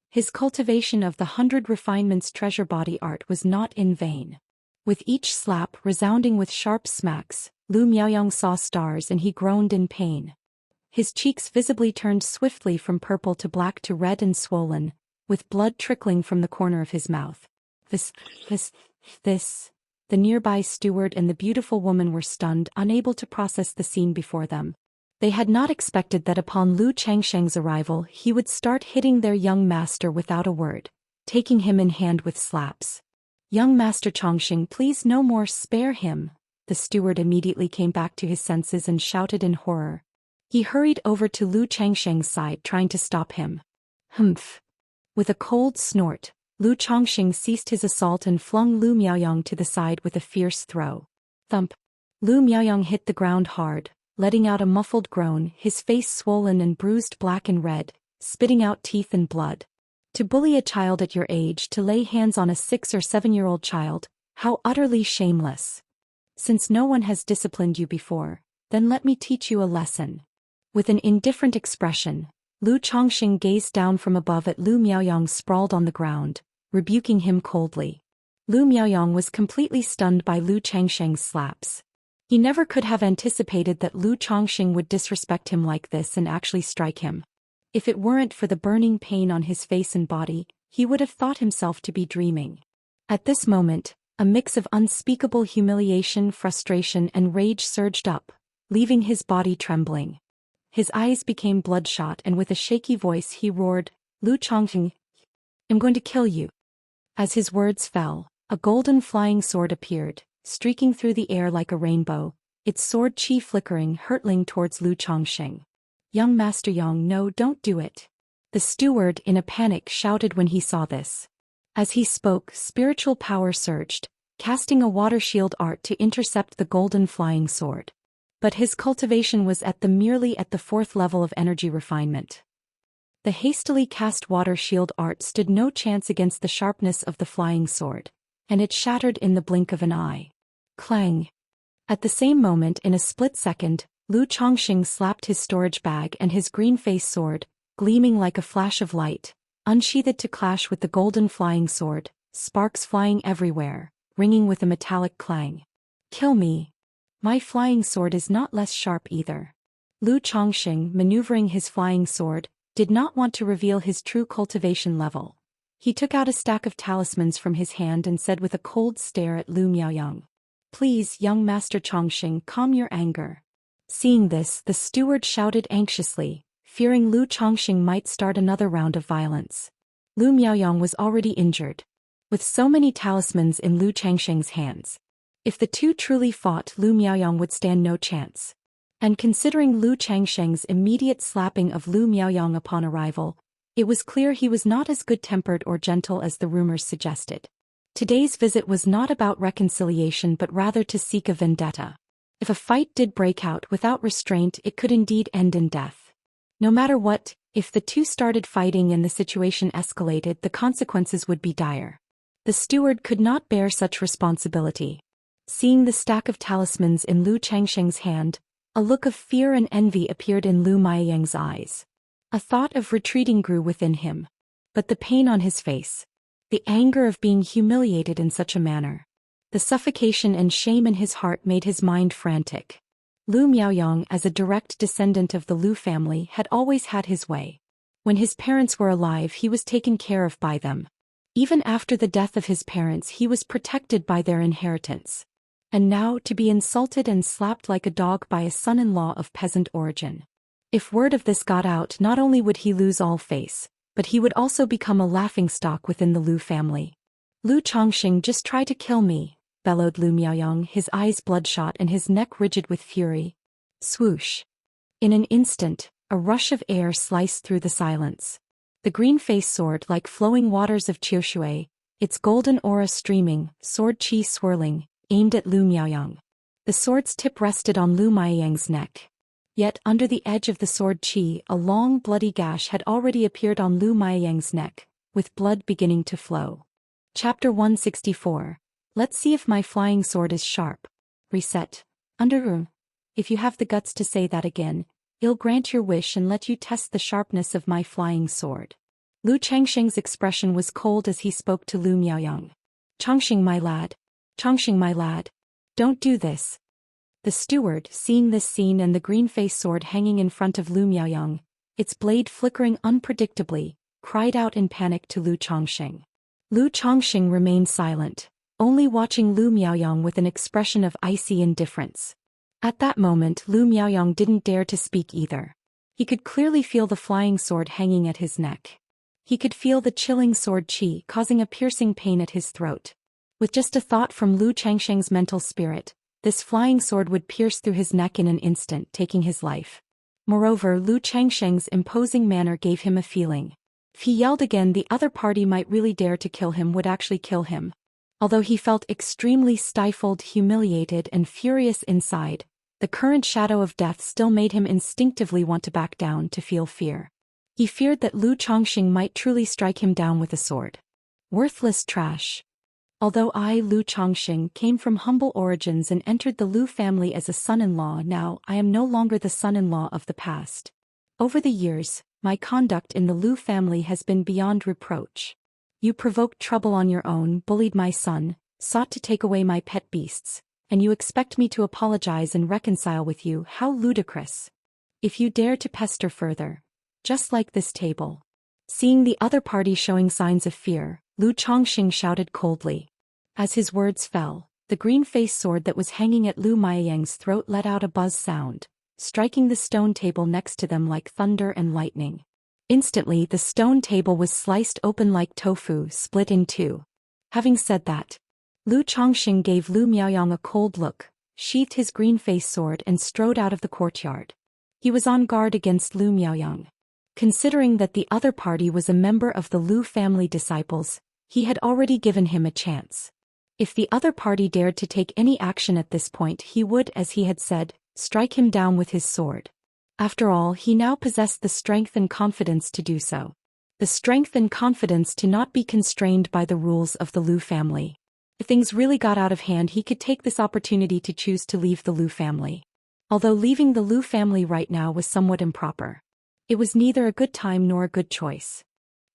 His cultivation of the 100 refinements treasure body art was not in vain. With each slap resounding with sharp smacks, Lu Miaoyang saw stars and he groaned in pain. His cheeks visibly turned swiftly from purple to black to red and swollen, with blood trickling from the corner of his mouth. This. The nearby steward and the beautiful woman were stunned, unable to process the scene before them. They had not expected that upon Lu Chongqing's arrival he would start hitting their young master without a word, taking him in hand with slaps. Young Master Chongqing, please no more, spare him. The steward immediately came back to his senses and shouted in horror. He hurried over to Lu Chongqing's side trying to stop him. Humph. With a cold snort, Lu Chongqing ceased his assault and flung Lu Miaoyang to the side with a fierce throw. Thump. Lu Miaoyang hit the ground hard, letting out a muffled groan, his face swollen and bruised black and red, spitting out teeth and blood. To bully a child at your age, to lay hands on a 6 or 7-year-old child, how utterly shameless. Since no one has disciplined you before, then let me teach you a lesson. With an indifferent expression, Lu Chongqing gazed down from above at Lu Miaoyang sprawled on the ground, rebuking him coldly. Lu Miaoyang was completely stunned by Lu Chongqing's slaps. He never could have anticipated that Lu Chongqing would disrespect him like this and actually strike him. If it weren't for the burning pain on his face and body, he would have thought himself to be dreaming. At this moment, a mix of unspeakable humiliation, frustration, and rage surged up, leaving his body trembling. His eyes became bloodshot and with a shaky voice he roared, Lu Chongqing, I'm going to kill you. As his words fell, a golden flying sword appeared, streaking through the air like a rainbow, its sword chi flickering, hurtling towards Lu Chongqing. Young Master Yang, no, don't do it. The steward in a panic shouted when he saw this. As he spoke, spiritual power surged, casting a water shield art to intercept the golden flying sword. But his cultivation was merely at the 4th level of energy refinement. The hastily cast water shield art stood no chance against the sharpness of the flying sword, and it shattered in the blink of an eye. Clang! At the same moment, in a split second, Lu Chongqing slapped his storage bag and his green-face sword, gleaming like a flash of light, unsheathed to clash with the golden flying sword, sparks flying everywhere, ringing with a metallic clang. Kill me. My flying sword is not less sharp either. Lu Chongqing, maneuvering his flying sword, did not want to reveal his true cultivation level. He took out a stack of talismans from his hand and said with a cold stare at Lu Miaoyang. Please, young Master Chongqing, calm your anger. Seeing this, the steward shouted anxiously, fearing Lu Chongqing might start another round of violence. Lu Miaoyang was already injured. With so many talismans in Lu Chongqing's hands, if the two truly fought, Lu Miaoyang would stand no chance. And considering Lu Chongqing's immediate slapping of Lu Miaoyang upon arrival, it was clear he was not as good-tempered or gentle as the rumors suggested. Today's visit was not about reconciliation but rather to seek a vendetta. If a fight did break out without restraint, it could indeed end in death. No matter what, if the two started fighting and the situation escalated, the consequences would be dire. The steward could not bear such responsibility. Seeing the stack of talismans in Lu Chongqing's hand, a look of fear and envy appeared in Lu Miaoyang's eyes. A thought of retreating grew within him. But the pain on his face, the anger of being humiliated in such a manner, the suffocation and shame in his heart made his mind frantic. Lu Miaoyang, as a direct descendant of the Lu family, had always had his way. When his parents were alive, he was taken care of by them. Even after the death of his parents, he was protected by their inheritance. And now to be insulted and slapped like a dog by a son-in-law of peasant origin. If word of this got out, not only would he lose all face, but he would also become a laughingstock within the Lu family. Lu Chongqing, just try to kill me, bellowed Lu Miaoyang, his eyes bloodshot and his neck rigid with fury. Swoosh. In an instant, a rush of air sliced through the silence. The green-faced sword, like flowing waters of Qiushui, its golden aura streaming, sword qi swirling, aimed at Lu Miaoyang. The sword's tip rested on Lu Miaoyang's neck. Yet, under the edge of the sword qi, a long bloody gash had already appeared on Lu Miaoyang's neck, with blood beginning to flow. Chapter 164. Let's see if my flying sword is sharp. Reset. Under. If you have the guts to say that again, I'll grant your wish and let you test the sharpness of my flying sword. Lu Chongqing's expression was cold as he spoke to Lu Miaoyang. Chongqing, my lad. Chongqing, my lad. Don't do this. The steward, seeing this scene and the green-faced sword hanging in front of Lu Miaoyang, its blade flickering unpredictably, cried out in panic to Lu Chongqing. Lu Chongqing remained silent, only watching Lu Miaoyang with an expression of icy indifference. At that moment, Lu Miaoyang didn't dare to speak either. He could clearly feel the flying sword hanging at his neck. He could feel the chilling sword qi causing a piercing pain at his throat. With just a thought from Lu Chongqing's mental spirit, this flying sword would pierce through his neck in an instant, taking his life. Moreover, Lu Chongqing's imposing manner gave him a feeling. If he yelled again, the other party might really dare to kill him, would actually kill him. Although he felt extremely stifled, humiliated, and furious inside, the current shadow of death still made him instinctively want to back down, to feel fear. He feared that Lu Chongqing might truly strike him down with a sword. Worthless trash. Although I, Lu Chongqing, came from humble origins and entered the Lu family as a son-in-law, now I am no longer the son-in-law of the past. Over the years, my conduct in the Lu family has been beyond reproach. You provoked trouble on your own, bullied my son, sought to take away my pet beasts, and you expect me to apologize and reconcile with you? How ludicrous. If you dare to pester further, just like this table. Seeing the other party showing signs of fear, Lu Chongqing shouted coldly. As his words fell, the green-faced sword that was hanging at Lu Miaoyang's throat let out a buzz sound, striking the stone table next to them like thunder and lightning. Instantly, the stone table was sliced open like tofu, split in two. Having said that, Lu Chongqing gave Lu Miaoyang a cold look, sheathed his green-faced sword and strode out of the courtyard. He was on guard against Lu Miaoyang. Considering that the other party was a member of the Lu family disciples, he had already given him a chance. If the other party dared to take any action at this point, he would, as he had said, strike him down with his sword. After all, he now possessed the strength and confidence to do so. The strength and confidence to not be constrained by the rules of the Lu family. If things really got out of hand, he could take this opportunity to choose to leave the Lu family. Although leaving the Lu family right now was somewhat improper. It was neither a good time nor a good choice.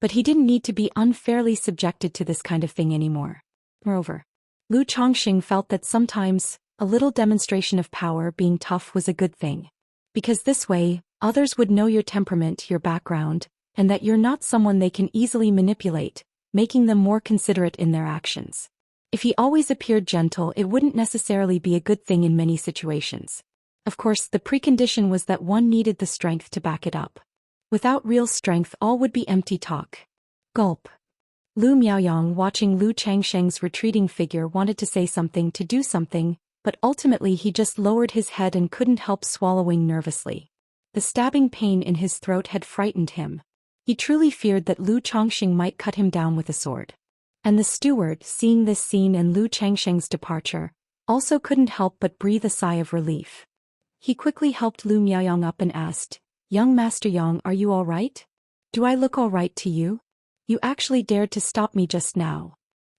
But he didn't need to be unfairly subjected to this kind of thing anymore. Moreover, Lu Chongqing felt that sometimes, a little demonstration of power being tough was a good thing. Because this way, others would know your temperament, your background, and that you're not someone they can easily manipulate, making them more considerate in their actions. If he always appeared gentle, it wouldn't necessarily be a good thing in many situations. Of course, the precondition was that one needed the strength to back it up. Without real strength, all would be empty talk. Gulp. Lu Miaoyang, watching Lu Changsheng's retreating figure, wanted to say something, to do something, but ultimately he just lowered his head and couldn't help swallowing nervously. The stabbing pain in his throat had frightened him. He truly feared that Lu Chongqing might cut him down with a sword. And the steward, seeing this scene and Lu Changsheng's departure, also couldn't help but breathe a sigh of relief. He quickly helped Lu Miaoyang up and asked, "Young Master Yang, are you all right? Do I look all right to you? You actually dared to stop me just now."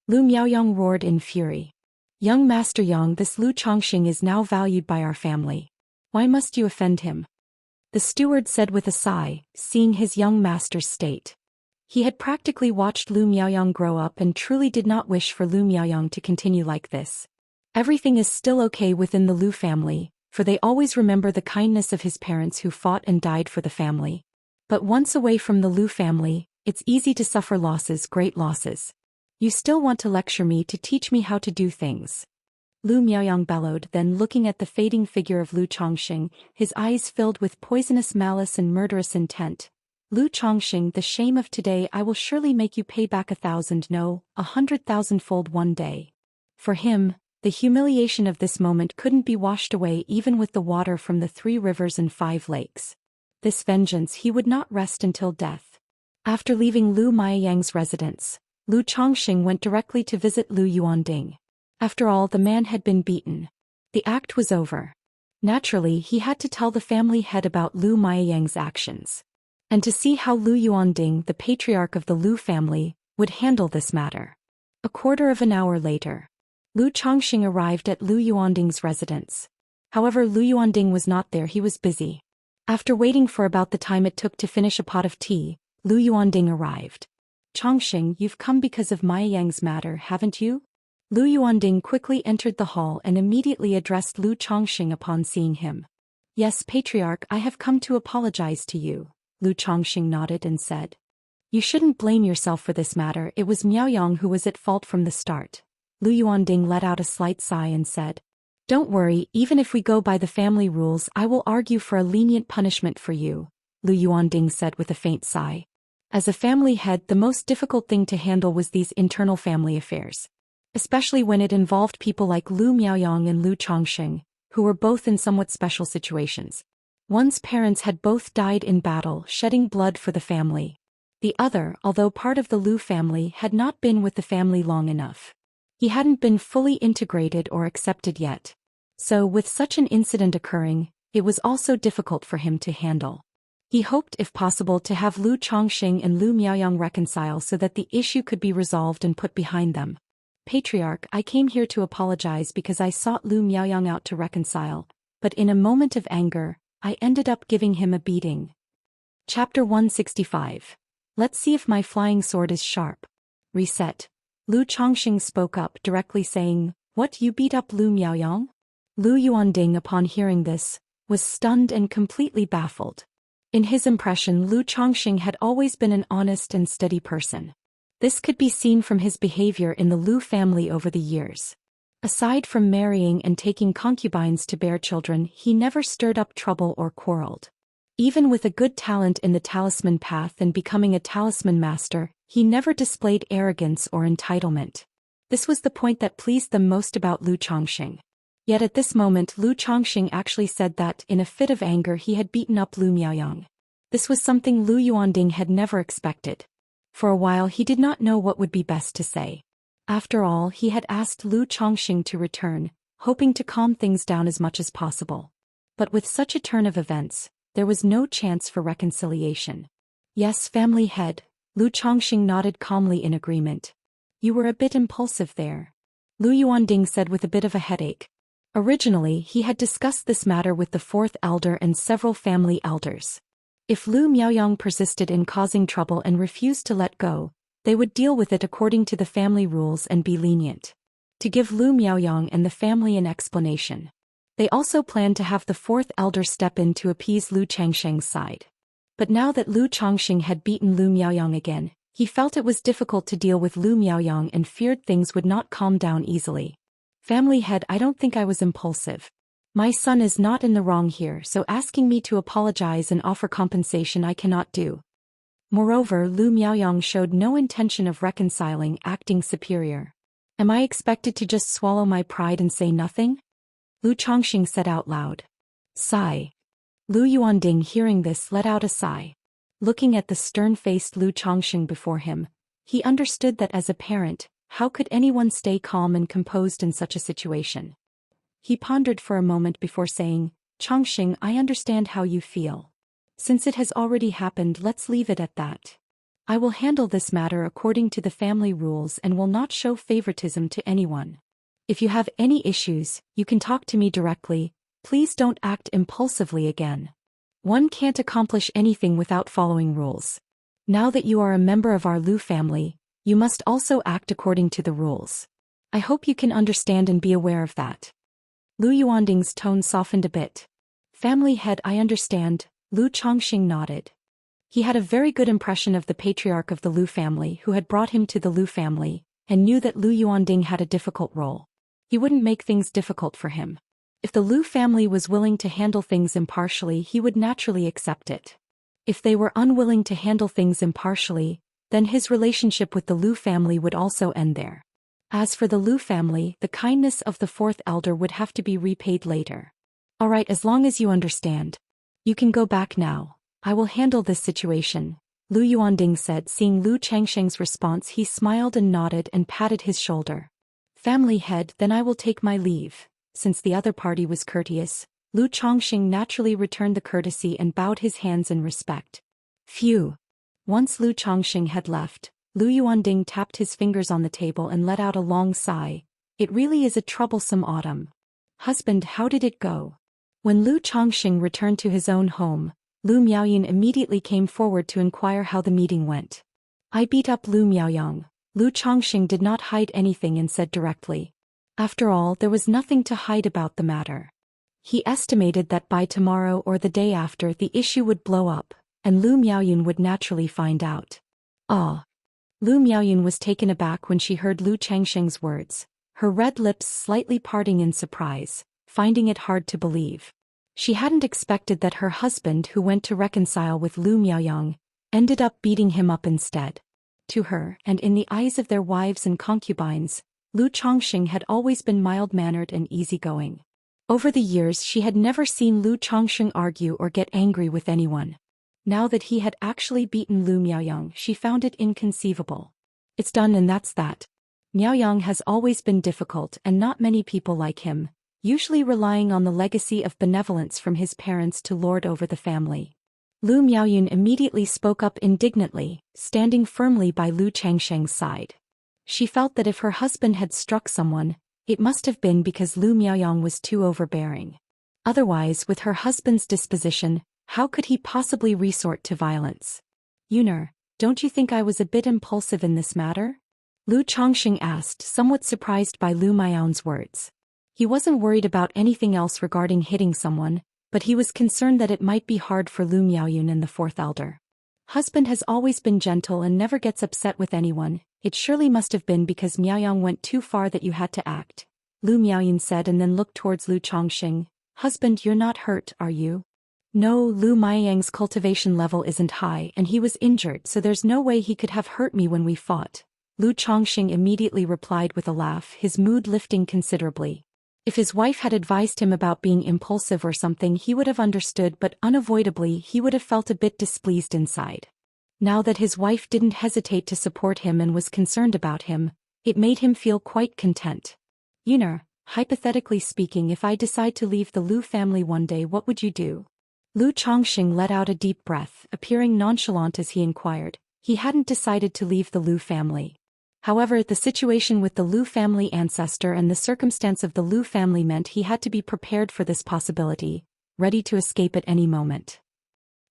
Lu Miaoyang roared in fury. "Young Master Yang, this Lu Chongqing is now valued by our family. Why must you offend him?" The steward said with a sigh, seeing his young master's state. He had practically watched Lu Miaoyang grow up and truly did not wish for Lu Miaoyang to continue like this. Everything is still okay within the Lu family, for they always remember the kindness of his parents who fought and died for the family. But once away from the Lu family, it's easy to suffer losses, great losses. You still want to lecture me, to teach me how to do things?" Lu Miaoyang bellowed, then looking at the fading figure of Lu Chongqing, his eyes filled with poisonous malice and murderous intent. "Lu Chongqing, the shame of today, I will surely make you pay back 1,000, no, 100,000-fold one day." For him, the humiliation of this moment couldn't be washed away even with the water from the 3 rivers and 5 lakes. This vengeance he would not rest until death. After leaving Lu Miaoyang's residence, Lu Chongqing went directly to visit Lu Yuanding. After all, the man had been beaten. The act was over. Naturally, he had to tell the family head about Lu Miaoyang's actions. And to see how Lu Yuanding, the patriarch of the Lu family, would handle this matter. A quarter of an hour later, Lu Chongqing arrived at Lu Yuanding's residence. However, Lu Yuanding was not there, he was busy. After waiting for about the time it took to finish a pot of tea, Lu Yuanding arrived. "Chongqing, you've come because of Miaoyang's matter, haven't you?" Lu Yuanding quickly entered the hall and immediately addressed Lu Chongqing upon seeing him. "Yes, Patriarch, I have come to apologize to you." Lu Chongqing nodded and said, "You shouldn't blame yourself for this matter, it was Miaoyang who was at fault from the start." Lu Yuanding let out a slight sigh and said, "Don't worry, even if we go by the family rules, I will argue for a lenient punishment for you," Lu Yuanding said with a faint sigh. As a family head, the most difficult thing to handle was these internal family affairs. Especially when it involved people like Lu Miaoyang and Lu Chongqing, who were both in somewhat special situations. One's parents had both died in battle, shedding blood for the family. The other, although part of the Lu family, had not been with the family long enough. He hadn't been fully integrated or accepted yet. So, with such an incident occurring, it was also difficult for him to handle. He hoped, if possible, to have Lu Chongqing and Lu Miaoyang reconcile so that the issue could be resolved and put behind them. "Patriarch, I came here to apologize because I sought Lu Miaoyang out to reconcile, but in a moment of anger, I ended up giving him a beating." Chapter 165. Let's see if my flying sword is sharp. Reset. Lu Chongqing spoke up, directly saying, "What, you beat up Lu Miaoyang?" Lu Yuanding, upon hearing this, was stunned and completely baffled. In his impression, Lu Chongqing had always been an honest and steady person. This could be seen from his behavior in the Lu family over the years. Aside from marrying and taking concubines to bear children, he never stirred up trouble or quarreled. Even with a good talent in the talisman path and becoming a talisman master, he never displayed arrogance or entitlement. This was the point that pleased them most about Lu Chongqing. Yet at this moment, Lu Chongqing actually said that, in a fit of anger, he had beaten up Lu Miaoyang. This was something Lu Yuanding had never expected. For a while he did not know what would be best to say. After all, he had asked Lu Chongqing to return, hoping to calm things down as much as possible. But with such a turn of events, there was no chance for reconciliation. "Yes, family head," Lu Chongqing nodded calmly in agreement. "You were a bit impulsive there," Lu Yuanding said with a bit of a headache. Originally, he had discussed this matter with the 4th elder and several family elders. If Lu Miaoyang persisted in causing trouble and refused to let go, they would deal with it according to the family rules and be lenient. to give Lu Miaoyang and the family an explanation. They also planned to have the fourth elder step in to appease Lu Changsheng's side. But now that Lu Changsheng had beaten Lu Miaoyang again, he felt it was difficult to deal with Lu Miaoyang and feared things would not calm down easily. Family head, I don't think I was impulsive. My son is not in the wrong here, so asking me to apologize and offer compensation I cannot do. Moreover, Lu Miaoyang showed no intention of reconciling, acting superior. Am I expected to just swallow my pride and say nothing? Lu Changxing said out loud. Sigh. Lu Yuanding hearing this let out a sigh. Looking at the stern-faced Lu Changxing before him, he understood that as a parent, how could anyone stay calm and composed in such a situation? He pondered for a moment before saying, Changxing, I understand how you feel. Since it has already happened, let's leave it at that. I will handle this matter according to the family rules and will not show favoritism to anyone. If you have any issues, you can talk to me directly. Please don't act impulsively again. One can't accomplish anything without following rules. Now that you are a member of our Lu family, you must also act according to the rules. I hope you can understand and be aware of that. Lu Yuanding's tone softened a bit. Family head, I understand. Lu Changxing nodded. He had a very good impression of the patriarch of the Lu family who had brought him to the Lu family, and knew that Lu Yuanding had a difficult role. He wouldn't make things difficult for him. If the Lu family was willing to handle things impartially, he would naturally accept it. If they were unwilling to handle things impartially, then his relationship with the Lu family would also end there. As for the Lu family, the kindness of the fourth elder would have to be repaid later. All right, as long as you understand. You can go back now. I will handle this situation, Lu Yuanding said. Seeing Lu Changsheng's response, he smiled and nodded and patted his shoulder. Family head, then I will take my leave. Since the other party was courteous, Lu Changxing naturally returned the courtesy and bowed his hands in respect. Phew. Once Lu Changxing had left, Lu Yuanding tapped his fingers on the table and let out a long sigh. It really is a troublesome autumn. Husband, how did it go? When Lu Changxing returned to his own home, Lu Miaoyan immediately came forward to inquire how the meeting went. I beat up Lu Miaoyang. Lu Changxing did not hide anything and said directly. After all, there was nothing to hide about the matter. He estimated that by tomorrow or the day after the issue would blow up, and Lu Miaoyan would naturally find out. Ah. Lu Miaoyan was taken aback when she heard Lu Changxing's words, her red lips slightly parting in surprise, finding it hard to believe. She hadn't expected that her husband, who went to reconcile with Lu Miaoyang, ended up beating him up instead. To her, and in the eyes of their wives and concubines, Lu Changxing had always been mild-mannered and easygoing. Over the years she had never seen Lu Changxing argue or get angry with anyone. Now that he had actually beaten Lu Miaoyang, she found it inconceivable. It's done and that's that. Miaoyang has always been difficult and not many people like him, usually relying on the legacy of benevolence from his parents to lord over the family. Lu Miaoyan immediately spoke up indignantly, standing firmly by Lu Changsheng's side. She felt that if her husband had struck someone, it must have been because Lu Miaoyang was too overbearing. Otherwise, with her husband's disposition, how could he possibly resort to violence? Yuner, don't you think I was a bit impulsive in this matter? Lu Changxing asked, somewhat surprised by Lu Miaoyan's words. He wasn't worried about anything else regarding hitting someone, but he was concerned that it might be hard for Lu Miaoyan and the fourth elder. Husband has always been gentle and never gets upset with anyone. It surely must have been because Miaoyang went too far that you had to act, Lu Miaoyan said and then looked towards Lu Changxing. Husband, you're not hurt, are you? No, Lu Miaoyang's cultivation level isn't high and he was injured, so there's no way he could have hurt me when we fought. Lu Changxing immediately replied with a laugh, his mood lifting considerably. If his wife had advised him about being impulsive or something, he would have understood, but unavoidably he would have felt a bit displeased inside. Now that his wife didn't hesitate to support him and was concerned about him, it made him feel quite content. Yuner, hypothetically speaking, if I decide to leave the Lu family one day, what would you do? Lu Changxing let out a deep breath, appearing nonchalant as he inquired. He hadn't decided to leave the Lu family. However, the situation with the Lu family ancestor and the circumstance of the Lu family meant he had to be prepared for this possibility, ready to escape at any moment.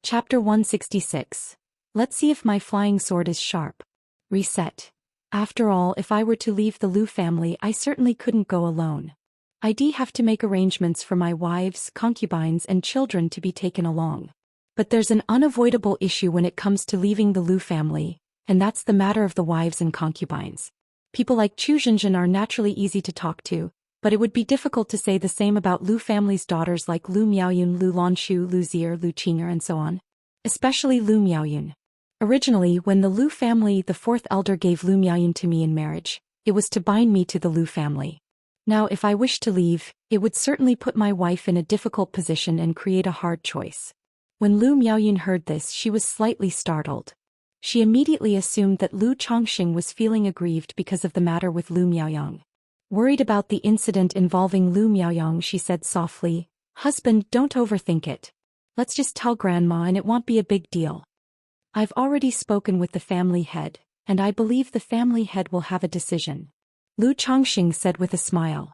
Chapter 166. Let's see if my flying sword is sharp. Reset. After all, if I were to leave the Lu family, I certainly couldn't go alone. I'd have to make arrangements for my wives, concubines and children to be taken along. But there's an unavoidable issue when it comes to leaving the Lu family, and that's the matter of the wives and concubines. People like Chu Zhenzhen are naturally easy to talk to, but it would be difficult to say the same about Lu family's daughters like Lu Miaoyun, Lu Lanshu, Lu Zier, Lu Qing'er and so on. Especially Lu Miaoyun. Originally, when the Lu family, the fourth elder, gave Lu Miaoyun to me in marriage, it was to bind me to the Lu family. Now if I wished to leave, it would certainly put my wife in a difficult position and create a hard choice. When Lu Miaoyun heard this, she was slightly startled. She immediately assumed that Lu Chongqing was feeling aggrieved because of the matter with Lu Miaoyang. Worried about the incident involving Lu Miaoyang, she said softly, "Husband, don't overthink it. Let's just tell Grandma and it won't be a big deal. I've already spoken with the family head, and I believe the family head will have a decision," Lu Chongqing said with a smile.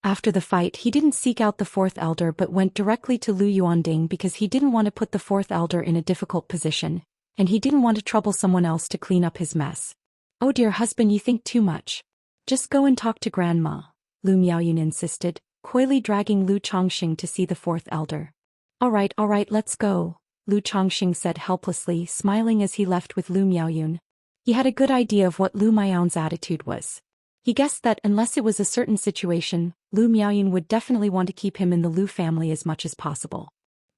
After the fight, he didn't seek out the fourth elder but went directly to Lu Yuanding because he didn't want to put the fourth elder in a difficult position, and he didn't want to trouble someone else to clean up his mess. "Oh dear husband, you think too much. Just go and talk to Grandma," Lu Miaoyun insisted, coyly dragging Lu Chongqing to see the fourth elder. All right, let's go," Lu Chongqing said helplessly, smiling as he left with Lu Miaoyun. He had a good idea of what Lu Miaoyun's attitude was. He guessed that unless it was a certain situation, Lu Miaoyun would definitely want to keep him in the Lu family as much as possible.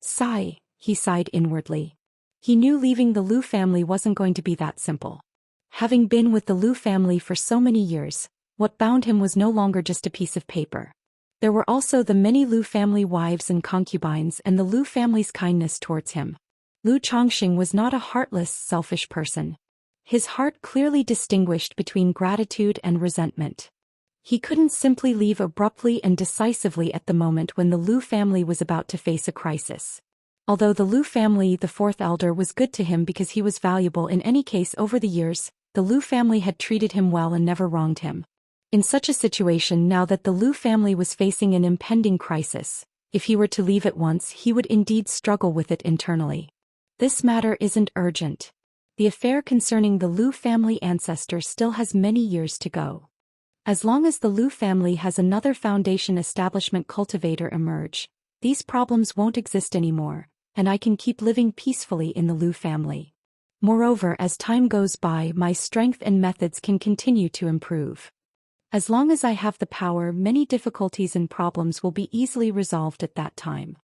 Sigh, he sighed inwardly. He knew leaving the Lu family wasn't going to be that simple. Having been with the Lu family for so many years, what bound him was no longer just a piece of paper. There were also the many Lu family wives and concubines and the Lu family's kindness towards him. Lu Chongqing was not a heartless, selfish person. His heart clearly distinguished between gratitude and resentment. He couldn't simply leave abruptly and decisively at the moment when the Lu family was about to face a crisis. Although the Lu family, the fourth elder, was good to him because he was valuable in any case over the years, the Lu family had treated him well and never wronged him. In such a situation, now that the Lu family was facing an impending crisis, if he were to leave at once, he would indeed struggle with it internally. This matter isn't urgent. The affair concerning the Lu family ancestor still has many years to go. As long as the Lu family has another foundation establishment cultivator emerge, these problems won't exist anymore, and I can keep living peacefully in the Lu family. Moreover, as time goes by, my strength and methods can continue to improve. As long as I have the power, many difficulties and problems will be easily resolved at that time.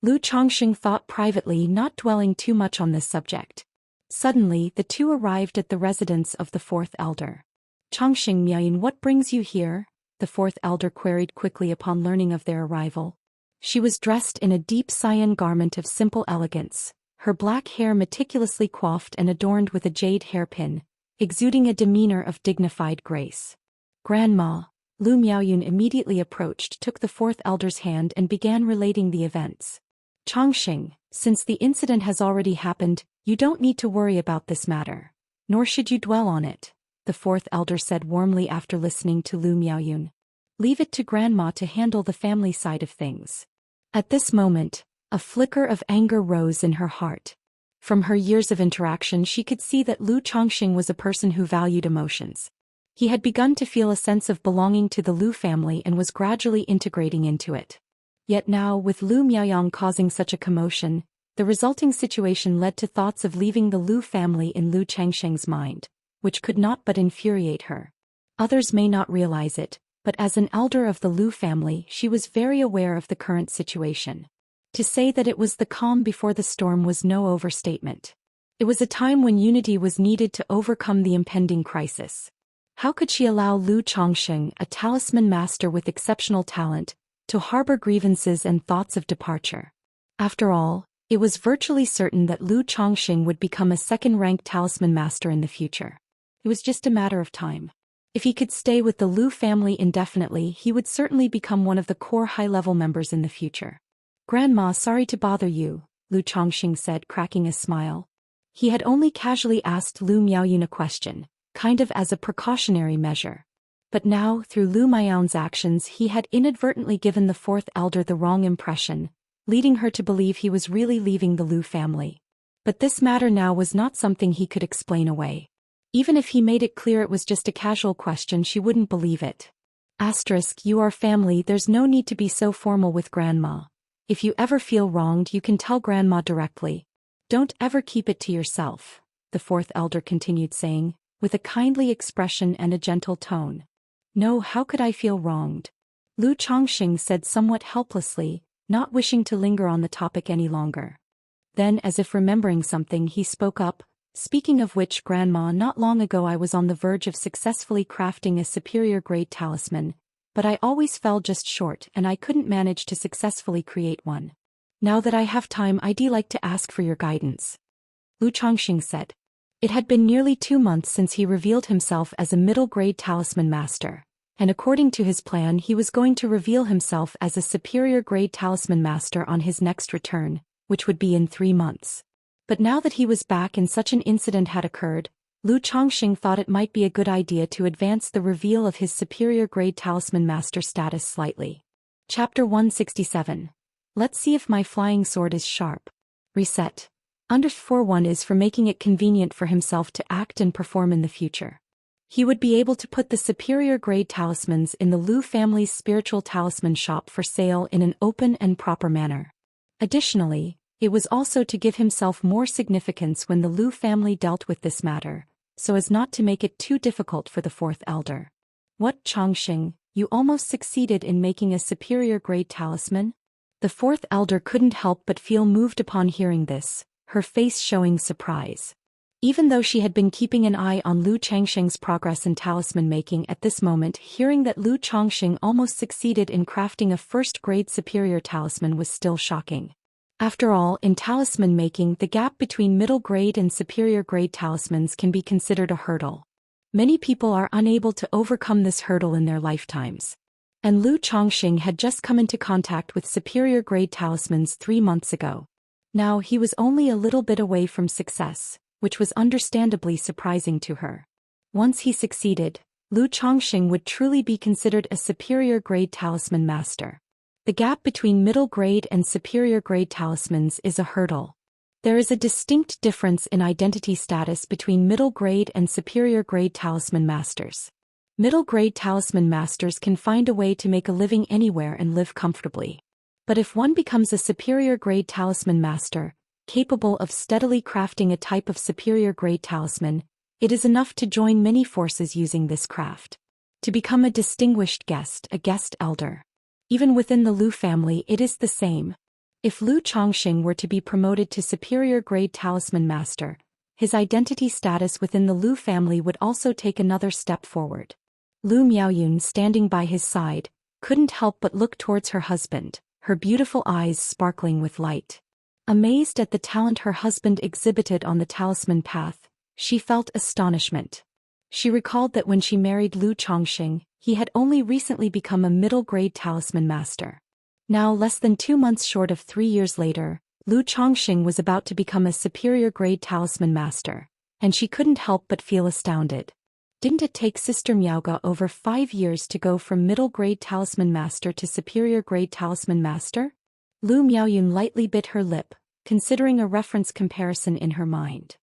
Lu Chongqing thought privately, not dwelling too much on this subject. Suddenly, the two arrived at the residence of the fourth elder. "Chongqing Miaoyun, what brings you here?" the fourth elder queried quickly upon learning of their arrival. She was dressed in a deep cyan garment of simple elegance, her black hair meticulously coiffed and adorned with a jade hairpin, exuding a demeanor of dignified grace. "Grandma," Lu Miaoyun immediately approached, took the fourth elder's hand and began relating the events. "Chongqing, since the incident has already happened, you don't need to worry about this matter. Nor should you dwell on it," the fourth elder said warmly after listening to Lu Miaoyun. "Leave it to Grandma to handle the family side of things." At this moment, a flicker of anger rose in her heart. From her years of interaction, she could see that Lu Chongqing was a person who valued emotions. He had begun to feel a sense of belonging to the Lu family and was gradually integrating into it. Yet now, with Lu Miaoyang causing such a commotion, the resulting situation led to thoughts of leaving the Lu family in Lu Changsheng's mind, which could not but infuriate her. Others may not realize it, but as an elder of the Lu family, she was very aware of the current situation. To say that it was the calm before the storm was no overstatement. It was a time when unity was needed to overcome the impending crisis. How could she allow Lu Chongqing, a talisman master with exceptional talent, to harbor grievances and thoughts of departure? After all, it was virtually certain that Lu Chongqing would become a second-ranked talisman master in the future. It was just a matter of time. If he could stay with the Lu family indefinitely, he would certainly become one of the core high-level members in the future. "Grandma, sorry to bother you," Lu Chongqing said, cracking a smile. He had only casually asked Lu Miaoyun a question, kind of as a precautionary measure. But now, through Lu Miaoyun's actions, he had inadvertently given the fourth elder the wrong impression, leading her to believe he was really leaving the Lu family. But this matter now was not something he could explain away. Even if he made it clear it was just a casual question, she wouldn't believe it. Asterisk, you are family, there's no need to be so formal with Grandma. If you ever feel wronged, you can tell Grandma directly. Don't ever keep it to yourself, the fourth elder continued saying, with a kindly expression and a gentle tone. No, how could I feel wronged? Lu Chongqing said somewhat helplessly, not wishing to linger on the topic any longer. Then, as if remembering something, he spoke up. Speaking of which, Grandma, not long ago I was on the verge of successfully crafting a superior grade talisman, but I always fell just short and I couldn't manage to successfully create one. Now that I have time, I'd like to ask for your guidance. Lu Chongqing said. It had been nearly 2 months since he revealed himself as a middle-grade talisman master, and according to his plan he was going to reveal himself as a superior-grade talisman master on his next return, which would be in 3 months. But now that he was back and such an incident had occurred, Lu Chongqing thought it might be a good idea to advance the reveal of his superior-grade talisman master status slightly. Chapter 167. Let's see if my flying sword is sharp. Reset. Underscore 1 is for making it convenient for himself to act and perform in the future. He would be able to put the superior grade talismans in the Lu family's spiritual talisman shop for sale in an open and proper manner. Additionally, it was also to give himself more significance when the Lu family dealt with this matter, so as not to make it too difficult for the fourth elder. What, Chongqing, you almost succeeded in making a superior grade talisman? The fourth elder couldn't help but feel moved upon hearing this, her face showing surprise. Even though she had been keeping an eye on Lu Chongqing's progress in talisman making, at this moment hearing that Lu Chongqing almost succeeded in crafting a first-grade superior talisman was still shocking. After all, in talisman making, the gap between middle-grade and superior-grade talismans can be considered a hurdle. Many people are unable to overcome this hurdle in their lifetimes. And Lu Chongqing had just come into contact with superior-grade talismans 3 months ago. Now he was only a little bit away from success, which was understandably surprising to her. Once he succeeded, Lu Chongqing would truly be considered a superior-grade talisman master. The gap between middle-grade and superior-grade talismans is a hurdle. There is a distinct difference in identity status between middle-grade and superior-grade talisman masters. Middle-grade talisman masters can find a way to make a living anywhere and live comfortably. But if one becomes a superior-grade talisman master, capable of steadily crafting a type of superior-grade talisman, it is enough to join many forces using this craft. To become a distinguished guest, a guest elder. Even within the Lu family it is the same. If Lu Chongqing were to be promoted to superior-grade talisman master, his identity status within the Lu family would also take another step forward. Lu Miaoyun, standing by his side, couldn't help but look towards her husband, her beautiful eyes sparkling with light. Amazed at the talent her husband exhibited on the talisman path, she felt astonishment. She recalled that when she married Lu Chongqing, he had only recently become a middle-grade talisman master. Now, less than 2 months short of 3 years later, Lu Chongqing was about to become a superior-grade talisman master, and she couldn't help but feel astounded. Didn't it take Sister Miaoga over 5 years to go from middle-grade talisman master to superior-grade talisman master? Lu Miaoyun lightly bit her lip, considering a reference comparison in her mind.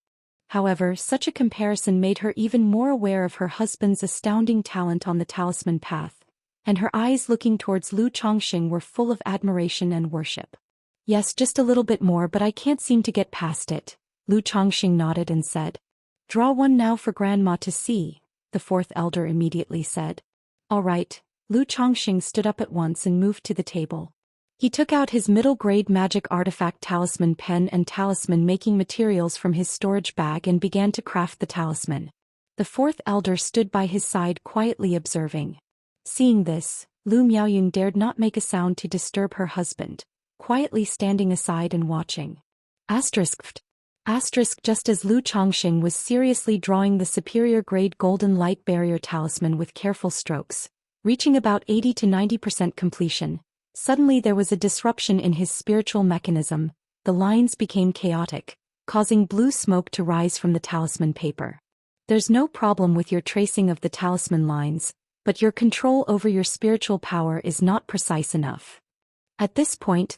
However, such a comparison made her even more aware of her husband's astounding talent on the talisman path, and her eyes looking towards Lu Chongqing were full of admiration and worship. Yes, just a little bit more, but I can't seem to get past it, Lu Chongqing nodded and said. Draw one now for Grandma to see, the fourth elder immediately said. All right, Lu Chongqing stood up at once and moved to the table. He took out his middle-grade magic artifact talisman pen and talisman-making materials from his storage bag and began to craft the talisman. The fourth elder stood by his side quietly observing. Seeing this, Lu Miaoyun dared not make a sound to disturb her husband, quietly standing aside and watching. Asterisk, just as Lu Chongqing was seriously drawing the superior-grade golden light barrier talisman with careful strokes, reaching about 80 to 90% completion, suddenly there was a disruption in his spiritual mechanism. The lines became chaotic, causing blue smoke to rise from the talisman paper. There's no problem with your tracing of the talisman lines, but your control over your spiritual power is not precise enough. At this point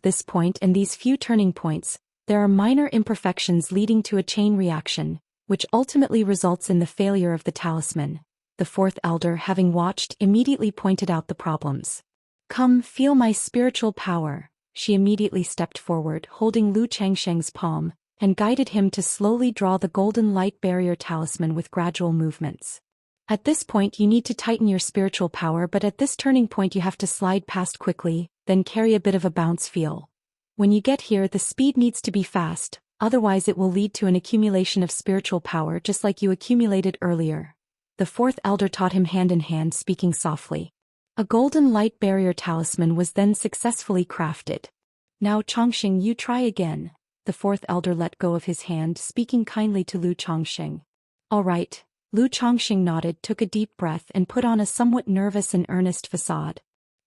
and these few turning points, there are minor imperfections leading to a chain reaction, which ultimately results in the failure of the talisman. The fourth elder, having watched, immediately pointed out the problems. "Come, feel my spiritual power." She immediately stepped forward, holding Lu Changsheng's palm, and guided him to slowly draw the golden light barrier talisman with gradual movements. At this point you need to tighten your spiritual power, but at this turning point you have to slide past quickly, then carry a bit of a bounce feel. When you get here, the speed needs to be fast, otherwise it will lead to an accumulation of spiritual power just like you accumulated earlier. The fourth elder taught him hand in hand, speaking softly. A golden light barrier talisman was then successfully crafted. "Now Changxing, you try again." The fourth elder let go of his hand, speaking kindly to Lu Changxing. "All right." Lu Changxing nodded, took a deep breath and put on a somewhat nervous and earnest facade.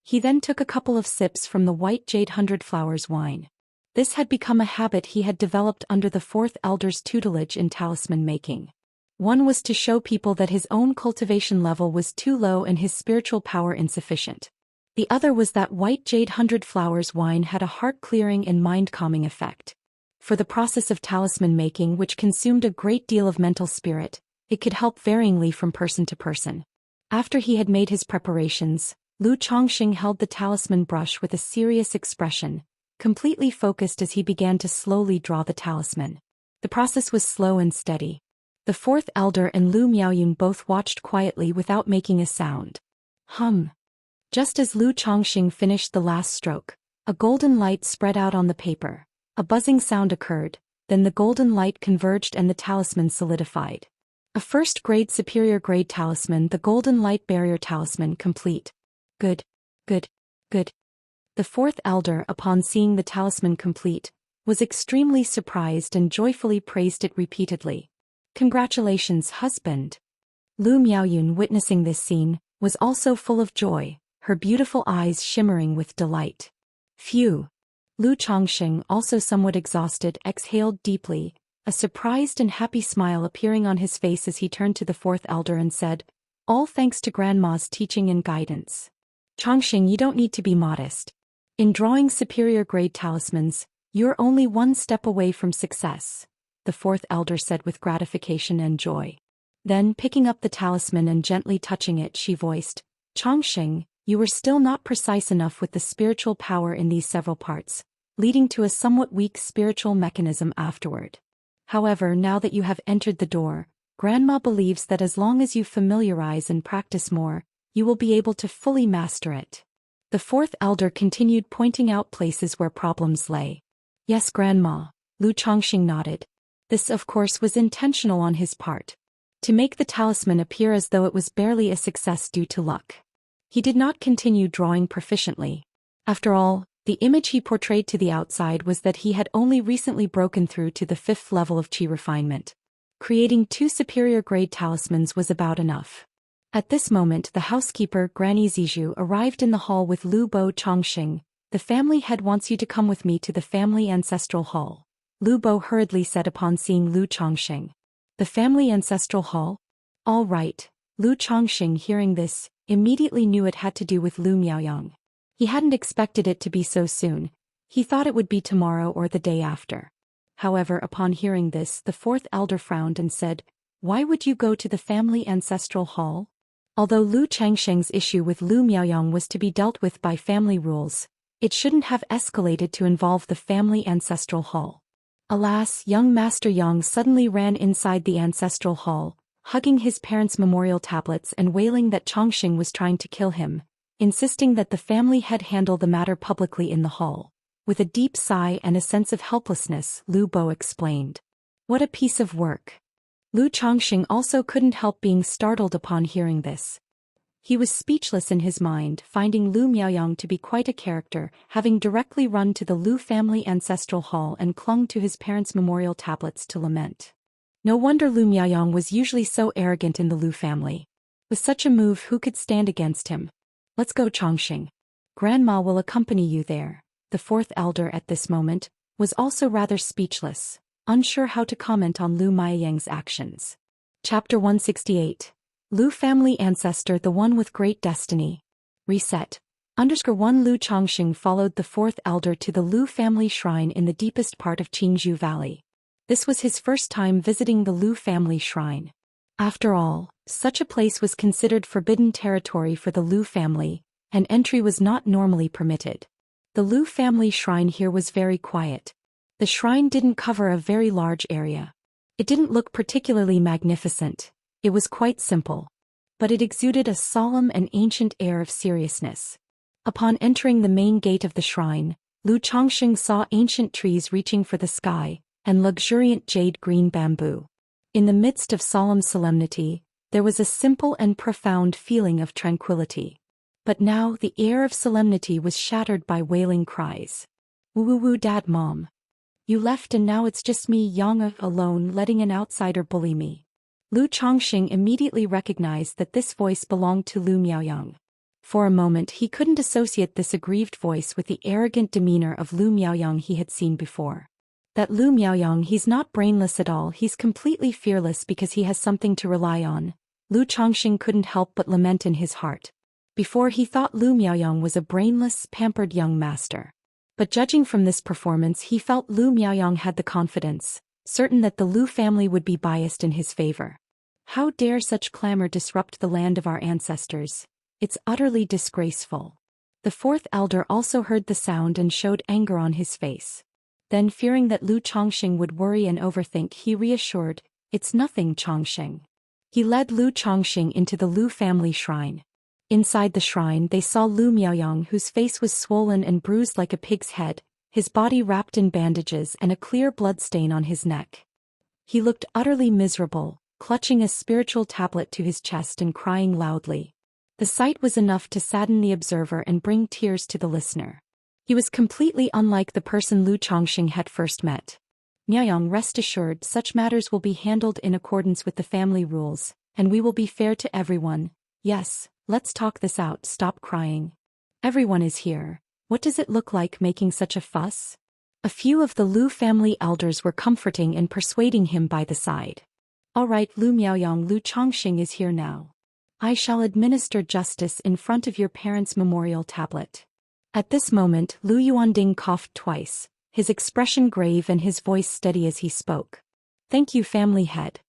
He then took a couple of sips from the white jade 100 flowers wine. This had become a habit he had developed under the fourth elder's tutelage in talisman making. One was to show people that his own cultivation level was too low and his spiritual power insufficient. The other was that white jade 100 flowers wine had a heart-clearing and mind-calming effect. For the process of talisman making, which consumed a great deal of mental spirit, it could help varyingly from person to person. After he had made his preparations, Lu Changxing held the talisman brush with a serious expression, completely focused as he began to slowly draw the talisman. The process was slow and steady. The fourth elder and Lu Miaoyun both watched quietly without making a sound. Just as Lu Changxing finished the last stroke, a golden light spread out on the paper. A buzzing sound occurred, then the golden light converged and the talisman solidified. A first-grade superior-grade talisman, the golden light barrier talisman, complete. Good. The fourth elder, upon seeing the talisman complete, was extremely surprised and joyfully praised it repeatedly. "Congratulations, husband." Lu Miaoyun, witnessing this scene, was also full of joy, her beautiful eyes shimmering with delight. "Phew." Lu Changxing, also somewhat exhausted, exhaled deeply, a surprised and happy smile appearing on his face as he turned to the fourth elder and said, "All thanks to Grandma's teaching and guidance. Changxing, you don't need to be modest. In drawing superior-grade talismans, you're only one step away from success," the fourth elder said with gratification and joy. Then, picking up the talisman and gently touching it, she voiced, "Changxing, you were still not precise enough with the spiritual power in these several parts, leading to a somewhat weak spiritual mechanism afterward. However, now that you have entered the door, Grandma believes that as long as you familiarize and practice more, you will be able to fully master it." The fourth elder continued, pointing out places where problems lay. "Yes, Grandma," Lu Changxing nodded. This, of course, was intentional on his part. To make the talisman appear as though it was barely a success due to luck. He did not continue drawing proficiently. After all, the image he portrayed to the outside was that he had only recently broken through to the 5th level of qi refinement. Creating 2 superior-grade talismans was about enough. At this moment, the housekeeper, Granny Zizhu, arrived in the hall with Lu Bo Changxing. "The family head wants you to come with me to the family ancestral hall," Lu Bo hurriedly said upon seeing Lu Changxing. "The family ancestral hall? All right." Lu Changxing, hearing this, immediately knew it had to do with Lu Miaoyang. He hadn't expected it to be so soon. He thought it would be tomorrow or the day after. However, upon hearing this, the fourth elder frowned and said, "Why would you go to the family ancestral hall?" Although Lu Changxing's issue with Lu Miaoyang was to be dealt with by family rules, it shouldn't have escalated to involve the family ancestral hall. Alas, young Master Yang suddenly ran inside the ancestral hall, hugging his parents' memorial tablets and wailing that Changxing was trying to kill him, insisting that the family head handle the matter publicly in the hall. With a deep sigh and a sense of helplessness, Lu Bo explained. What a piece of work. Lu Changxing also couldn't help being startled upon hearing this. He was speechless in his mind, finding Lu Miaoyang to be quite a character, having directly run to the Lu family ancestral hall and clung to his parents' memorial tablets to lament. No wonder Lu Miaoyang was usually so arrogant in the Lu family. With such a move, who could stand against him? "Let's go, Changxing. Grandma will accompany you there." The fourth elder at this moment was also rather speechless, unsure how to comment on Lu Miaoyang's actions. Chapter 168. Lu family ancestor, the one with great destiny. Reset. _1 Lu Changxing followed the fourth elder to the Lu family shrine in the deepest part of Qingzhou Valley. This was his first time visiting the Lu family shrine. After all, such a place was considered forbidden territory for the Lu family, and entry was not normally permitted. The Lu family shrine here was very quiet. The shrine didn't cover a very large area. It didn't look particularly magnificent. It was quite simple. But it exuded a solemn and ancient air of seriousness. Upon entering the main gate of the shrine, Lu Chongxing saw ancient trees reaching for the sky, and luxuriant jade-green bamboo. In the midst of solemn solemnity, there was a simple and profound feeling of tranquility. But now the air of solemnity was shattered by wailing cries. Woo-woo-woo, Dad, Mom. You left and now it's just me, Yang, alone, letting an outsider bully me. Lu Chongxing immediately recognized that this voice belonged to Lu Miaoyang. For a moment he couldn't associate this aggrieved voice with the arrogant demeanor of Lu Miaoyang he had seen before. That Lu Miaoyang, he's not brainless at all, he's completely fearless because he has something to rely on. Lu Chongxing couldn't help but lament in his heart. Before he thought Lu Miaoyang was a brainless, pampered young master. But judging from this performance he felt Lu Miaoyang had the confidence, certain that the Lu family would be biased in his favor. How dare such clamor disrupt the land of our ancestors? It's utterly disgraceful. The fourth elder also heard the sound and showed anger on his face. Then, fearing that Lu Chongxing would worry and overthink, he reassured, "It's nothing, Chongxing." He led Lu Chongxing into the Lu family shrine. Inside the shrine they saw Lu Miaoyang, whose face was swollen and bruised like a pig's head, his body wrapped in bandages and a clear bloodstain on his neck. He looked utterly miserable, clutching a spiritual tablet to his chest and crying loudly. The sight was enough to sadden the observer and bring tears to the listener. He was completely unlike the person Lu Chongxing had first met. "Miaoyang, rest assured, such matters will be handled in accordance with the family rules, and we will be fair to everyone. Yes, let's talk this out, stop crying. Everyone is here. What does it look like making such a fuss?" A few of the Lu family elders were comforting and persuading him by the side. "All right, Lu Miaoyang, Lu Chongxing is here now. I shall administer justice in front of your parents' memorial tablet." At this moment Lu Yuanding coughed twice, his expression grave and his voice steady as he spoke. "Thank you, family head."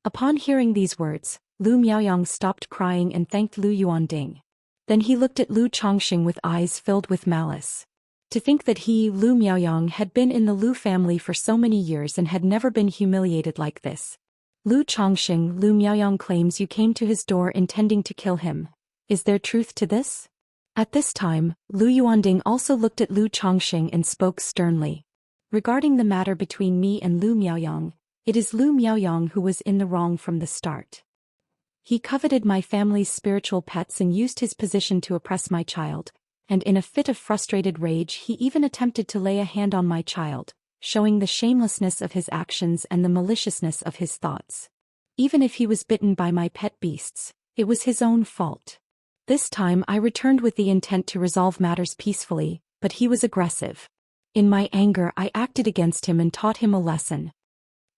Upon hearing these words, Lu Miaoyang stopped crying and thanked Lu Yuanding. Then he looked at Lu Chongxing with eyes filled with malice. To think that he, Lu Miaoyang, had been in the Lu family for so many years and had never been humiliated like this. "Lu Chongxing, Lu Miaoyang claims you came to his door intending to kill him. Is there truth to this?" At this time, Lu Yuanding also looked at Lu Chongxing and spoke sternly. "Regarding the matter between me and Lu Miaoyang, it is Lu Miaoyang who was in the wrong from the start. He coveted my family's spiritual pets and used his position to oppress my child, and in a fit of frustrated rage he even attempted to lay a hand on my child, showing the shamelessness of his actions and the maliciousness of his thoughts. Even if he was bitten by my pet beasts, it was his own fault. This time I returned with the intent to resolve matters peacefully, but he was aggressive. In my anger I acted against him and taught him a lesson.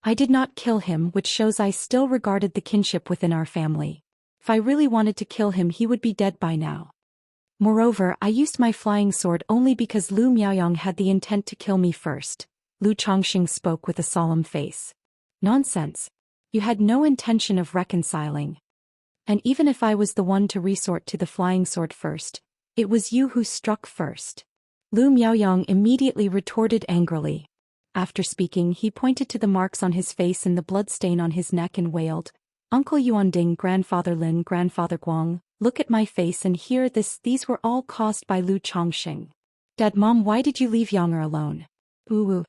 I did not kill him, which shows I still regarded the kinship within our family. If I really wanted to kill him he would be dead by now. Moreover, I used my flying sword only because Lu Miaoyang had the intent to kill me first." Lu Chongxing spoke with a solemn face. "Nonsense. You had no intention of reconciling. And even if I was the one to resort to the flying sword first, it was you who struck first." Lu Miaoyang immediately retorted angrily. After speaking he pointed to the marks on his face and the bloodstain on his neck and wailed, "Uncle Yuanding, Grandfather Lin, Grandfather Guang, look at my face and hear this. These were all caused by Lu Chongxing. Dad, Mom, why did you leave Yanger alone?" "Ooh."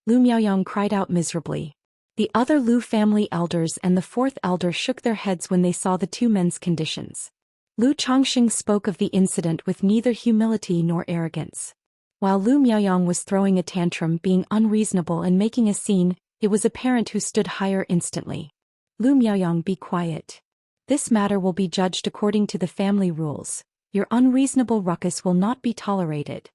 Lu Miaoyang cried out miserably. The other Lu family elders and the fourth elder shook their heads when they saw the two men's conditions. Lu Chongxing spoke of the incident with neither humility nor arrogance. While Lu Miaoyang was throwing a tantrum, being unreasonable and making a scene, it was apparent who stood higher instantly. "Lu Miaoyang, be quiet. This matter will be judged according to the family rules. Your unreasonable ruckus will not be tolerated."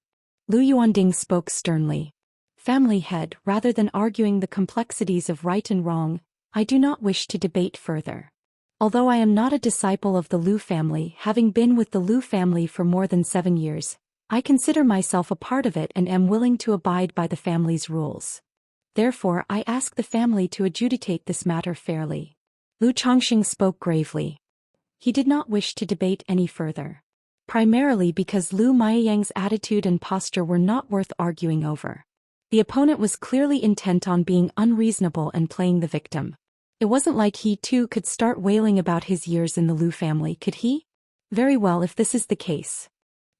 Lu Yuanding spoke sternly. "Family head, rather than arguing the complexities of right and wrong, I do not wish to debate further. Although I am not a disciple of the Lu family, having been with the Lu family for more than 7 years, I consider myself a part of it and am willing to abide by the family's rules. Therefore I ask the family to adjudicate this matter fairly. Lu Chongqing spoke gravely. He did not wish to debate any further. Primarily because Lu Miayang's attitude and posture were not worth arguing over. The opponent was clearly intent on being unreasonable and playing the victim. It wasn't like he too could start wailing about his years in the Lu family, could he? Very well, if this is the case.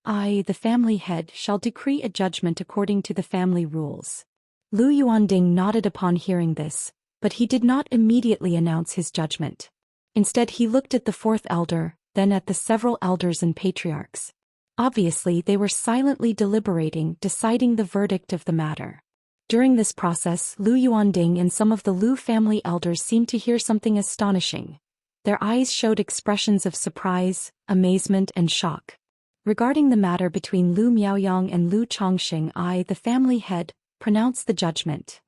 I, the family head, shall decree a judgment according to the family rules. Lu Yuanding nodded upon hearing this, but he did not immediately announce his judgment. Instead he looked at the fourth elder, then at the several elders and patriarchs. Obviously they were silently deliberating, deciding the verdict of the matter. During this process, Lu Yuanding and some of the Lu family elders seemed to hear something astonishing. Their eyes showed expressions of surprise, amazement and shock. Regarding the matter between Lu Miaoyang and Lu Chongqing, I, the family head, pronounced the judgment.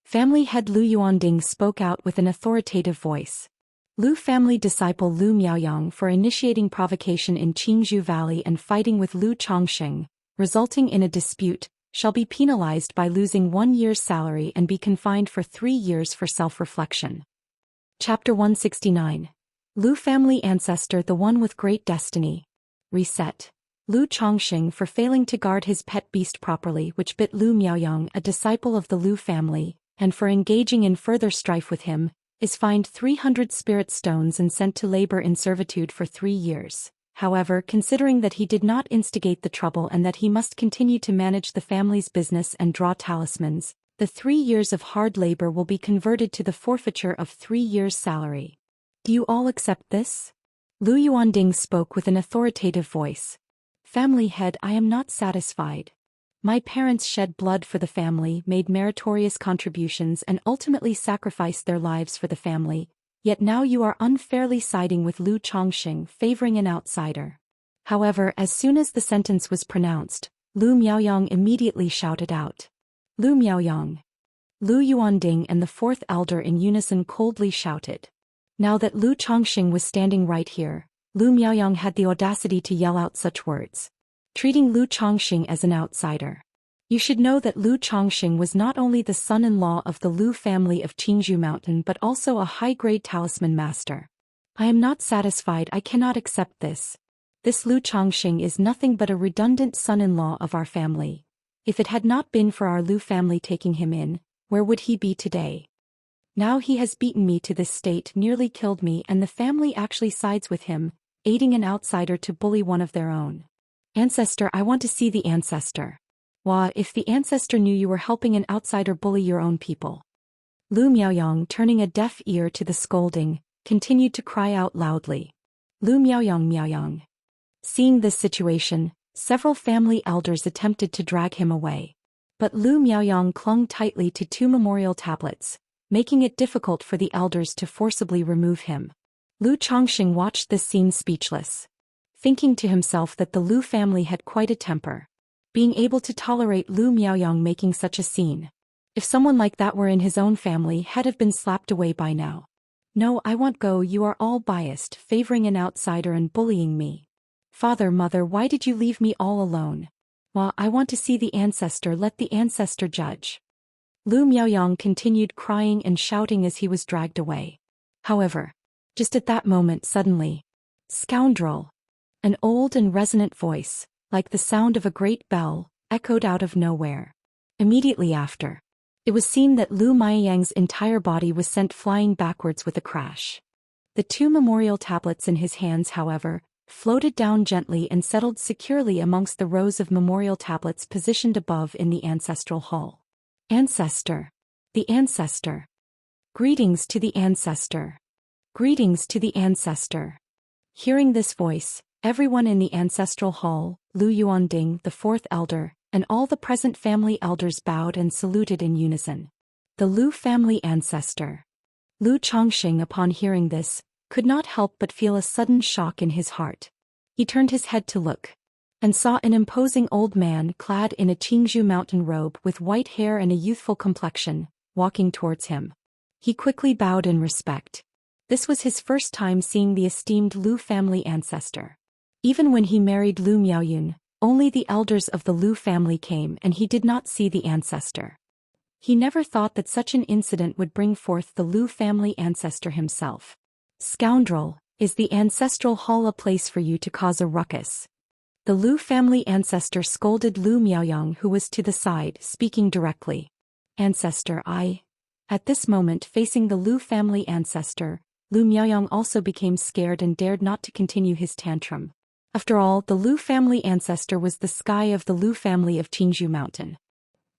Family head Lu Yuanding spoke out with an authoritative voice. Lu family disciple Lu Miaoyang for initiating provocation in Qingzhou Valley and fighting with Lu Chongqing, resulting in a dispute, shall be penalized by losing 1 year's salary and be confined for 3 years for self-reflection. Chapter 169. Lu family ancestor, the one with great destiny. Reset. Lu Chongqing for failing to guard his pet beast properly, which bit Lu Miaoyang, a disciple of the Lu family, and for engaging in further strife with him, is fined 300 spirit stones and sent to labor in servitude for 3 years. However, considering that he did not instigate the trouble and that he must continue to manage the family's business and draw talismans, the 3 years of hard labor will be converted to the forfeiture of 3 years' salary. Do you all accept this? Lu Yuanding spoke with an authoritative voice. Family head, I am not satisfied. My parents shed blood for the family, made meritorious contributions and ultimately sacrificed their lives for the family, yet now you are unfairly siding with Lu Chongqing, favoring an outsider. However, as soon as the sentence was pronounced, Lu Miaoyang immediately shouted out. Lu Miaoyang. Lu Yuanding and the fourth elder in unison coldly shouted. Now that Lu Chongqing was standing right here, Lu Miaoyang had the audacity to yell out such words. Treating Lu Chongqing as an outsider. You should know that Lu Chongqing was not only the son-in-law of the Lu family of Qingzhou Mountain but also a high-grade talisman master. I am not satisfied, I cannot accept this. This Lu Chongqing is nothing but a redundant son-in-law of our family. If it had not been for our Lu family taking him in, where would he be today? Now he has beaten me to this state, nearly killed me, and the family actually sides with him, aiding an outsider to bully one of their own. Ancestor, I want to see the ancestor. Wah, if the ancestor knew you were helping an outsider bully your own people. Lu Miaoyang, turning a deaf ear to the scolding, continued to cry out loudly. Lu Miaoyang Miaoyang. Seeing this situation, several family elders attempted to drag him away. But Lu Miaoyang clung tightly to 2 memorial tablets, making it difficult for the elders to forcibly remove him. Lu Chongqing watched this scene speechless, thinking to himself that the Lu family had quite a temper. Being able to tolerate Lu Miaoyang making such a scene. If someone like that were in his own family, had have been slapped away by now. No, I won't go, you are all biased, favoring an outsider and bullying me. Father, mother, why did you leave me all alone? Well, I want to see the ancestor, let the ancestor judge. Lu Miaoyang continued crying and shouting as he was dragged away. However, just at that moment suddenly, scoundrel! An old and resonant voice, like the sound of a great bell, echoed out of nowhere. Immediately after, it was seen that Lu Miayang's entire body was sent flying backwards with a crash. The 2 memorial tablets in his hands, however, floated down gently and settled securely amongst the rows of memorial tablets positioned above in the ancestral hall. Ancestor. The ancestor. Greetings to the ancestor. Greetings to the ancestor. Hearing this voice, everyone in the ancestral hall, Lu Yuanding, the fourth elder, and all the present family elders bowed and saluted in unison. The Lu family ancestor. Lu Chongqing, upon hearing this, could not help but feel a sudden shock in his heart. He turned his head to look, and saw an imposing old man clad in a Qingzhou mountain robe with white hair and a youthful complexion, walking towards him. He quickly bowed in respect. This was his first time seeing the esteemed Lu family ancestor. Even when he married Lu Miaoyun, only the elders of the Lu family came and he did not see the ancestor. He never thought that such an incident would bring forth the Lu family ancestor himself. Scoundrel, is the ancestral hall a place for you to cause a ruckus? The Lu family ancestor scolded Lu Miaoyang, who was to the side, speaking directly. Ancestor, At this moment, facing the Lu family ancestor, Lu Miaoyang also became scared and dared not to continue his tantrum. After all, the Lu family ancestor was the sky of the Lu family of Qingzhou Mountain.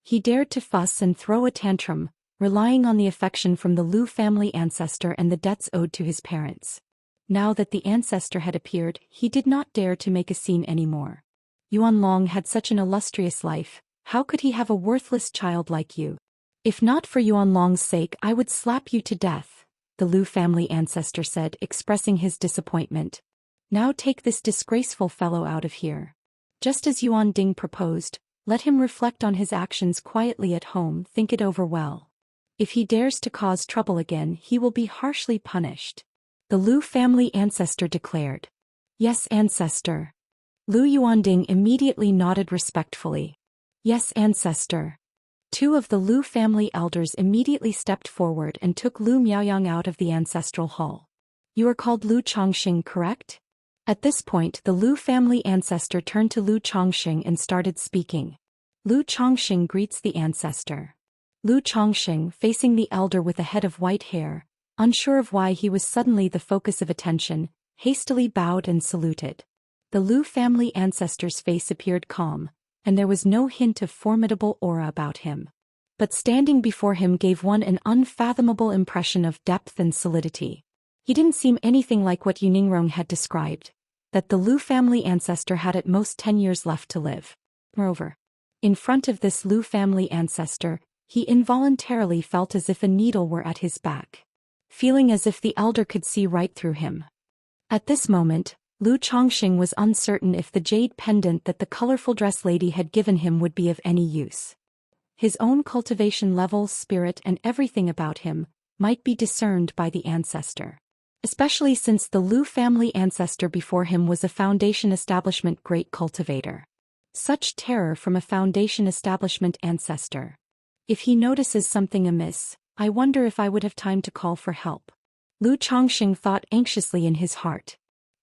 He dared to fuss and throw a tantrum, relying on the affection from the Lu family ancestor and the debts owed to his parents. Now that the ancestor had appeared, he did not dare to make a scene anymore. Yuan Long had such an illustrious life, how could he have a worthless child like you? If not for Yuan Long's sake, I would slap you to death, the Lu family ancestor said, expressing his disappointment. Now take this disgraceful fellow out of here. Just as Yuan Ding proposed, let him reflect on his actions quietly at home, think it over well. If he dares to cause trouble again, he will be harshly punished. The Lu family ancestor declared. Yes, ancestor. Lu Yuanding immediately nodded respectfully. Yes, ancestor. Two of the Lu family elders immediately stepped forward and took Lu Miaoyang out of the ancestral hall. You are called Lu Chongxing, correct? At this point, the Lu family ancestor turned to Lu Chongxing and started speaking. Lu Chongxing greets the ancestor. Lu Chongxing, facing the elder with a head of white hair, unsure of why he was suddenly the focus of attention, hastily bowed and saluted. The Lu family ancestor's face appeared calm, and there was no hint of formidable aura about him. But standing before him gave one an unfathomable impression of depth and solidity. He didn't seem anything like what Yuningrong had described, that the Lu family ancestor had at most 10 years left to live. Moreover, in front of this Lu family ancestor, he involuntarily felt as if a needle were at his back, feeling as if the elder could see right through him. At this moment, Lu Chongxing was uncertain if the jade pendant that the colorful dress lady had given him would be of any use. His own cultivation level, spirit, and everything about him might be discerned by the ancestor. Especially since the Lu family ancestor before him was a Foundation Establishment great cultivator. Such terror from a Foundation Establishment ancestor. If he notices something amiss, I wonder if I would have time to call for help. Lu Chongxing thought anxiously in his heart.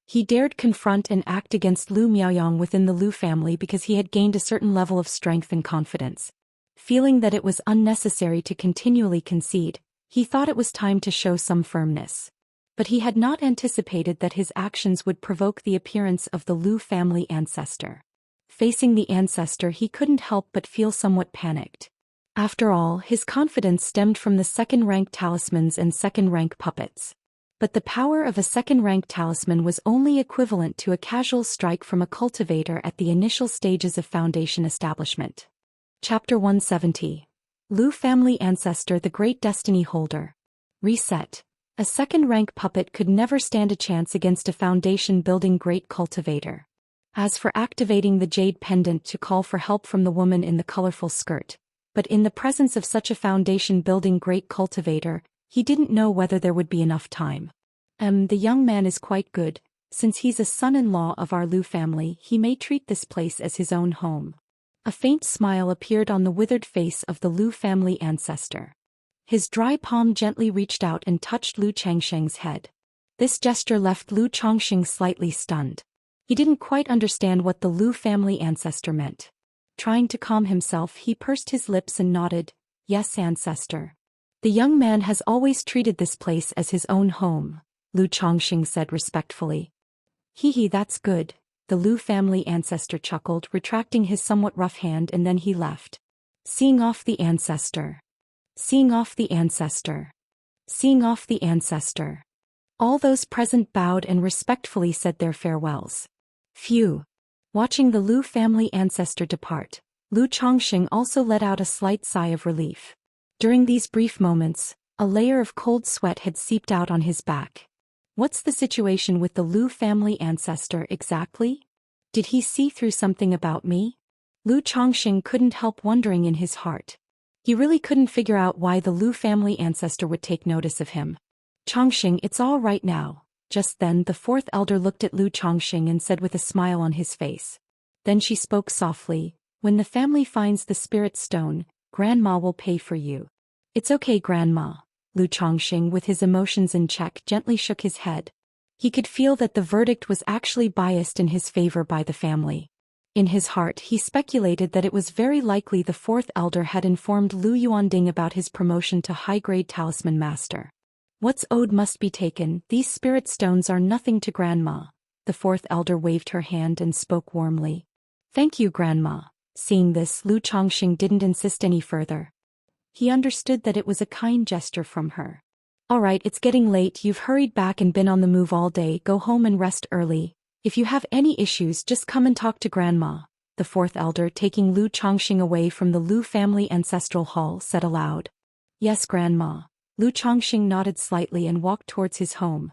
He dared confront and act against Lu Miaoyang within the Lu family because he had gained a certain level of strength and confidence. Feeling that it was unnecessary to continually concede, he thought it was time to show some firmness. But he had not anticipated that his actions would provoke the appearance of the Lu family ancestor. Facing the ancestor, he couldn't help but feel somewhat panicked. After all, his confidence stemmed from the second-rank talismans and second-rank puppets. But the power of a second-rank talisman was only equivalent to a casual strike from a cultivator at the initial stages of Foundation establishment. Chapter 170. Lu Family Ancestor, the Great Destiny Holder. Reset. A second-rank puppet could never stand a chance against a foundation-building great cultivator. As for activating the jade pendant to call for help from the woman in the colorful skirt, but in the presence of such a foundation-building great cultivator, he didn't know whether there would be enough time. The young man is quite good. Since he's a son-in-law of our Lu family, he may treat this place as his own home. A faint smile appeared on the withered face of the Lu family ancestor. His dry palm gently reached out and touched Lu Changsheng's head. This gesture left Lu Chongxing slightly stunned. He didn't quite understand what the Lu family ancestor meant. Trying to calm himself, he pursed his lips and nodded, "Yes, ancestor." The young man has always treated this place as his own home, Lu Chongxing said respectfully. Hee, that's good, the Lu family ancestor chuckled, retracting his somewhat rough hand, and then he left. Seeing off the ancestor. Seeing off the ancestor. Seeing off the ancestor. All those present bowed and respectfully said their farewells. Phew. Watching the Lu family ancestor depart, Lu Chongxing also let out a slight sigh of relief. During these brief moments, a layer of cold sweat had seeped out on his back. What's the situation with the Lu family ancestor exactly? Did he see through something about me? Lu Chongxing couldn't help wondering in his heart. He really couldn't figure out why the Lu family ancestor would take notice of him. Chongxing, it's all right now. Just then the fourth elder looked at Lu Chongxing and said with a smile on his face. Then she spoke softly, when the family finds the spirit stone, Grandma will pay for you. It's okay, Grandma. Lu Chongqing, with his emotions in check, gently shook his head. He could feel that the verdict was actually biased in his favor by the family. In his heart, he speculated that it was very likely the fourth elder had informed Lu Yuanding about his promotion to high-grade talisman master. What's owed must be taken. These spirit stones are nothing to Grandma. The fourth elder waved her hand and spoke warmly. Thank you, Grandma. Seeing this, Lu Chongqing didn't insist any further. He understood that it was a kind gesture from her. Alright, it's getting late, you've hurried back and been on the move all day, go home and rest early. If you have any issues, just come and talk to Grandma. The fourth elder, taking Lu Chongqing away from the Lu family ancestral hall, said aloud. Yes, Grandma. Lu Chongqing nodded slightly and walked towards his home.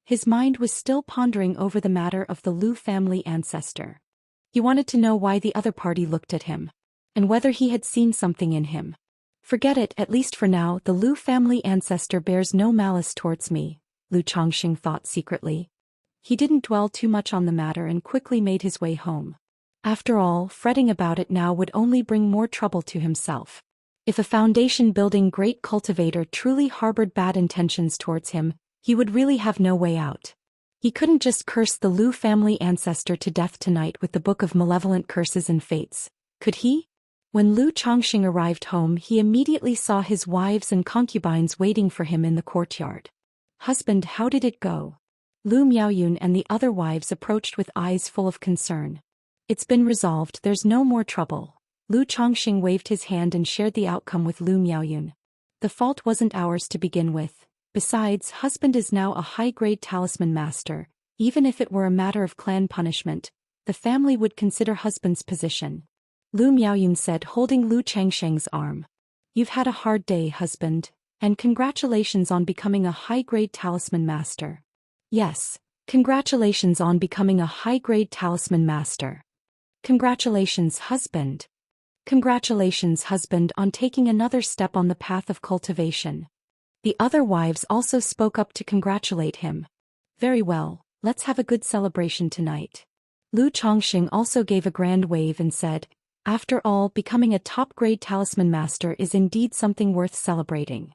His mind was still pondering over the matter of the Lu family ancestor. He wanted to know why the other party looked at him, and whether he had seen something in him. Forget it, at least for now, the Lu family ancestor bears no malice towards me, Lu Chongqing thought secretly. He didn't dwell too much on the matter and quickly made his way home. After all, fretting about it now would only bring more trouble to himself. If a foundation-building great cultivator truly harbored bad intentions towards him, he would really have no way out. He couldn't just curse the Lu family ancestor to death tonight with the Book of Malevolent Curses and Fates, could he? When Lu Chongqing arrived home, he immediately saw his wives and concubines waiting for him in the courtyard. Husband, how did it go? Lu Miaoyun and the other wives approached with eyes full of concern. It's been resolved, there's no more trouble. Lu Chongqing waved his hand and shared the outcome with Lu Miaoyun. The fault wasn't ours to begin with. Besides, husband is now a high-grade talisman master. Even if it were a matter of clan punishment, the family would consider husband's position. Lu Miaoyun said, holding Lu Changsheng's arm. You've had a hard day, husband, and congratulations on becoming a high-grade talisman master. Yes, congratulations on becoming a high-grade talisman master. Congratulations, husband. Congratulations, husband, on taking another step on the path of cultivation. The other wives also spoke up to congratulate him. Very well, let's have a good celebration tonight. Lu Chongqing also gave a grand wave and said, after all, becoming a top-grade talisman master is indeed something worth celebrating.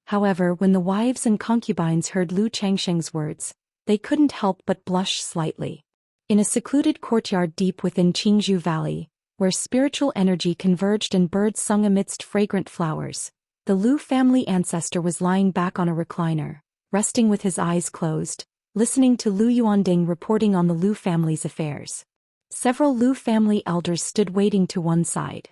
However, when the wives and concubines heard Lu Changsheng's words, they couldn't help but blush slightly. In a secluded courtyard deep within Qingzhou Valley, where spiritual energy converged and birds sung amidst fragrant flowers, the Lu family ancestor was lying back on a recliner, resting with his eyes closed, listening to Lu Yuanding reporting on the Lu family's affairs. Several Lu family elders stood waiting to one side.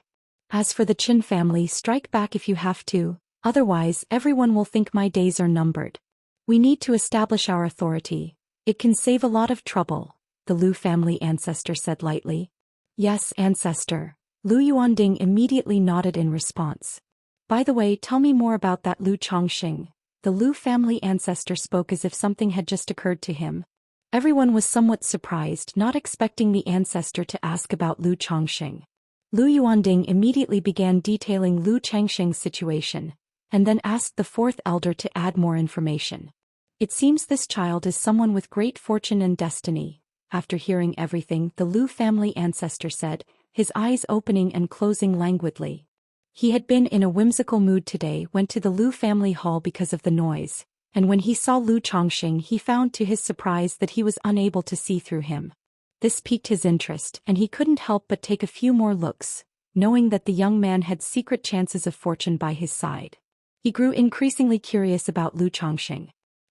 As for the Qin family, strike back if you have to, otherwise everyone will think my days are numbered. We need to establish our authority. It can save a lot of trouble, the Lu family ancestor said lightly. Yes, ancestor. Lu Yuanding immediately nodded in response. By the way, tell me more about that Lu Chongqing. The Lu family ancestor spoke as if something had just occurred to him. Everyone was somewhat surprised, not expecting the ancestor to ask about Lu Chongqing. Lu Yuanding immediately began detailing Lu Changsheng's situation, and then asked the fourth elder to add more information. It seems this child is someone with great fortune and destiny. After hearing everything, the Lu family ancestor said, his eyes opening and closing languidly. He had been in a whimsical mood today, went to the Lu family hall because of the noise, and when he saw Lu Chongqing, he found to his surprise that he was unable to see through him. This piqued his interest, and he couldn't help but take a few more looks, knowing that the young man had secret chances of fortune by his side. He grew increasingly curious about Lu Chongqing.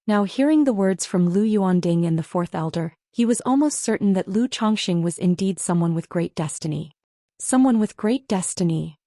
Now, hearing the words from Lu Yuanding and the fourth elder, he was almost certain that Lu Chongqing was indeed someone with great destiny. Someone with great destiny.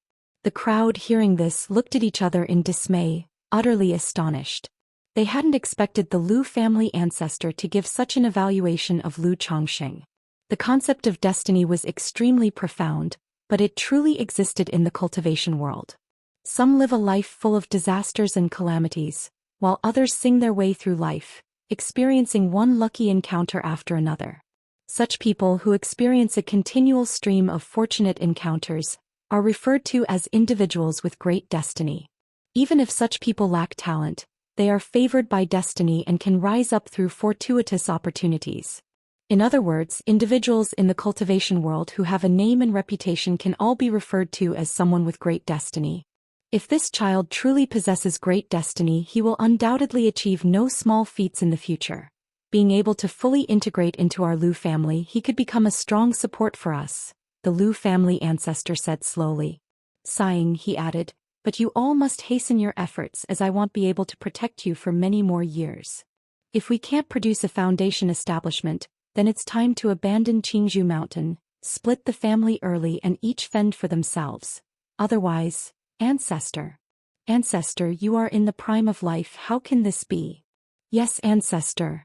The crowd, hearing this, looked at each other in dismay, utterly astonished. They hadn't expected the Lu family ancestor to give such an evaluation of Lu Chongqing. The concept of destiny was extremely profound, but it truly existed in the cultivation world. Some live a life full of disasters and calamities, while others sing their way through life, experiencing one lucky encounter after another. Such people who experience a continual stream of fortunate encounters are referred to as individuals with great destiny. Even if such people lack talent, they are favored by destiny and can rise up through fortuitous opportunities. In other words, individuals in the cultivation world who have a name and reputation can all be referred to as someone with great destiny. If this child truly possesses great destiny, he will undoubtedly achieve no small feats in the future. Being able to fully integrate into our Lu family, he could become a strong support for us, the Lu family ancestor said slowly. Sighing, he added, but you all must hasten your efforts as I won't be able to protect you for many more years. If we can't produce a foundation establishment, then it's time to abandon Qingzhou Mountain, split the family early and each fend for themselves. Otherwise, Ancestor, you are in the prime of life, how can this be? Yes, Ancestor.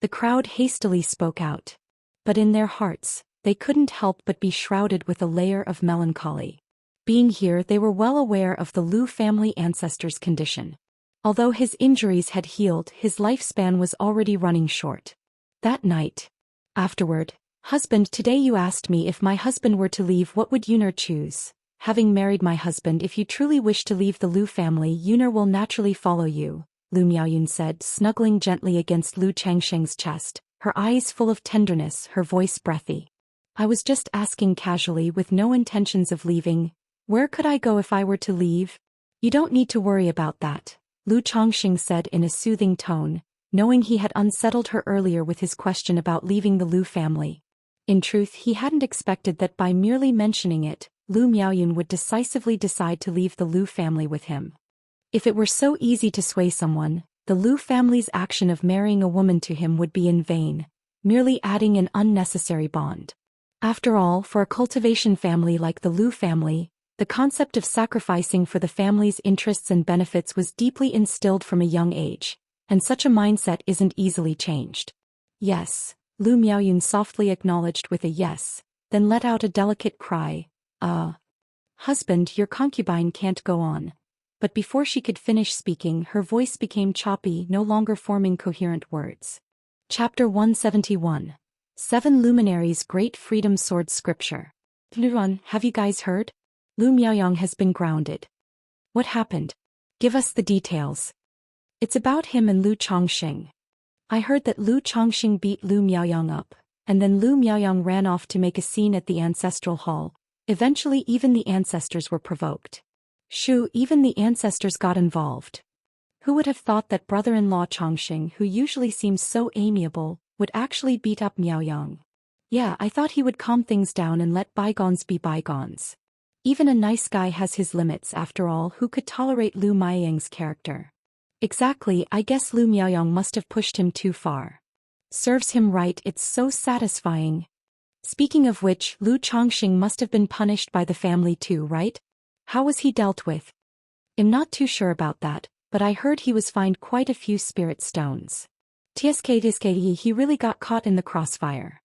The crowd hastily spoke out. But in their hearts, they couldn't help but be shrouded with a layer of melancholy. Being here, they were well aware of the Lu family ancestor's condition. Although his injuries had healed, his lifespan was already running short. That night. Afterward, husband, today you asked me if my husband were to leave, what would Yuner choose? Having married my husband, if you truly wish to leave the Lu family, Yuner will naturally follow you, Lu Miaoyun said, snuggling gently against Lu Changsheng's chest, her eyes full of tenderness, her voice breathy. I was just asking casually with no intentions of leaving. Where could I go if I were to leave? You don't need to worry about that, Lu Changsheng said in a soothing tone, knowing he had unsettled her earlier with his question about leaving the Lu family. In truth, he hadn't expected that by merely mentioning it, Lu Miaoyun would decisively decide to leave the Lu family with him. If it were so easy to sway someone, the Lu family's action of marrying a woman to him would be in vain, merely adding an unnecessary bond. After all, for a cultivation family like the Lu family, the concept of sacrificing for the family's interests and benefits was deeply instilled from a young age, and such a mindset isn't easily changed. Yes, Lu Miaoyun softly acknowledged with a yes, then let out a delicate cry. Husband, your concubine can't go on. But before she could finish speaking, her voice became choppy, no longer forming coherent words. Chapter 171. 7 Luminaries' Great Freedom Sword Scripture. Luan, have you guys heard? Lu Miaoyang has been grounded. What happened? Give us the details. It's about him and Lu Changsheng. I heard that Lu Changsheng beat Lu Miaoyang up, and then Lu Miaoyang ran off to make a scene at the ancestral hall. Eventually even the ancestors were provoked. Shoo, even the ancestors got involved. Who would have thought that brother-in-law Changsheng, who usually seems so amiable, would actually beat up Miaoyang? Yeah, I thought he would calm things down and let bygones be bygones. Even a nice guy has his limits after all. Who could tolerate Lu Miaoyang's character? Exactly, I guess Lu Miaoyang must have pushed him too far. Serves him right, it's so satisfying. Speaking of which, Lu Changsheng must have been punished by the family too, right? How was he dealt with? I'm not too sure about that, but I heard he was fined quite a few spirit stones. TSK he really got caught in the crossfire.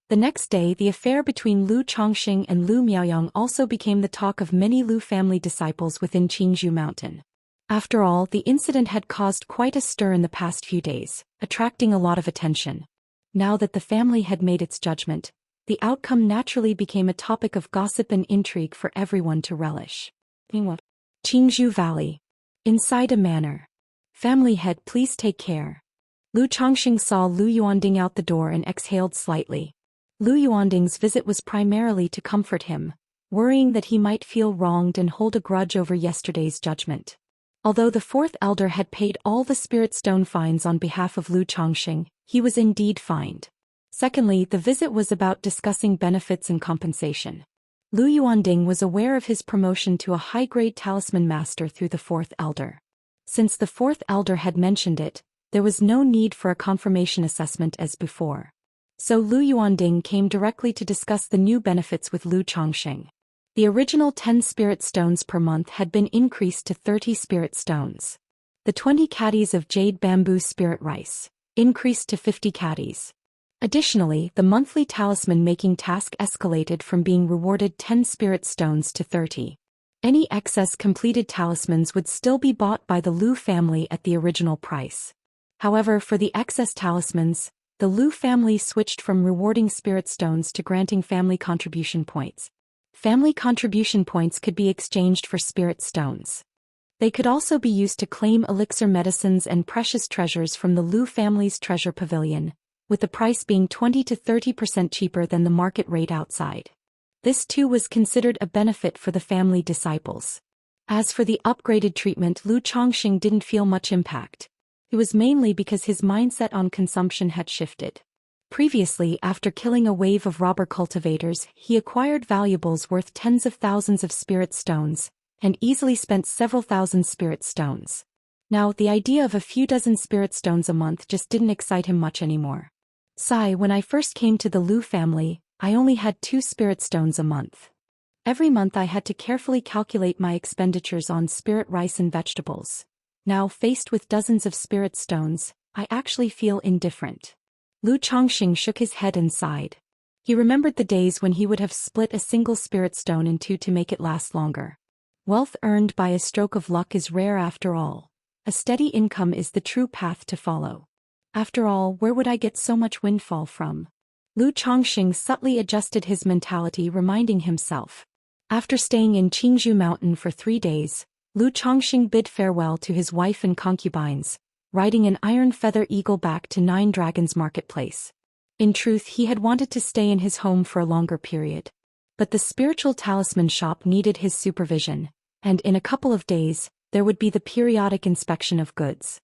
The next day, the affair between Lu Changsheng and Lu Miaoyang also became the talk of many Lu family disciples within Qingzhou Mountain. After all, the incident had caused quite a stir in the past few days, attracting a lot of attention. Now that the family had made its judgment, the outcome naturally became a topic of gossip and intrigue for everyone to relish. Qingzhou Valley. Inside a manor. Family head, please take care. Lu Changsheng saw Lu Yuanding out the door and exhaled slightly. Lu Yuanding's visit was primarily to comfort him, worrying that he might feel wronged and hold a grudge over yesterday's judgment. Although the fourth elder had paid all the spirit stone fines on behalf of Lu Changsheng, he was indeed fined. Secondly, the visit was about discussing benefits and compensation. Lu Yuanding was aware of his promotion to a high-grade talisman master through the fourth elder. Since the fourth elder had mentioned it, there was no need for a confirmation assessment as before. So Lu Yuanding came directly to discuss the new benefits with Lu Changsheng. The original 10 spirit stones per month had been increased to 30 spirit stones. The 20 caddies of jade bamboo spirit rice increased to 50 caddies. Additionally, the monthly talisman-making task escalated from being rewarded 10 spirit stones to 30. Any excess completed talismans would still be bought by the Lu family at the original price. However, for the excess talismans, the Lu family switched from rewarding spirit stones to granting family contribution points. Family contribution points could be exchanged for spirit stones. They could also be used to claim elixir medicines and precious treasures from the Lu family's treasure pavilion, with the price being 20 to 30% cheaper than the market rate outside. This too was considered a benefit for the family disciples. As for the upgraded treatment, Lu Chongxing didn't feel much impact. It was mainly because his mindset on consumption had shifted. Previously, after killing a wave of robber cultivators, he acquired valuables worth tens of thousands of spirit stones, and easily spent several thousand spirit stones. Now, the idea of a few dozen spirit stones a month just didn't excite him much anymore. When I first came to the Lu family, I only had 2 spirit stones a month. Every month I had to carefully calculate my expenditures on spirit rice and vegetables. Now, faced with dozens of spirit stones, I actually feel indifferent. Lu Chongxing shook his head and sighed. He remembered the days when he would have split a single spirit stone in 2 to make it last longer. Wealth earned by a stroke of luck is rare after all. A steady income is the true path to follow. After all, where would I get so much windfall from? Lu Chongxing subtly adjusted his mentality, reminding himself. After staying in Qingzhou Mountain for 3 days, Lu Chongxing bid farewell to his wife and concubines, riding an iron feather eagle back to Nine Dragons Marketplace. In truth, he had wanted to stay in his home for a longer period. But the spiritual talisman shop needed his supervision, and in a couple of days, there would be the periodic inspection of goods.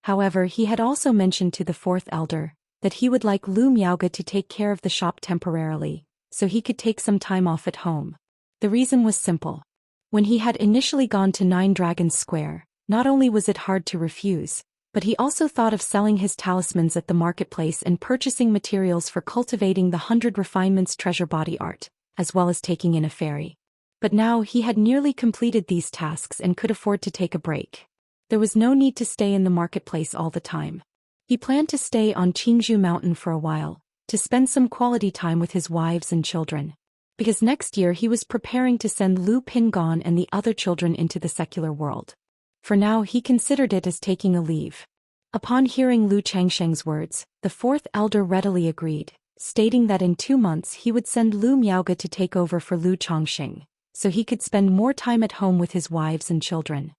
However, he had also mentioned to the 4th elder that he would like Lu Miaoge to take care of the shop temporarily, so he could take some time off at home. The reason was simple. When he had initially gone to 9 Dragons Square, not only was it hard to refuse, but he also thought of selling his talismans at the marketplace and purchasing materials for cultivating the 100 refinements treasure body art, as well as taking in a ferry. But now he had nearly completed these tasks and could afford to take a break. There was no need to stay in the marketplace all the time. He planned to stay on Qingzhou Mountain for a while, to spend some quality time with his wives and children. Because next year he was preparing to send Lu Pingon and the other children into the secular world. For now he considered it as taking a leave. Upon hearing Lu Changsheng's words, the 4th elder readily agreed, stating that in 2 months he would send Lu Miaoge to take over for Lu Chongxing, so he could spend more time at home with his wives and children.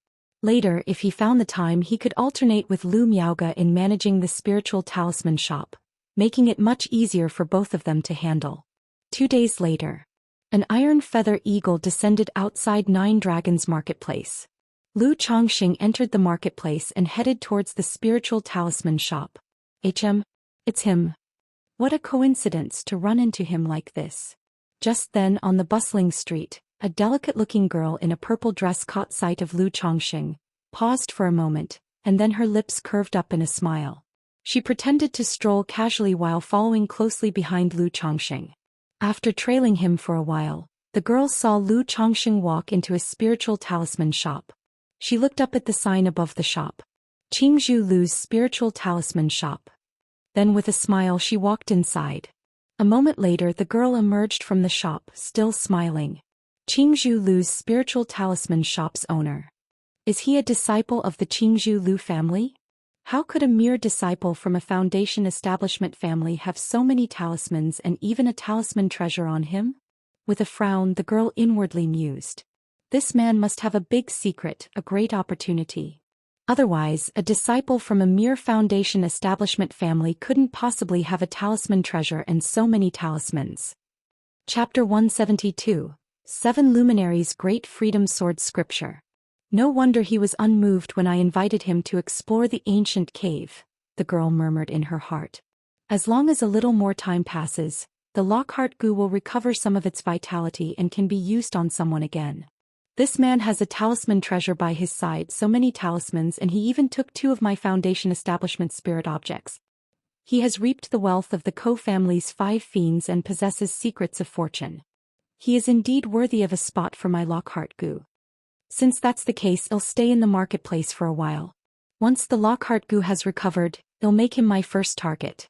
Later, if he found the time, he could alternate with Lu Miaoge in managing the spiritual talisman shop, making it much easier for both of them to handle. 2 days later, an iron feather eagle descended outside 9 Dragons Marketplace. Lu Chongxing entered the marketplace and headed towards the spiritual talisman shop. It's him. What a coincidence to run into him like this. Just then, on the bustling street, a delicate-looking girl in a purple dress caught sight of Lu Chongxing, paused for a moment, and then her lips curved up in a smile. She pretended to stroll casually while following closely behind Lu Chongxing. After trailing him for a while, the girl saw Lu Chongxing walk into a spiritual talisman shop. She looked up at the sign above the shop. Qingzhou Lu's spiritual talisman shop. Then with a smile she walked inside. A moment later the girl emerged from the shop, still smiling. Qingzhou Lu's spiritual talisman shop's owner. Is he a disciple of the Qingzhou Lu family? How could a mere disciple from a foundation establishment family have so many talismans and even a talisman treasure on him? With a frown, the girl inwardly mused. This man must have a big secret, a great opportunity. Otherwise, a disciple from a mere foundation establishment family couldn't possibly have a talisman treasure and so many talismans. Chapter 172. 7 Luminaries' Great Freedom Sword Scripture. No wonder he was unmoved when I invited him to explore the ancient cave, the girl murmured in her heart. As long as a little more time passes, the Lockhart goo will recover some of its vitality and can be used on someone again. This man has a talisman treasure by his side, so many talismans, and he even took 2 of my foundation establishment spirit objects. He has reaped the wealth of the Ko family's 5 fiends and possesses secrets of fortune. He is indeed worthy of a spot for my Lockhart goo. Since that's the case, I'll stay in the marketplace for a while. Once the Lockhart goo has recovered, I'll make him my first target.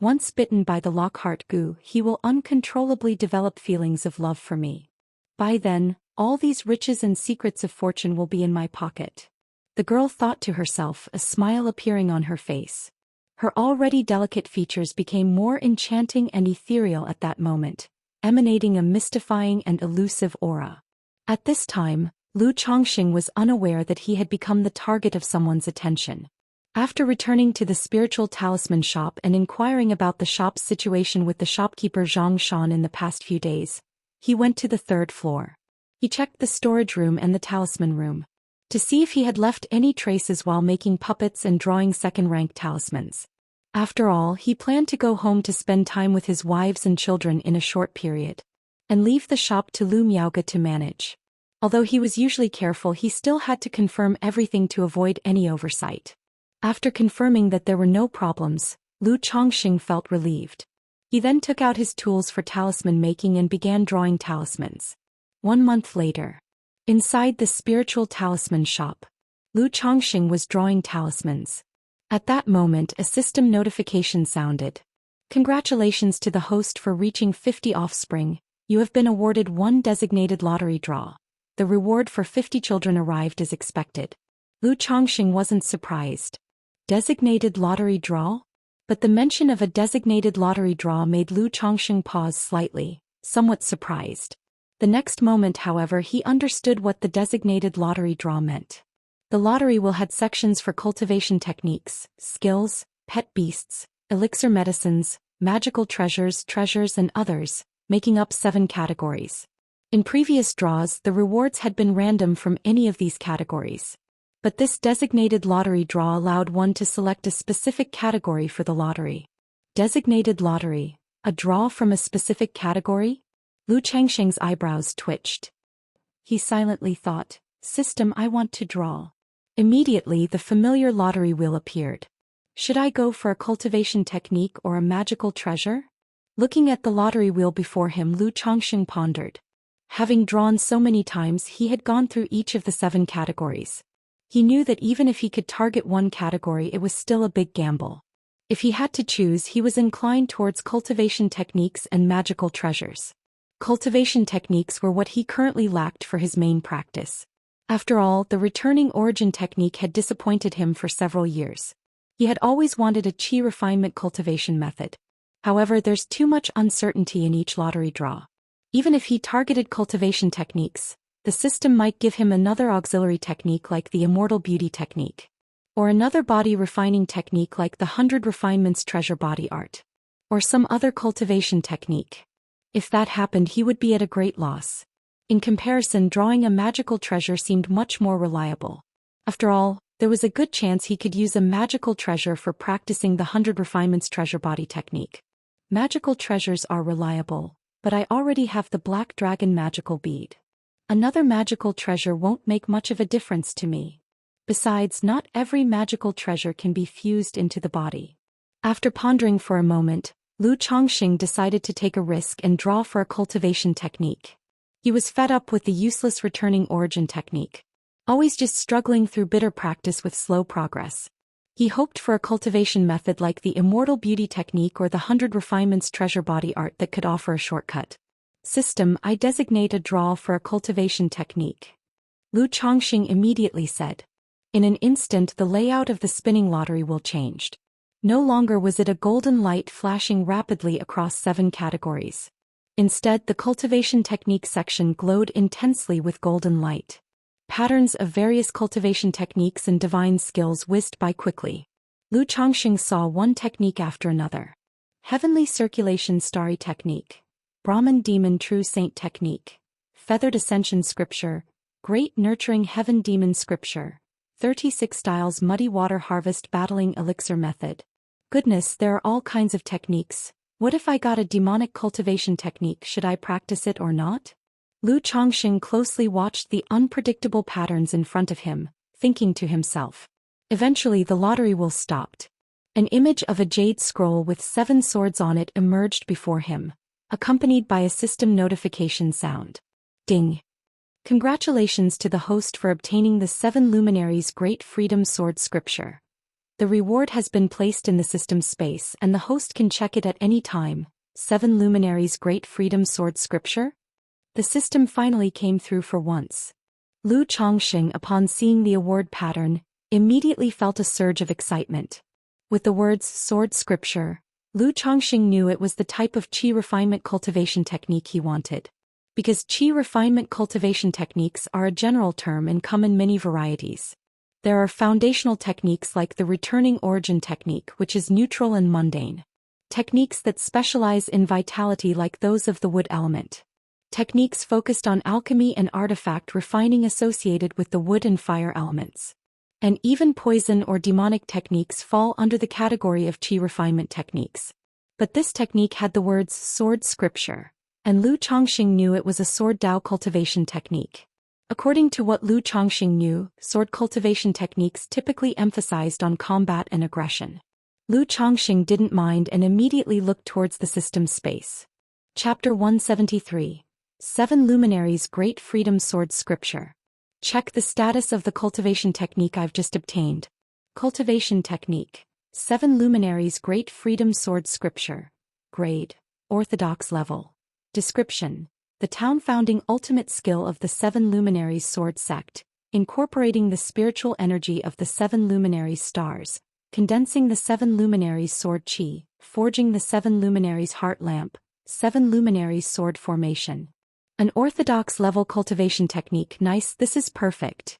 Once bitten by the Lockhart goo, he will uncontrollably develop feelings of love for me. By then, all these riches and secrets of fortune will be in my pocket. The girl thought to herself, a smile appearing on her face. Her already delicate features became more enchanting and ethereal at that moment, emanating a mystifying and elusive aura. At this time, Lu Chongxing was unaware that he had become the target of someone's attention. After returning to the spiritual talisman shop and inquiring about the shop's situation with the shopkeeper Zhou Xian in the past few days, he went to the third floor. He checked the storage room and the talisman room to see if he had left any traces while making puppets and drawing second-rank talismans. After all, he planned to go home to spend time with his wives and children in a short period, and leave the shop to Lu Miaoge to manage. Although he was usually careful, he still had to confirm everything to avoid any oversight. After confirming that there were no problems, Lu Chongqing felt relieved. He then took out his tools for talisman making and began drawing talismans. 1 month later, inside the spiritual talisman shop, Lu Chongqing was drawing talismans. At that moment, a system notification sounded. Congratulations to the host for reaching 50 offspring. You have been awarded 1 designated lottery draw. The reward for 50 children arrived as expected. Lu Chongqing wasn't surprised. Designated lottery draw? But the mention of a designated lottery draw made Lu Chongqing pause slightly, somewhat surprised. The next moment, however, he understood what the designated lottery draw meant. The lottery wheel had sections for cultivation techniques, skills, pet beasts, elixir medicines, magical treasures, and others, making up 7 categories. In previous draws, the rewards had been random from any of these categories. But this designated lottery draw allowed one to select a specific category for the lottery. Designated lottery, a draw from a specific category? Lu Changsheng's eyebrows twitched. He silently thought, "System, I want to draw." Immediately, the familiar lottery wheel appeared. Should I go for a cultivation technique or a magical treasure? Looking at the lottery wheel before him, Lu Chongqing pondered. Having drawn so many times, he had gone through each of the 7 categories. He knew that even if he could target one category, it was still a big gamble. If he had to choose, he was inclined towards cultivation techniques and magical treasures. Cultivation techniques were what he currently lacked for his main practice. After all, the returning origin technique had disappointed him for several years. He had always wanted a chi refinement cultivation method. However, there's too much uncertainty in each lottery draw. Even if he targeted cultivation techniques, the system might give him another auxiliary technique like the Immortal Beauty technique, or another body refining technique like the 100 Refinements Treasure Body Art, or some other cultivation technique. If that happened, he would be at a great loss. In comparison, drawing a magical treasure seemed much more reliable. After all, there was a good chance he could use a magical treasure for practicing the 100 Refinements Treasure Body technique. Magical treasures are reliable, but I already have the Black Dragon magical bead. Another magical treasure won't make much of a difference to me. Besides, not every magical treasure can be fused into the body. After pondering for a moment, Lu Chongqing decided to take a risk and draw for a cultivation technique. He was fed up with the useless returning origin technique, always just struggling through bitter practice with slow progress. He hoped for a cultivation method like the Immortal Beauty technique or the 100 Refinements Treasure Body Art that could offer a shortcut. System, I designate a draw for a cultivation technique. Lu Chongqing immediately said. In an instant, the layout of the spinning lottery wheel changed. No longer was it a golden light flashing rapidly across 7 categories. Instead, the cultivation technique section glowed intensely with golden light. Patterns of various cultivation techniques and divine skills whizzed by quickly. Lu Chongqing saw one technique after another. Heavenly Circulation Starry Technique, Brahman Demon True Saint Technique, Feathered Ascension Scripture, Great Nurturing Heaven Demon Scripture, 36 Styles Muddy Water Harvest Battling Elixir Method. Goodness, there are all kinds of techniques. What if I got a demonic cultivation technique? Should I practice it or not? Lu Chongqing closely watched the unpredictable patterns in front of him, thinking to himself. Eventually the lottery wheel stopped. An image of a jade scroll with 7 swords on it emerged before him, accompanied by a system notification sound. Ding! Congratulations to the host for obtaining the 7 Luminaries Great Freedom Sword Scripture. The reward has been placed in the system space and the host can check it at any time. 7 Luminaries Great Freedom Sword Scripture? The system finally came through for once. Lu Chongqing, upon seeing the award pattern, immediately felt a surge of excitement. With the words Sword Scripture, Lu Chongqing knew it was the type of chi refinement cultivation technique he wanted. Because chi refinement cultivation techniques are a general term and come in many varieties. There are foundational techniques like the returning origin technique, which is neutral and mundane. Techniques that specialize in vitality like those of the wood element. Techniques focused on alchemy and artifact refining associated with the wood and fire elements. And even poison or demonic techniques fall under the category of qi refinement techniques. But this technique had the words sword scripture, and Lu Chongxing knew it was a sword Dao cultivation technique. According to what Lu Chongxing knew, sword cultivation techniques typically emphasized on combat and aggression. Lu Chongxing didn't mind and immediately looked towards the system space. Chapter 173. 7 Luminaries Great Freedom Sword Scripture. Check the status of the cultivation technique I've just obtained. Cultivation technique. 7 Luminaries Great Freedom Sword Scripture. Grade. Orthodox level. Description. The town-founding ultimate skill of the 7 Luminaries Sword Sect, incorporating the spiritual energy of the 7 Luminaries stars, condensing the 7 Luminaries Sword Qi, forging the 7 Luminaries Heart Lamp, 7 Luminaries Sword Formation. An orthodox level cultivation technique. Nice, this is perfect.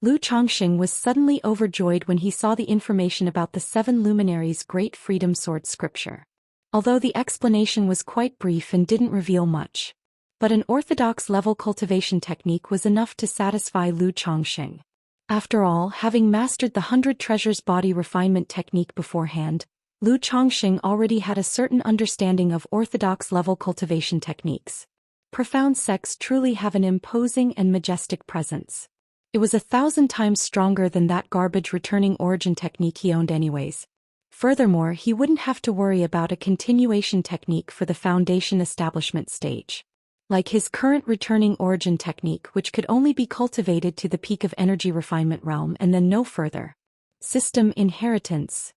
Lu Chongxing was suddenly overjoyed when he saw the information about the 7 Luminaries Great Freedom Sword Scripture. Although the explanation was quite brief and didn't reveal much. But an orthodox level cultivation technique was enough to satisfy Lu Chongxing. After all, having mastered the 100 Treasures body refinement technique beforehand, Lu Chongxing already had a certain understanding of orthodox level cultivation techniques. Profound sects truly have an imposing and majestic presence. It was 1,000 times stronger than that garbage returning origin technique he owned anyways. Furthermore, he wouldn't have to worry about a continuation technique for the foundation establishment stage. Like his current returning origin technique, which could only be cultivated to the peak of energy refinement realm and then no further. System inheritance.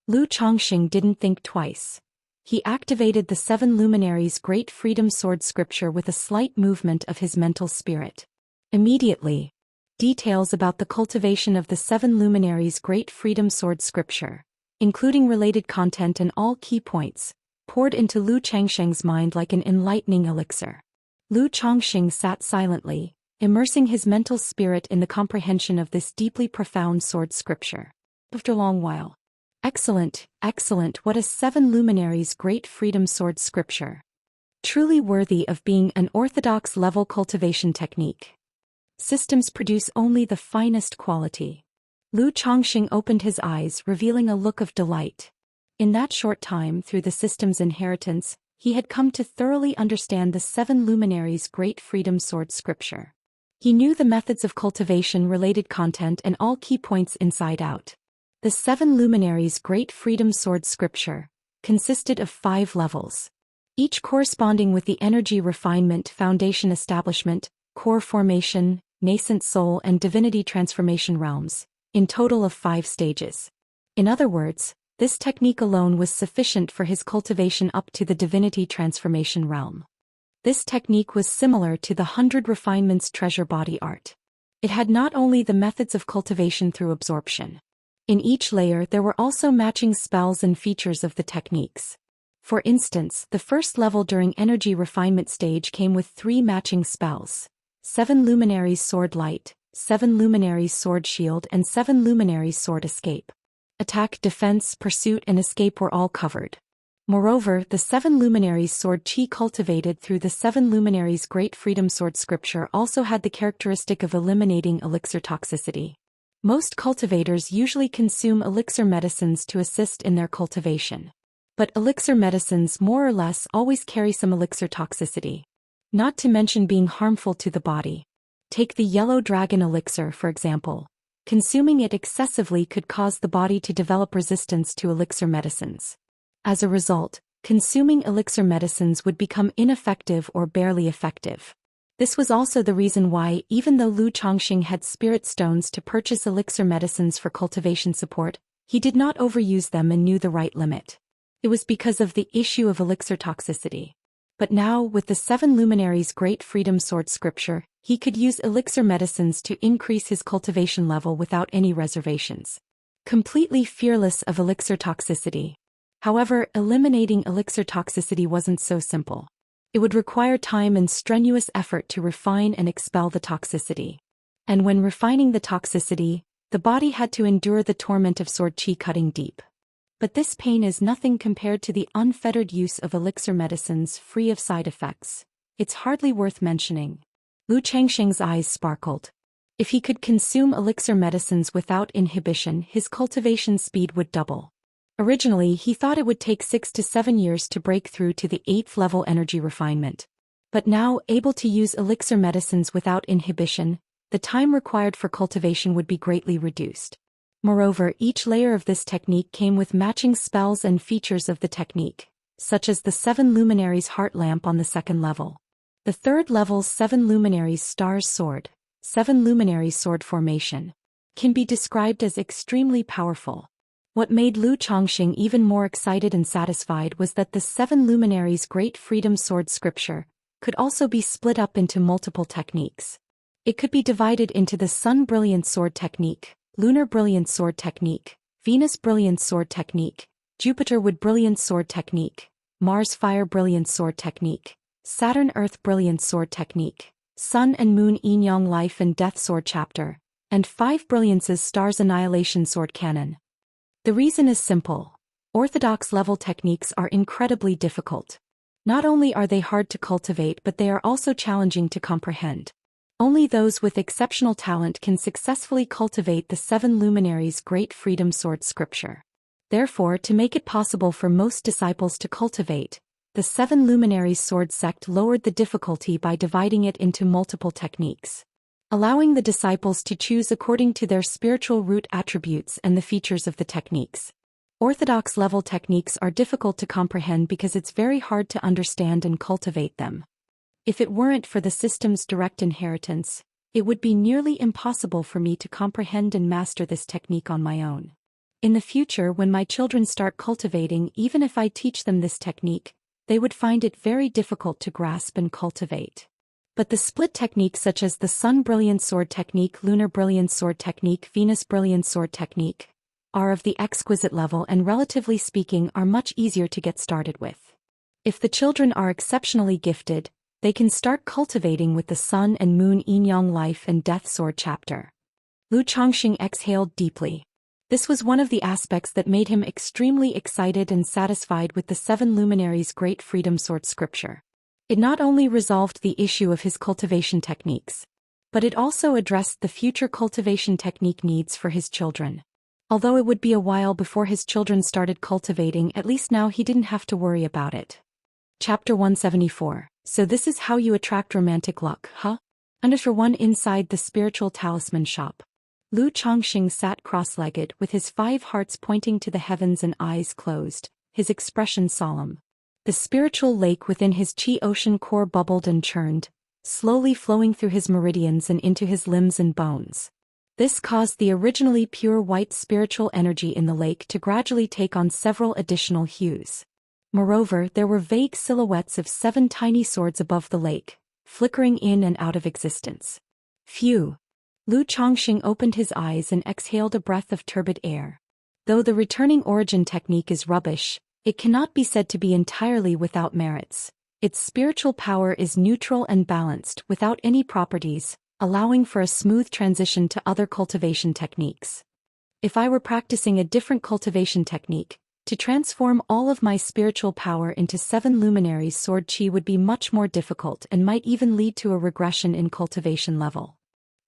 Lu Chongxing didn't think twice. He activated the 7 Luminaries Great Freedom Sword Scripture with a slight movement of his mental spirit. Immediately, details about the cultivation of the 7 Luminaries Great Freedom Sword Scripture, including related content and all key points, poured into Lu Chongxing's mind like an enlightening elixir. Lu Chongxing sat silently, immersing his mental spirit in the comprehension of this deeply profound sword scripture. After a long while. Excellent, excellent, what a 7 Luminaries Great Freedom Sword Scripture. Truly worthy of being an orthodox level cultivation technique. Systems produce only the finest quality. Lu Chongxing opened his eyes, revealing a look of delight. In that short time, through the system's inheritance, he had come to thoroughly understand the 7 Luminaries Great Freedom Sword Scripture. He knew the methods of cultivation, related content, and all key points inside out. The 7 Luminaries Great Freedom Sword Scripture consisted of 5 levels, each corresponding with the energy refinement, foundation establishment, core formation, nascent soul, and divinity transformation realms, in total of 5 stages. In other words, this technique alone was sufficient for his cultivation up to the divinity transformation realm. This technique was similar to the 100 Refinements Treasure Body art. It had not only the methods of cultivation through absorption. In each layer there were also matching spells and features of the techniques. For instance, the first level during energy refinement stage came with 3 matching spells: 7 Luminaries Sword Light, 7 Luminaries Sword Shield, and 7 Luminaries Sword Escape. Attack, defense, pursuit, and escape were all covered. Moreover, the 7 Luminaries Sword Qi cultivated through the 7 Luminaries Great Freedom Sword Scripture also had the characteristic of eliminating elixir toxicity. Most cultivators usually consume elixir medicines to assist in their cultivation. But elixir medicines more or less always carry some elixir toxicity. Not to mention being harmful to the body. Take the yellow dragon elixir, for example. Consuming it excessively could cause the body to develop resistance to elixir medicines. As a result, consuming elixir medicines would become ineffective or barely effective. This was also the reason why, even though Lu Chongxing had spirit stones to purchase elixir medicines for cultivation support, he did not overuse them and knew the right limit. It was because of the issue of elixir toxicity. But now, with the 7 Luminaries Great Freedom Sword Scripture, he could use elixir medicines to increase his cultivation level without any reservations. Completely fearless of elixir toxicity. However, eliminating elixir toxicity wasn't so simple. It would require time and strenuous effort to refine and expel the toxicity. And when refining the toxicity, The body had to endure the torment of sword qi cutting deep. But this pain is nothing compared to the unfettered use of elixir medicines free of side effects. It's hardly worth mentioning. Lu Changxing's eyes sparkled. If he could consume elixir medicines without inhibition, his cultivation speed would double. Originally, he thought it would take 6 to 7 years to break through to the 8th level energy refinement. But now, able to use elixir medicines without inhibition, the time required for cultivation would be greatly reduced. Moreover, each layer of this technique came with matching spells and features of the technique, such as the 7 Luminaries Heart Lamp on the 2nd level. The 3rd level's 7 Luminaries Stars Sword, 7 Luminaries Sword Formation, can be described as extremely powerful. What made Lu Changxing even more excited and satisfied was that the 7 Luminaries Great Freedom Sword Scripture could also be split up into multiple techniques. It could be divided into the Sun Brilliant Sword Technique, Lunar Brilliant Sword Technique, Venus Brilliant Sword Technique, Jupiter Wood Brilliant Sword Technique, Mars Fire Brilliant Sword Technique, Saturn Earth Brilliant Sword Technique, Sun and Moon Yin Yang Life and Death Sword Chapter, and 5 Brilliances Stars Annihilation Sword Canon. The reason is simple. Orthodox level techniques are incredibly difficult. Not only are they hard to cultivate, but they are also challenging to comprehend. Only those with exceptional talent can successfully cultivate the 7 Luminaries Great Freedom Sword Scripture. Therefore, to make it possible for most disciples to cultivate, the 7 Luminaries Sword Sect lowered the difficulty by dividing it into multiple techniques, allowing the disciples to choose according to their spiritual root attributes and the features of the techniques. Orthodox level techniques are difficult to comprehend because it's very hard to understand and cultivate them. If it weren't for the system's direct inheritance, it would be nearly impossible for me to comprehend and master this technique on my own. In the future, when my children start cultivating, even if I teach them this technique, they would find it very difficult to grasp and cultivate. But the split techniques such as the Sun Brilliant Sword Technique, Lunar Brilliant Sword Technique, Venus Brilliant Sword Technique, are of the exquisite level and relatively speaking are much easier to get started with. If the children are exceptionally gifted, they can start cultivating with the Sun and Moon Yin Yang Life and Death Sword Chapter. Lu Changxing exhaled deeply. This was one of the aspects that made him extremely excited and satisfied with the 7 Luminaries Great Freedom Sword Scripture. It not only resolved the issue of his cultivation techniques, but it also addressed the future cultivation technique needs for his children. Although it would be a while before his children started cultivating, at least now he didn't have to worry about it. Chapter 174. So this is how you attract romantic luck, huh? Under one inside the spiritual talisman shop. Lu Changxing sat cross-legged with his 5 hearts pointing to the heavens and eyes closed, his expression solemn. The spiritual lake within his chi ocean core bubbled and churned, slowly flowing through his meridians and into his limbs and bones. This caused the originally pure white spiritual energy in the lake to gradually take on several additional hues. Moreover, there were vague silhouettes of 7 tiny swords above the lake, flickering in and out of existence. Phew! Lu Changxing opened his eyes and exhaled a breath of turbid air. Though the returning origin technique is rubbish, it cannot be said to be entirely without merits. Its spiritual power is neutral and balanced without any properties, allowing for a smooth transition to other cultivation techniques. If I were practicing a different cultivation technique, to transform all of my spiritual power into 7 Luminaries Sword Qi would be much more difficult and might even lead to a regression in cultivation level.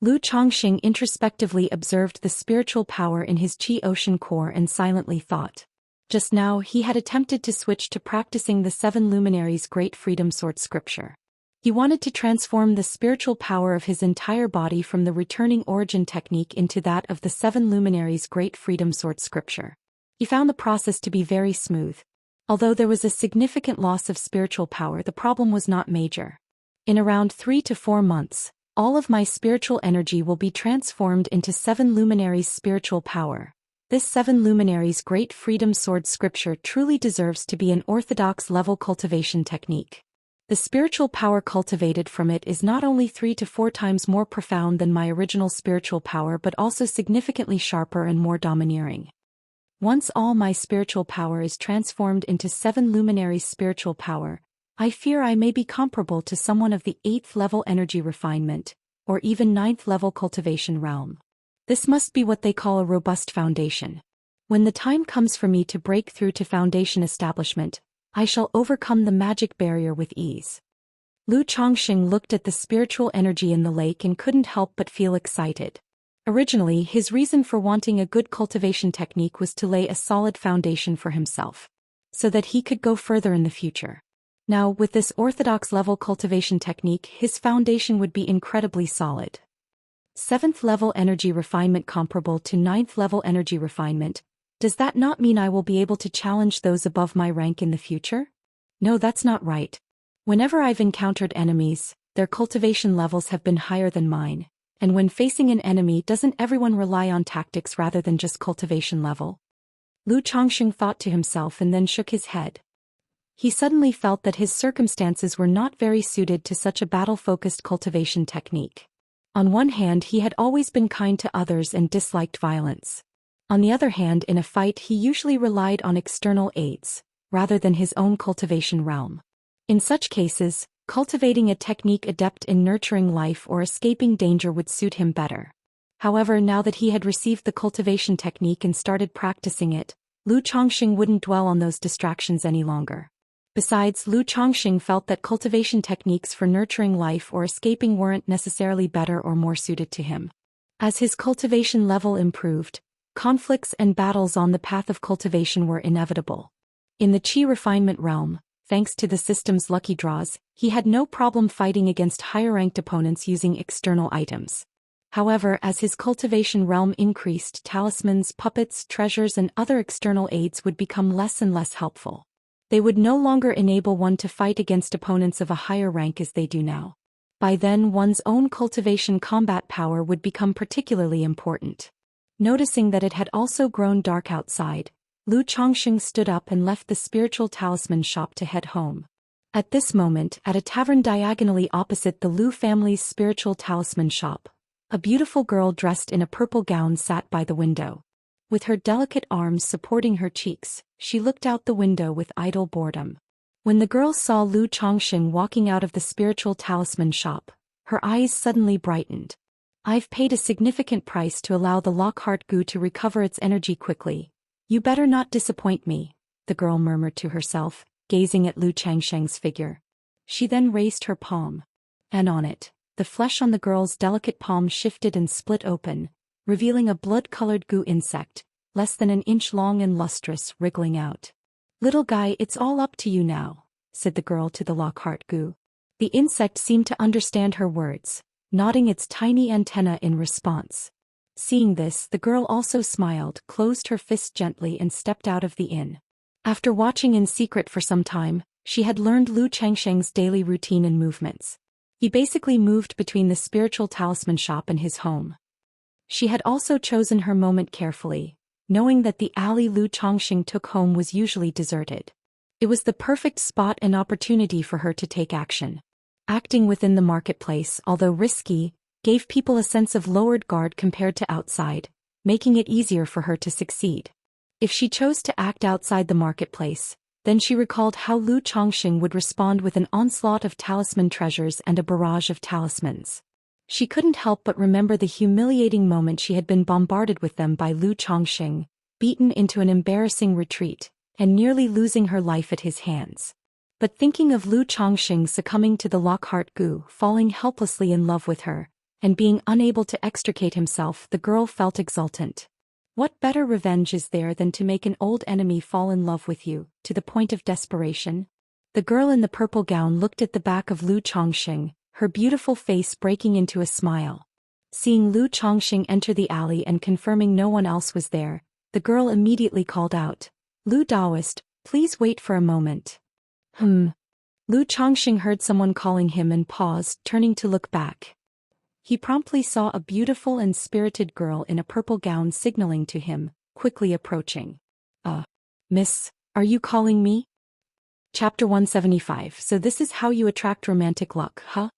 Lu Changxing introspectively observed the spiritual power in his Qi Ocean core and silently thought. Just now he had attempted to switch to practicing the 7 Luminaries Great Freedom Sword Scripture. He wanted to transform the spiritual power of his entire body from the returning origin technique into that of the 7 Luminaries Great Freedom Sword Scripture. He found the process to be very smooth. Although there was a significant loss of spiritual power, the problem was not major. In around 3 to 4 months, all of my spiritual energy will be transformed into 7 Luminaries spiritual power. This 7 Luminaries Great Freedom Sword Scripture truly deserves to be an orthodox level cultivation technique. The spiritual power cultivated from it is not only 3 to 4 times more profound than my original spiritual power but also significantly sharper and more domineering. Once all my spiritual power is transformed into 7 Luminaries spiritual power, I fear I may be comparable to someone of the 8th level energy refinement, or even 9th level cultivation realm. This must be what they call a robust foundation. When the time comes for me to break through to foundation establishment, I shall overcome the magic barrier with ease. Lu Chongqing looked at the spiritual energy in the lake and couldn't help but feel excited. Originally, his reason for wanting a good cultivation technique was to lay a solid foundation for himself, so that he could go further in the future. Now, with this orthodox-level cultivation technique, his foundation would be incredibly solid. 7th level energy refinement comparable to 9th level energy refinement. Does that not mean I will be able to challenge those above my rank in the future? No, that's not right. Whenever I've encountered enemies, their cultivation levels have been higher than mine. And when facing an enemy, doesn't everyone rely on tactics rather than just cultivation level? Lu Chongqing thought to himself and then shook his head. He suddenly felt that his circumstances were not very suited to such a battle-focused cultivation technique. On one hand, he had always been kind to others and disliked violence. On the other hand, in a fight he usually relied on external aids, rather than his own cultivation realm. In such cases, cultivating a technique adept in nurturing life or escaping danger would suit him better. However, now that he had received the cultivation technique and started practicing it, Lu Chongqing wouldn't dwell on those distractions any longer. Besides, Lu Chongqing felt that cultivation techniques for nurturing life or escaping weren't necessarily better or more suited to him. As his cultivation level improved, conflicts and battles on the path of cultivation were inevitable. In the Qi refinement realm, thanks to the system's lucky draws, he had no problem fighting against higher-ranked opponents using external items. However, as his cultivation realm increased, talismans, puppets, treasures and other external aids would become less and less helpful. They would no longer enable one to fight against opponents of a higher rank as they do now. By then, one's own cultivation combat power would become particularly important. Noticing that it had also grown dark outside, Lu Chongqing stood up and left the spiritual talisman shop to head home. At this moment, at a tavern diagonally opposite the Lu family's spiritual talisman shop, a beautiful girl dressed in a purple gown sat by the window. With her delicate arms supporting her cheeks, she looked out the window with idle boredom. When the girl saw Lu Chongqing walking out of the spiritual talisman shop, her eyes suddenly brightened. I've paid a significant price to allow the Lockhart Gu to recover its energy quickly. You better not disappoint me, the girl murmured to herself, gazing at Lu Chongqing's figure. She then raised her palm. And on it, the flesh on the girl's delicate palm shifted and split open, revealing a blood-colored gu insect, less than an inch long and lustrous, wriggling out. Little guy, it's all up to you now, said the girl to the Lockhart Gu. The insect seemed to understand her words, nodding its tiny antenna in response. Seeing this, the girl also smiled, closed her fist gently and stepped out of the inn. After watching in secret for some time, she had learned Lu Chongqing's daily routine and movements. He basically moved between the spiritual talisman shop and his home. She had also chosen her moment carefully, knowing that the alley Lu Chongqing took home was usually deserted. It was the perfect spot and opportunity for her to take action. Acting within the marketplace, although risky, gave people a sense of lowered guard compared to outside, making it easier for her to succeed. If she chose to act outside the marketplace, then she recalled how Lu Chongqing would respond with an onslaught of talisman treasures and a barrage of talismans. She couldn't help but remember the humiliating moment she had been bombarded with them by Lu Chongqing, beaten into an embarrassing retreat, and nearly losing her life at his hands. But thinking of Lu Chongqing succumbing to the Lockhart Gu, falling helplessly in love with her, and being unable to extricate himself, the girl felt exultant. What better revenge is there than to make an old enemy fall in love with you, to the point of desperation? The girl in the purple gown looked at the back of Lu Chongqing, her beautiful face breaking into a smile. Seeing Lu Chongqing enter the alley and confirming no one else was there, the girl immediately called out, "Lu Daoist, please wait for a moment." Lu Chongqing heard someone calling him and paused, turning to look back. He promptly saw a beautiful and spirited girl in a purple gown signaling to him, quickly approaching. Miss, are you calling me?" Chapter 175. So this is how you attract romantic luck, huh?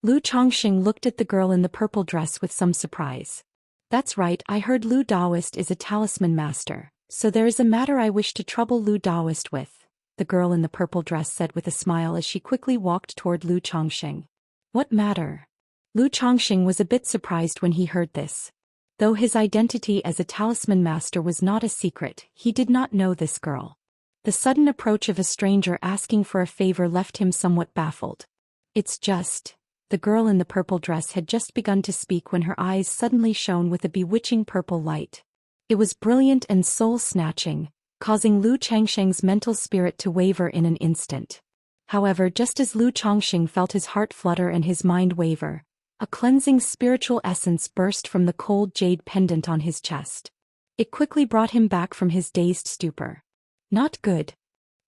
Lu Chongqing looked at the girl in the purple dress with some surprise. "That's right, I heard Lu Daoist is a talisman master, so there is a matter I wish to trouble Lu Daoist with," the girl in the purple dress said with a smile as she quickly walked toward Lu Chongqing. "What matter?" Lu Chongqing was a bit surprised when he heard this. Though his identity as a talisman master was not a secret, he did not know this girl. The sudden approach of a stranger asking for a favor left him somewhat baffled. "It's just..." The girl in the purple dress had just begun to speak when her eyes suddenly shone with a bewitching purple light. It was brilliant and soul-snatching, causing Lu Changsheng's mental spirit to waver in an instant. However, just as Lu Changsheng felt his heart flutter and his mind waver, a cleansing spiritual essence burst from the cold jade pendant on his chest. It quickly brought him back from his dazed stupor. Not good.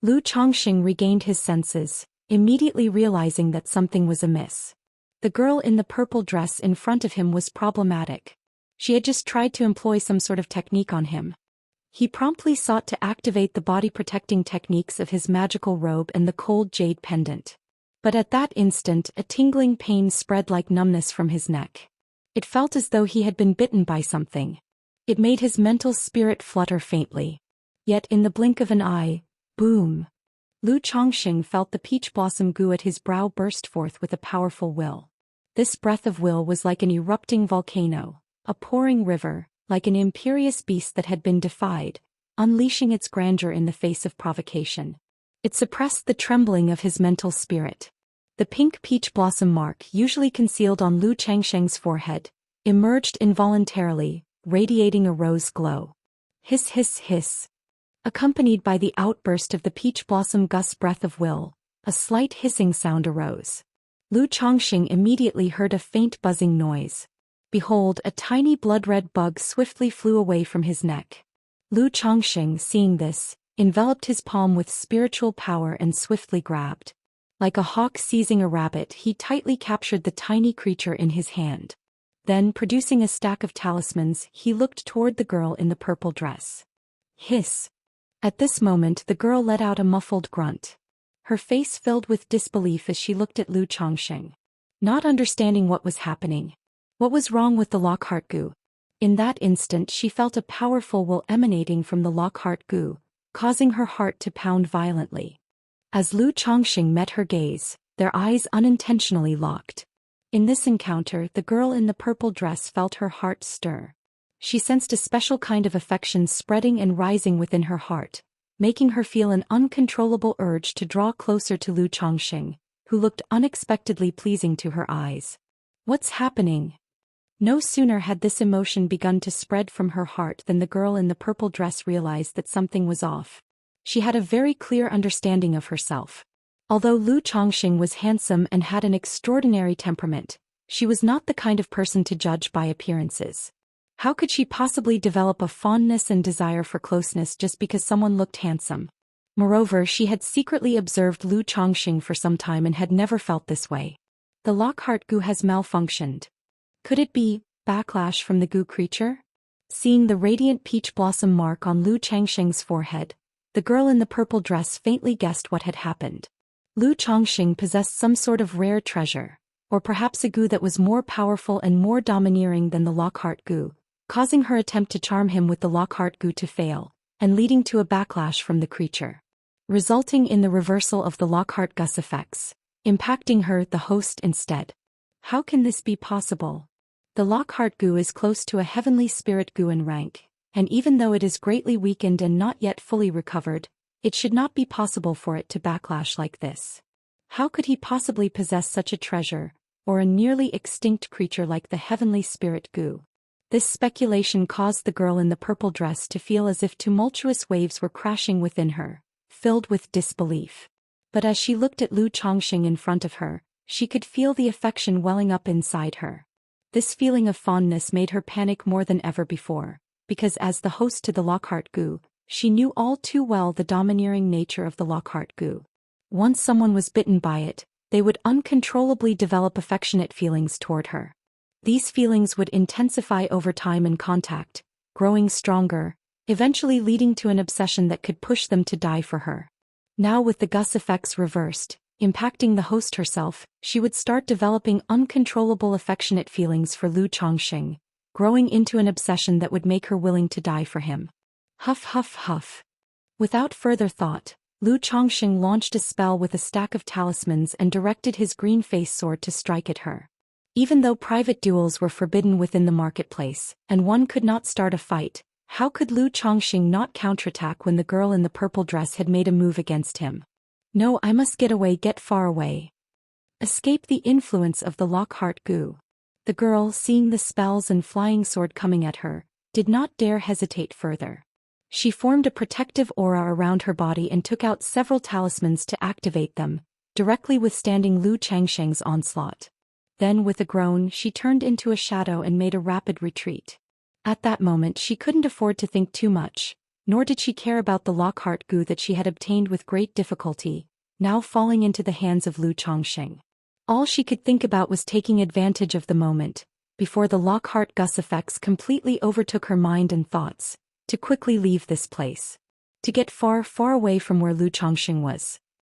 Lu Changsheng regained his senses, immediately realizing that something was amiss. The girl in the purple dress in front of him was problematic. She had just tried to employ some sort of technique on him. He promptly sought to activate the body-protecting techniques of his magical robe and the cold jade pendant. But at that instant, a tingling pain spread like numbness from his neck. It felt as though he had been bitten by something. It made his mental spirit flutter faintly. Yet in the blink of an eye, boom! Lu Changsheng felt the peach blossom goo at his brow burst forth with a powerful will. This breath of will was like an erupting volcano, a pouring river, like an imperious beast that had been defied, unleashing its grandeur in the face of provocation. It suppressed the trembling of his mental spirit. The pink peach blossom mark usually concealed on Lu Changsheng's forehead emerged involuntarily, radiating a rose glow. Hiss hiss hiss. Accompanied by the outburst of the peach blossom gust breath of will, a slight hissing sound arose. Lu Changsheng immediately heard a faint buzzing noise. Behold, a tiny blood-red bug swiftly flew away from his neck. Lu Changsheng, seeing this, enveloped his palm with spiritual power and swiftly grabbed. Like a hawk seizing a rabbit, he tightly captured the tiny creature in his hand. Then, producing a stack of talismans, he looked toward the girl in the purple dress. Hiss! At this moment the girl let out a muffled grunt. Her face filled with disbelief as she looked at Lu Changsheng. Not understanding what was happening. What was wrong with the Lockhart goo? In that instant she felt a powerful will emanating from the Lockhart goo, causing her heart to pound violently. As Lu Changsheng met her gaze, their eyes unintentionally locked. In this encounter, the girl in the purple dress felt her heart stir. She sensed a special kind of affection spreading and rising within her heart, making her feel an uncontrollable urge to draw closer to Lu Changsheng, who looked unexpectedly pleasing to her eyes. What's happening? No sooner had this emotion begun to spread from her heart than the girl in the purple dress realized that something was off. She had a very clear understanding of herself. Although Lu Changsheng was handsome and had an extraordinary temperament, she was not the kind of person to judge by appearances. How could she possibly develop a fondness and desire for closeness just because someone looked handsome? Moreover, she had secretly observed Lu Changsheng for some time and had never felt this way. The Lockhart goo has malfunctioned. Could it be backlash from the goo creature? Seeing the radiant peach blossom mark on Lu Changsheng's forehead, the girl in the purple dress faintly guessed what had happened. Lu Changsheng possessed some sort of rare treasure, or perhaps a goo that was more powerful and more domineering than the Lockhart goo, causing her attempt to charm him with the Lockhart goo to fail, and leading to a backlash from the creature, resulting in the reversal of the Lockhart gus effects, impacting her, the host, instead. How can this be possible? The Lockhart goo is close to a heavenly spirit goo in rank, and even though it is greatly weakened and not yet fully recovered, it should not be possible for it to backlash like this. How could he possibly possess such a treasure, or a nearly extinct creature like the heavenly spirit goo? This speculation caused the girl in the purple dress to feel as if tumultuous waves were crashing within her, filled with disbelief. But as she looked at Lu Changsheng in front of her, she could feel the affection welling up inside her. This feeling of fondness made her panic more than ever before, because as the host to the Lockhart goo, she knew all too well the domineering nature of the Lockhart goo. Once someone was bitten by it, they would uncontrollably develop affectionate feelings toward her. These feelings would intensify over time and contact, growing stronger, eventually leading to an obsession that could push them to die for her. Now with the gus effects reversed, impacting the host herself, she would start developing uncontrollable affectionate feelings for Lu Changsheng, growing into an obsession that would make her willing to die for him. Huff huff huff. Without further thought, Lu Changsheng launched a spell with a stack of talismans and directed his green face sword to strike at her. Even though private duels were forbidden within the marketplace, and one could not start a fight, how could Lu Chongqing not counterattack when the girl in the purple dress had made a move against him? No, I must get away, get far away. Escape the influence of the Lockhart Gu. The girl, seeing the spells and flying sword coming at her, did not dare hesitate further. She formed a protective aura around her body and took out several talismans to activate them, directly withstanding Lu Changsheng's onslaught. Then with a groan she turned into a shadow and made a rapid retreat. At that moment she couldn't afford to think too much, nor did she care about the Lockhart Gu that she had obtained with great difficulty, now falling into the hands of Lu Chongqing. All she could think about was taking advantage of the moment, before the Lockhart Gus effects completely overtook her mind and thoughts, to quickly leave this place. To get far, far away from where Lu Chongqing was.